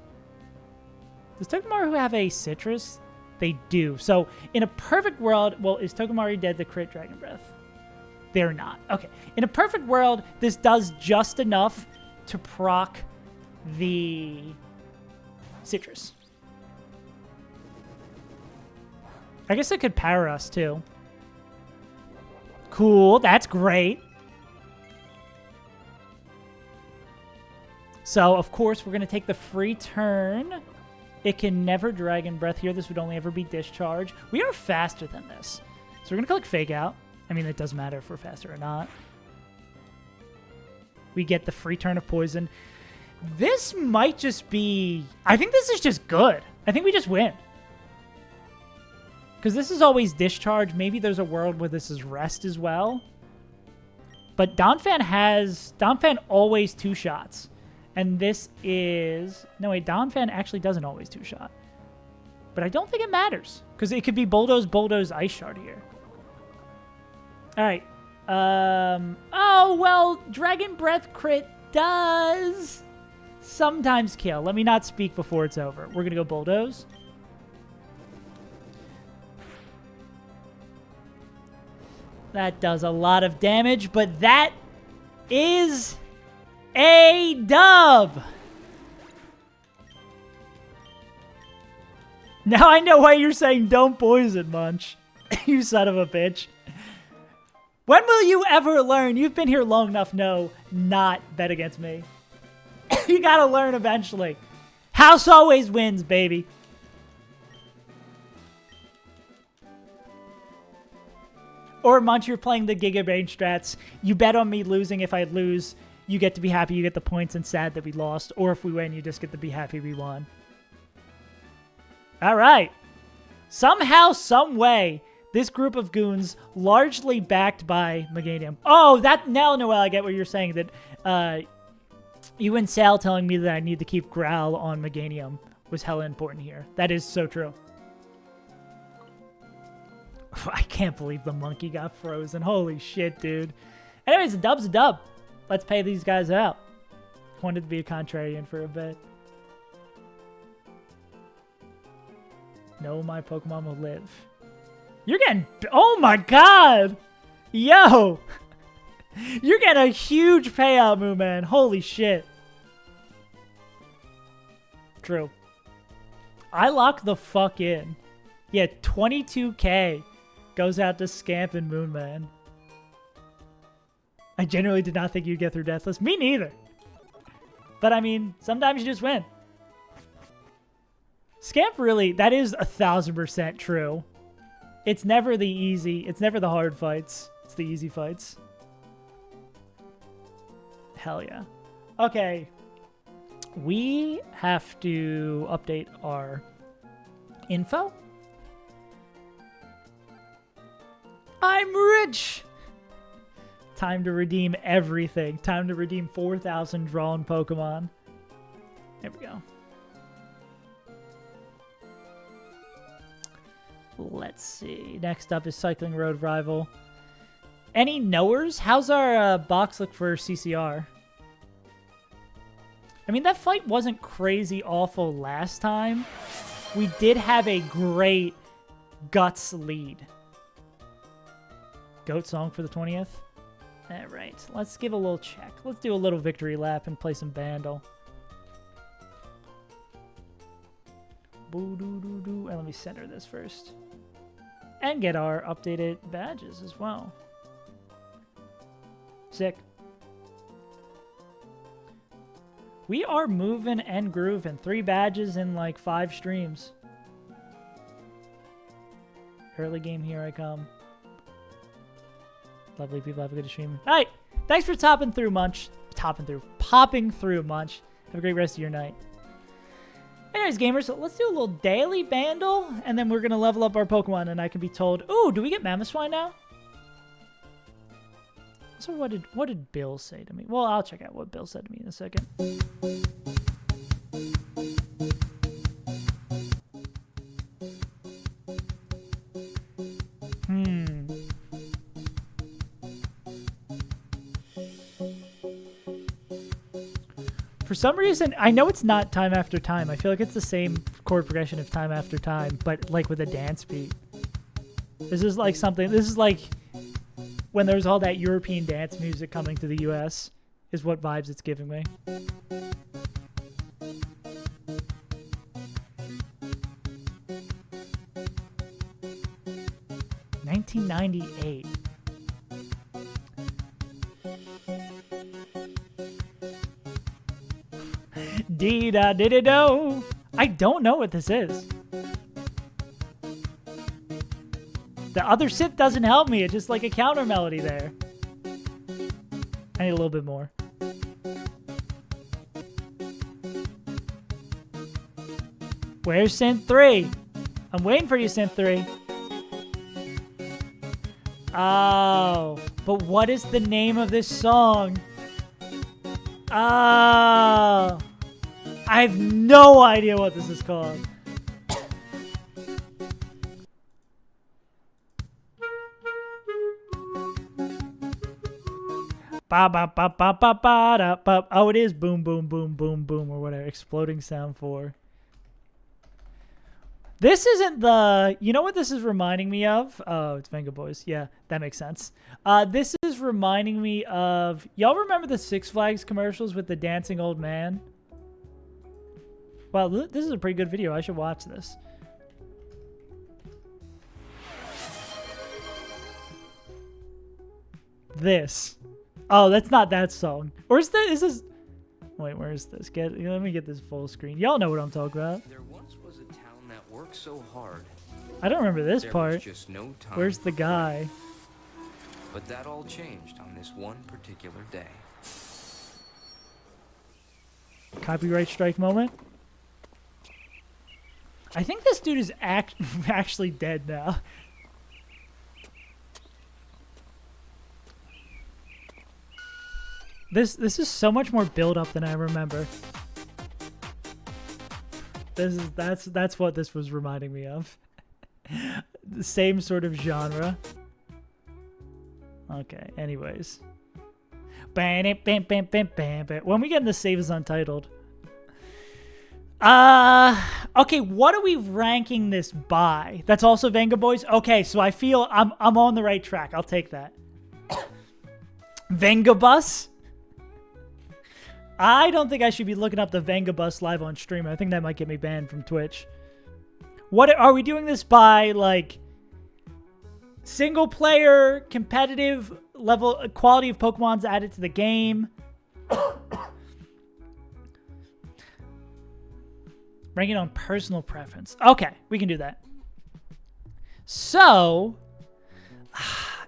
Does Togedemaru have a Citrus? They do. So, in a perfect world, well, is Togedemaru dead to crit Dragon Breath? They're not. Okay. In a perfect world, this does just enough to proc the Citrus. I guess it could power us, too. Cool. That's great. So, of course, we're going to take the free turn. It can never Dragon Breath here. This would only ever be Discharge. We are faster than this. So we're going to click Fake Out. I mean, it doesn't matter if we're faster or not. We get the free turn of Poison. This might just be... I think this is just good. I think we just win. Because this is always Discharge. Maybe there's a world where this is Rest as well. But Donphan always 2 shots. And this is... No, wait, Donphan actually doesn't always 2-shot. But I don't think it matters. Because it could be Bulldoze, Ice Shard here. Alright. Oh, well, Dragon Breath crit does sometimes kill. Let me not speak before it's over. We're going to go Bulldoze. That does a lot of damage, but that is... a dub! Now I know why you're saying don't poison, Munch. You son of a bitch. When will you ever learn? You've been here long enough, no, not bet against me. You gotta learn eventually. House always wins, baby. Or Munch, you're playing the Giga Brain strats. You bet on me losing. If I lose, you get to be happy, you get the points, and sad that we lost. Or if we win, you just get to be happy we won. All right. Somehow, some way, this group of goons, largely backed by Meganium. Oh, now, Noel, I get what you're saying. That you and Sal telling me that I need to keep Growl on Meganium was hella important here. That is so true. I can't believe the monkey got frozen. Holy shit, dude. Anyways, a dub's a dub. Let's pay these guys out. Wanted to be a contrarian for a bit. No, my Pokemon will live. You're getting... Oh my god! Yo! You're getting a huge payout, Moo Man. Holy shit. True. I lock the fuck in. Yeah, 22k goes out to Scamp and Moon Man. I genuinely did not think you'd get through Deathless. Me neither. But I mean, sometimes you just win. Scamp really, that is 1000% true. It's never the easy, it's never the hard fights. It's the easy fights. Hell yeah. Okay. We have to update our info. I'm rich! Time to redeem everything. Time to redeem 4,000 drawn Pokemon. There we go. Let's see. Next up is Cycling Road Rival. Any knowers? How's our box look for CCR? I mean, that fight wasn't crazy awful last time. We did have a great Guts lead. Goat song for the 20th? Alright, let's give a little check. Let's do a little victory lap and play some Bandle. Boo-doo-doo-doo. And let me center this first. And get our updated badges as well. Sick. We are moving and grooving. 3 badges in like 5 streams. Early game, here I come. Lovely people, have a good stream. All right, thanks for popping through, Munch. Have a great rest of your night. Anyways, gamers, so let's do a little daily Bandle, and then we're gonna level up our Pokemon, and I can be told, ooh, do we get Mamoswine now? So what did Bill say to me? Well, I'll check out what Bill said to me in a second. For some reason, I know it's not Time After Time. I feel like it's the same chord progression of Time After Time, but like with a dance beat. This is like something, this is like when there's all that European dance music coming to the US, is what vibes it's giving me. $1998. Dee-da-dee-da-do. I don't know what this is. The other synth doesn't help me. It's just like a counter melody there. I need a little bit more. Where's synth 3? I'm waiting for you, synth 3. Oh, but what is the name of this song? Oh, I have no idea what this is called. Ba ba ba ba ba ba da ba. Oh, it is boom boom boom boom boom or whatever. Exploding Sound 4. This isn't the... You know what this is reminding me of? Oh, it's Venga Boys. Yeah, that makes sense. This is reminding me of... Y'all remember the Six Flags commercials with the dancing old man? Wow, this is a pretty good video. I should watch this. This. Oh, that's not that song. Or is that... Is this... Wait, where is this? Let me get this full screen. Y'all know what I'm talking about. There once was a town that worked so hard. I don't remember this part. Just no time. Where's the guy? But that all changed on this one particular day. Copyright strike moment. I think this dude is actually dead now. This is so much more build up than I remember. That's what this was reminding me of. The same sort of genre. Okay, anyways. When we get into Save as Untitled. Okay, what are we ranking this by? That's also Venga Boys? Okay, so I feel I'm on the right track. I'll take that. Venga Bus? I don't think I should be looking up the Venga Bus live on stream. I think that might get me banned from Twitch. What are we doing this by, like, single player, competitive level, quality of Pokemon's added to the game? Rank it on personal preference. Okay, we can do that. So,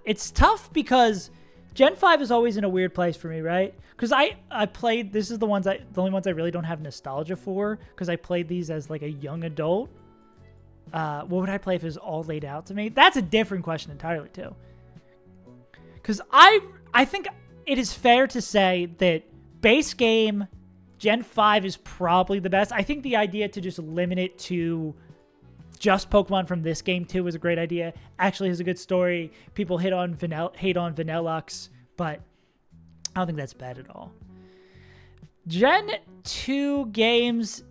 it's tough because Gen 5 is always in a weird place for me, right? Because I played, this is the only ones I really don't have nostalgia for, because I played these as like a young adult. What would I play if it was all laid out to me? That's a different question entirely too. Because I think it is fair to say that base game Gen 5 is probably the best. I think the idea to just limit it to just Pokemon from this game too was a great idea. Actually has a good story. People hate on Vanillux, but I don't think that's bad at all. Gen 2 games,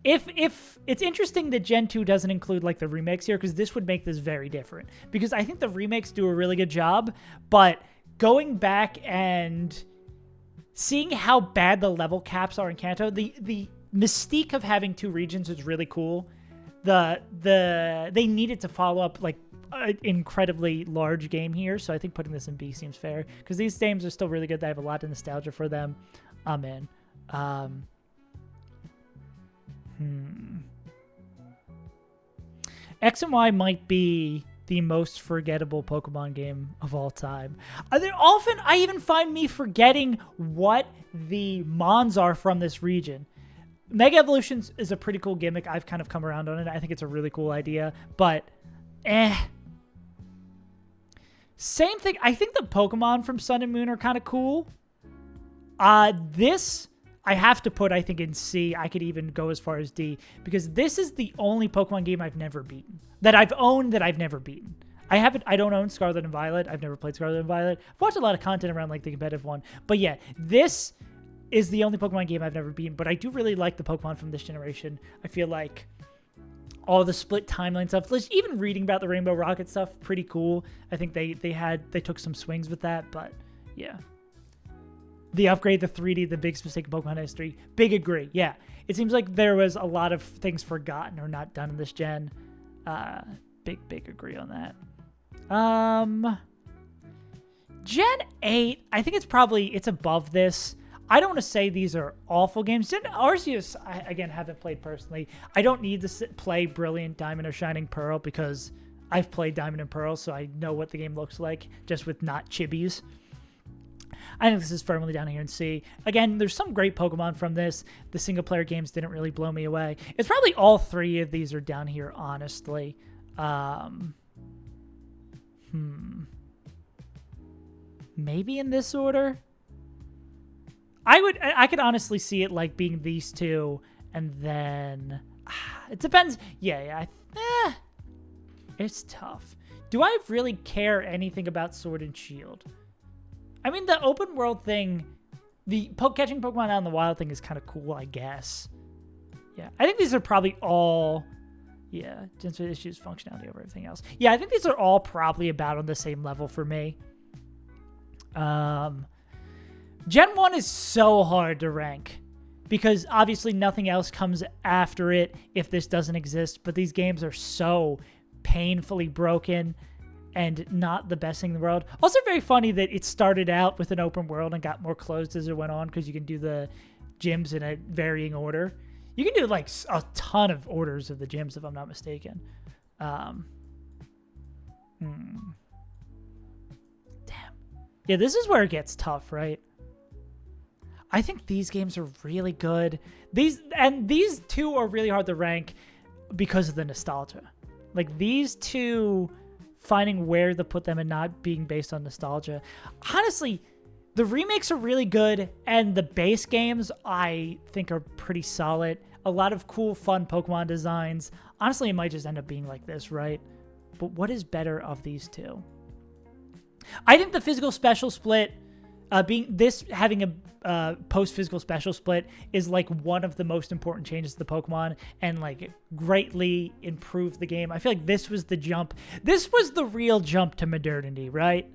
if it's interesting that Gen 2 doesn't include like the remakes here, because this would make this very different. Because I think the remakes do a really good job, but going back and seeing how bad the level caps are in Kanto, the mystique of having 2 regions is really cool. They needed to follow up like an incredibly large game here, so I think putting this in B seems fair, because these games are still really good. They have a lot of nostalgia for them. I'm in. X and Y might be the most forgettable Pokemon game of all time. Often I even find me forgetting what the Mons are from this region. Mega Evolutions is a pretty cool gimmick. I've kind of come around on it. I think it's a really cool idea, but Same thing. I think the Pokemon from Sun and Moon are kind of cool. This I have to put, I think, in C. I could even go as far as D, because this is the only Pokemon game I've never beaten. That I've owned that I've never beaten. I don't own Scarlet and Violet. I've never played Scarlet and Violet. I've watched a lot of content around like the competitive one. But yeah, this is the only Pokemon game I've never beaten. But I do really like the Pokemon from this generation. I feel like all the split timeline stuff, even reading about the Rainbow Rocket stuff, pretty cool. I think they took some swings with that, but yeah. The upgrade, the 3D, the biggest mistake in Pokemon history. Big agree. Yeah. It seems like there was a lot of things forgotten or not done in this gen. Big agree on that. Gen 8, I think it's above this. I don't want to say these are awful games. Gen Arceus, I, again, haven't played personally. I don't need to play Brilliant Diamond or Shining Pearl because I've played Diamond and Pearl, so I know what the game looks like, just with not chibis. I think this is firmly down here in C. Again, there's some great Pokemon from this. The single-player games didn't really blow me away. It's probably all three of these are down here, honestly. Maybe in this order? I could honestly see it like being these two, and then it depends. Yeah. It's tough. Do I really care anything about Sword and Shield? I mean, the open world thing, the catching Pokemon out in the wild thing is kind of cool, I guess. Yeah, I think these are probably all, Gen 3 issues, functionality over everything else. Yeah, I think these are all probably about on the same level for me. Gen 1 is so hard to rank because obviously nothing else comes after it if this doesn't exist, but these games are so painfully broken and not the best thing in the world. Also very funny that it started out with an open world and got more closed as it went on because you can do the gyms in a varying order. You can do like a ton of orders of the gyms if I'm not mistaken. Damn. Yeah, this is where it gets tough, right? I think these games are really good. These two are really hard to rank because of the nostalgia. Like these two, finding where to put them and not being based on nostalgia. Honestly, the remakes are really good, and the base games I think are pretty solid. A lot of cool, fun Pokemon designs. Honestly, it might just end up being like this, right? But what is better of these two? I think the physical special split Having a post-physical special split is like one of the most important changes to the Pokemon and like greatly improved the game. I feel like this was the jump. This was the real jump to modernity, right?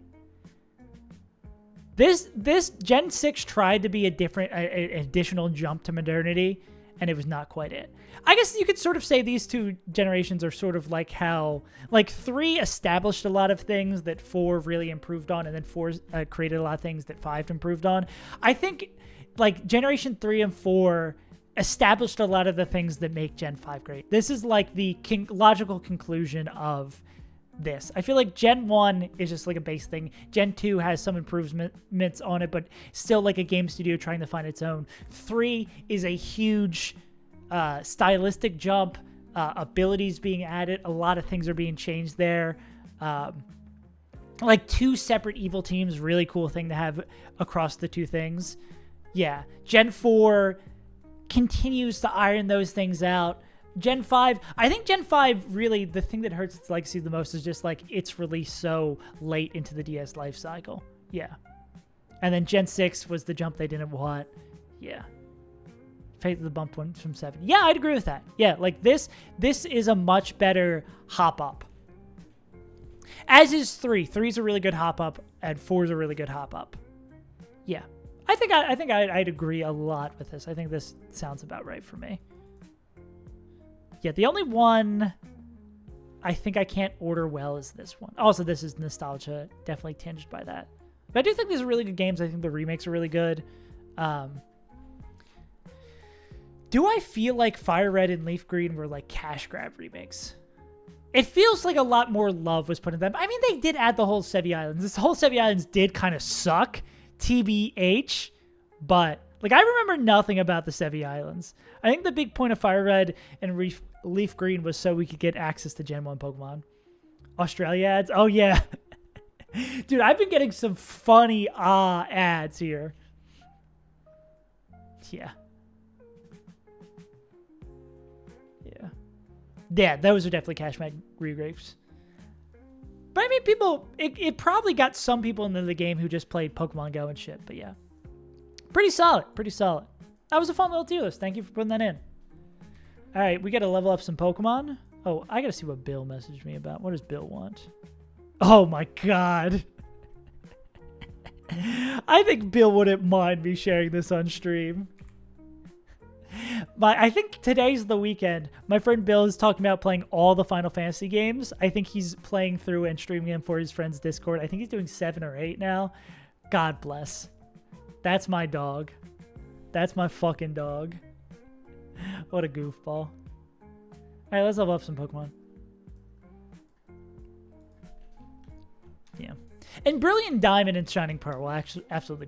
This Gen 6 tried to be a different, additional jump to modernity, and it was not quite it. I guess you could sort of say these two generations are sort of like how, like 3 established a lot of things that 4 really improved on, and then 4 created a lot of things that 5 improved on. I think like Generation 3 and 4 established a lot of the things that make Gen 5 great. This is like the logical conclusion of this. I feel like Gen 1 is just like a base thing. Gen 2 has some improvements on it, but still like a game studio trying to find its own. 3 is a huge stylistic jump, abilities being added. A lot of things are being changed there. Like 2 separate evil teams, really cool thing to have across the 2 things. Yeah. Gen 4 continues to iron those things out. Gen 5, I think Gen 5 really, the thing that hurts its legacy the most is just like its release so late into the DS life cycle. Yeah. And then Gen 6 was the jump they didn't want. Yeah. Fate of the bump went from 7. Yeah, I'd agree with that. Yeah, like this is a much better hop up. As is 3. 3's a really good hop up, and 4's a really good hop up. Yeah. I think I'd agree a lot with this. I think this sounds about right for me. Yeah, the only one I think I can't order well is this one. Also, this is nostalgia, definitely tinged by that. But I do think these are really good games. I think the remakes are really good. Do I feel like Fire Red and Leaf Green were like cash grab remakes? It feels like a lot more love was put in them. I mean, they did add the whole Sevi Islands. This whole Sevi Islands did kind of suck, TBH, but like I remember nothing about the Sevi Islands. I think the big point of Fire Red and Leaf Green was so we could get access to Gen 1 Pokemon. Australia ads? Oh, yeah. Dude, I've been getting some funny ads here. Yeah. Yeah. Yeah, those are definitely cash mag regrapes. But I mean, people, it probably got some people into the game who just played Pokemon Go and shit. But yeah. Pretty solid. Pretty solid. That was a fun little tier list. Thank you for putting that in. All right, we got to level up some Pokemon. Oh, I got to see what Bill messaged me about. What does Bill want? Oh, my God. I think Bill wouldn't mind me sharing this on stream. I think today's the weekend. My friend Bill is talking about playing all the Final Fantasy games. I think he's playing through and streaming them for his friend's Discord. I think he's doing 7 or 8 now. God bless. That's my dog. That's my fucking dog. What a goofball. All right, let's level up some Pokemon. Yeah. And Brilliant Diamond and Shining Pearl will actually absolutely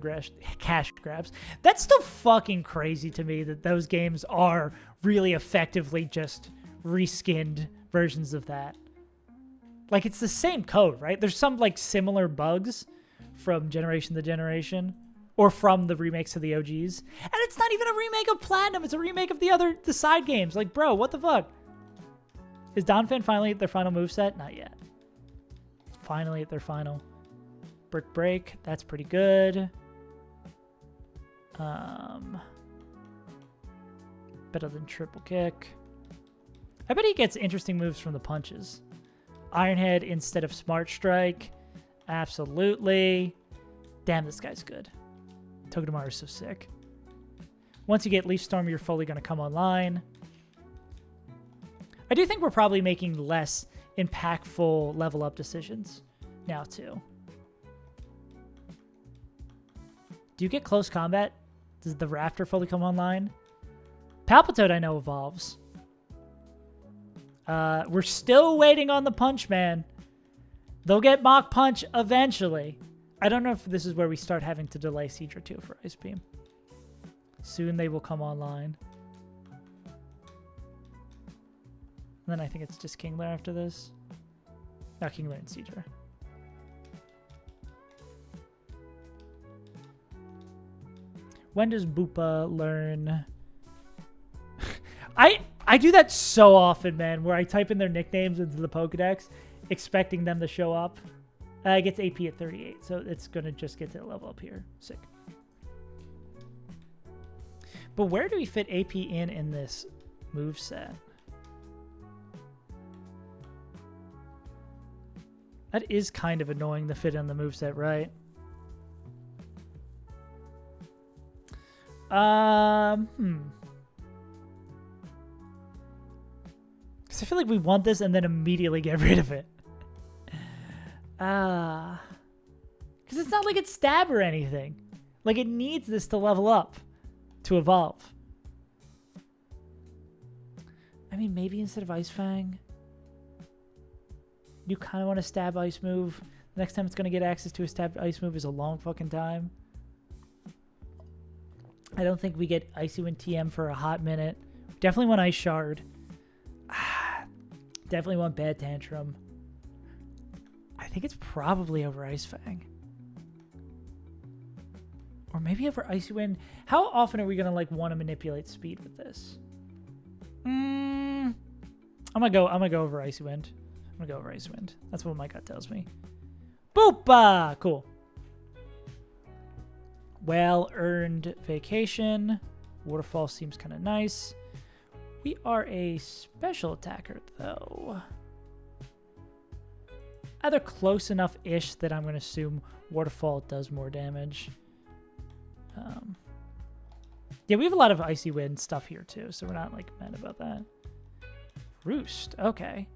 cash grabs. That's still fucking crazy to me that those games are really effectively just reskinned versions of that. Like, it's the same code, right? There's some, like, similar bugs from generation to generation. Or from the remakes of the OGs. And it's not even a remake of Platinum. It's a remake of the side games. Like, bro, what the fuck? Is Donphan finally at their final moveset? Not yet. Finally at their final. Brick Break. That's pretty good. Better than Triple Kick. I bet he gets interesting moves from the punches. Iron Head instead of Smart Strike. Absolutely. Damn, this guy's good. Togedemaru is so sick. Once you get Leaf Storm, you're fully going to come online. I do think we're probably making less impactful level up decisions now, too. Do you get close combat? Does the Raptor fully come online? Palpitoad, I know, evolves. We're still waiting on the Punch Man. They'll get Mach Punch eventually. I don't know if this is where we start having to delay Seadra 2 for Ice Beam. Soon they will come online. And then I think it's just Kingler after this. No, Kingler and Seadra. When does Boopa learn? I do that so often, man, where I type in their nicknames into the Pokedex, expecting them to show up. It gets AP at 38, so it's going to just get to the level up here. Sick. But where do we fit AP in this move set? That is kind of annoying to fit in the moveset, right? Because I feel like we want this and then immediately get rid of it. Because it's not like it's stab or anything. Like, it needs this to level up, to evolve. I mean, maybe instead of Ice Fang, you kind of want to stab ice move. The next time it's going to get access to a stab ice move is a long fucking time. I don't think we get Icy Wind TM for a hot minute. Definitely want Ice Shard. Definitely want Bad Tantrum. I think it's probably over Ice Fang. Or maybe over Icy Wind. How often are we going to like want to manipulate speed with this? I'm gonna go over Icy Wind. I'm gonna go over Icy Wind. That's what my gut tells me. Boop! Cool. Well-earned vacation. Waterfall seems kind of nice. We are a special attacker, though. Either close enough-ish that I'm going to assume Waterfall does more damage. Yeah, we have a lot of Icy Wind stuff here, too, so we're not, like, mad about that. Roost. Okay.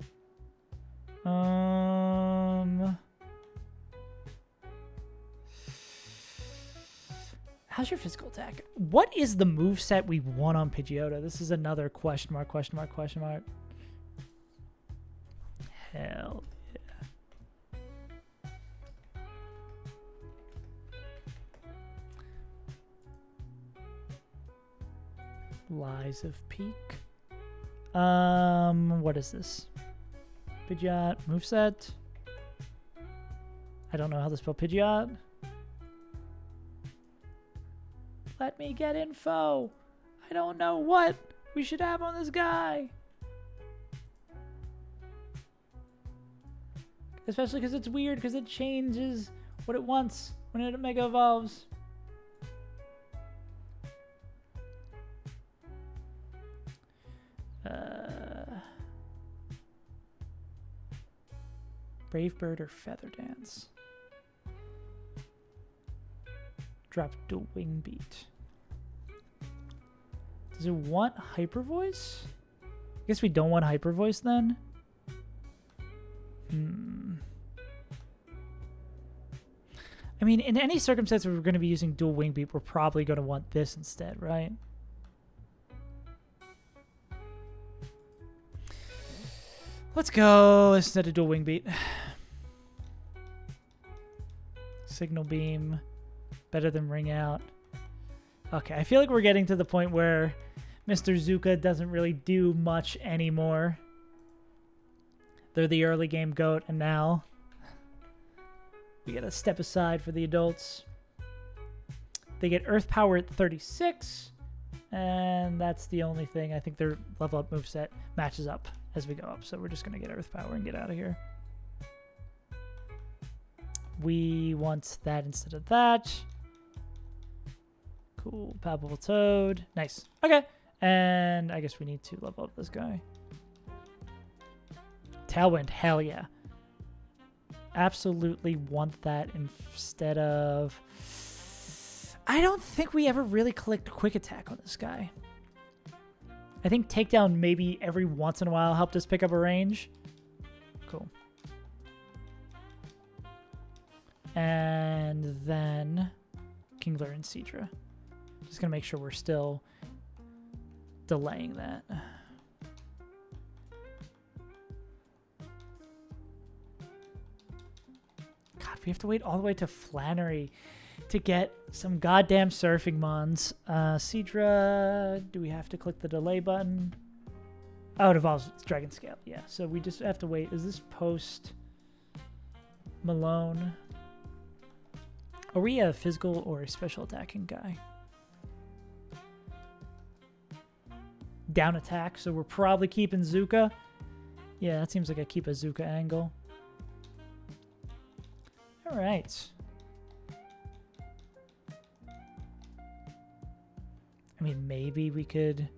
How's your physical attack? What is the moveset we want on Pidgeotto? This is another question mark. Hell yeah. Lies of Peak. What is this? Pidgeot moveset. I don't know how to spell Pidgeot. Let me get info. I don't know what we should have on this guy. Especially because it's weird because it changes what it wants when it Mega Evolves. Brave Bird or Feather Dance? Drop to Wing Beat. Does it want Hyper Voice? I guess we don't want Hyper Voice then. I mean, in any circumstance where we're going to be using dual Wing Beat, we're probably going to want this instead, right? Let's go instead of dual Wing Beat. Signal Beam. Better than Ring Out. Okay, I feel like we're getting to the point where Mr. Zuka doesn't really do much anymore. They're the early game GOAT, and now we gotta step aside for the adults. They get Earth Power at 36, and that's the only thing. I think their level up moveset matches up as we go up, so we're just gonna get Earth Power and get out of here. We want that instead of that. Cool. Palpable Toad. Nice. Okay. And I guess we need to level up this guy. Tailwind. Hell yeah. Absolutely want that instead of... I don't think we ever really clicked Quick Attack on this guy. I think Takedown maybe every once in a while helped us pick up a range. Cool. And then Kingler and Seadra. Just going to make sure we're still delaying that. God, we have to wait all the way to Flannery to get some goddamn surfing mons. Seadra, do we have to click the delay button? Oh, it evolves Dragon Scale. Yeah, so we just have to wait. Is this post Malone? Are we a physical or a special attacking guy? Down attack, so we're probably keeping Zuka. Yeah, that seems like I keep a Zuka angle. All right. I mean, maybe we could...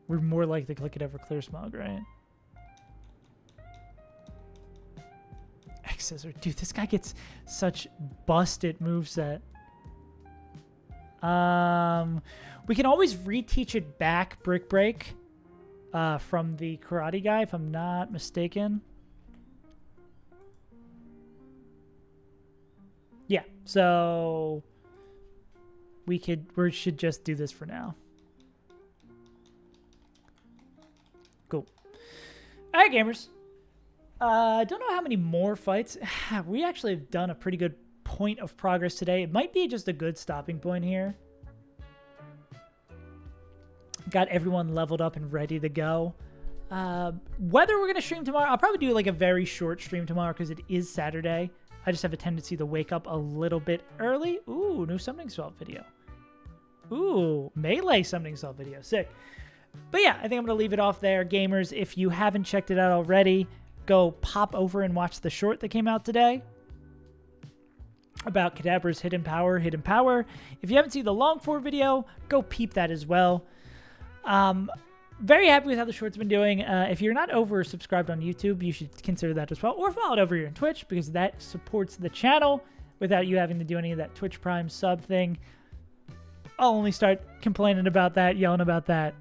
We're more likely to click it over Clear Smog, right? X-Scissor. Dude, this guy gets such busted moveset. We can always reteach it back Brick Break from the karate guy, if I'm not mistaken. Yeah, so we should just do this for now. Cool. All right, gamers. I don't know how many more fights. We actually have done a pretty good point of progress today. It might be just a good stopping point here. Got everyone leveled up and ready to go. Whether we're going to stream tomorrow, I'll probably do like a very short stream tomorrow because it is Saturday. I just have a tendency to wake up a little bit early. Ooh, new summoning spell video. Ooh, melee summoning spell video. Sick. But yeah, I think I'm going to leave it off there. Gamers, if you haven't checked it out already, go pop over and watch the short that came out today about Kadabra's hidden power. If you haven't seen the long form video, go peep that as well. Very happy with how the short's been doing. If you're not over subscribed on YouTube, you should consider that as well, or follow it over here on Twitch because that supports the channel without you having to do any of that Twitch Prime sub thing. I'll only start complaining about that, yelling about that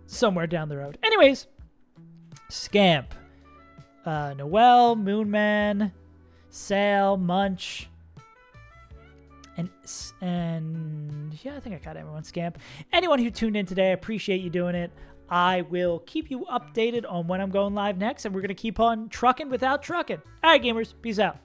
somewhere down the road. Anyways, Scamp, Noel, Moonman, Sale, Munch, and yeah, I think I got everyone. Scamp. Anyone who tuned in today, I appreciate you doing it. I will keep you updated on when I'm going live next, and we're going to keep on trucking without trucking. All right, gamers, peace out.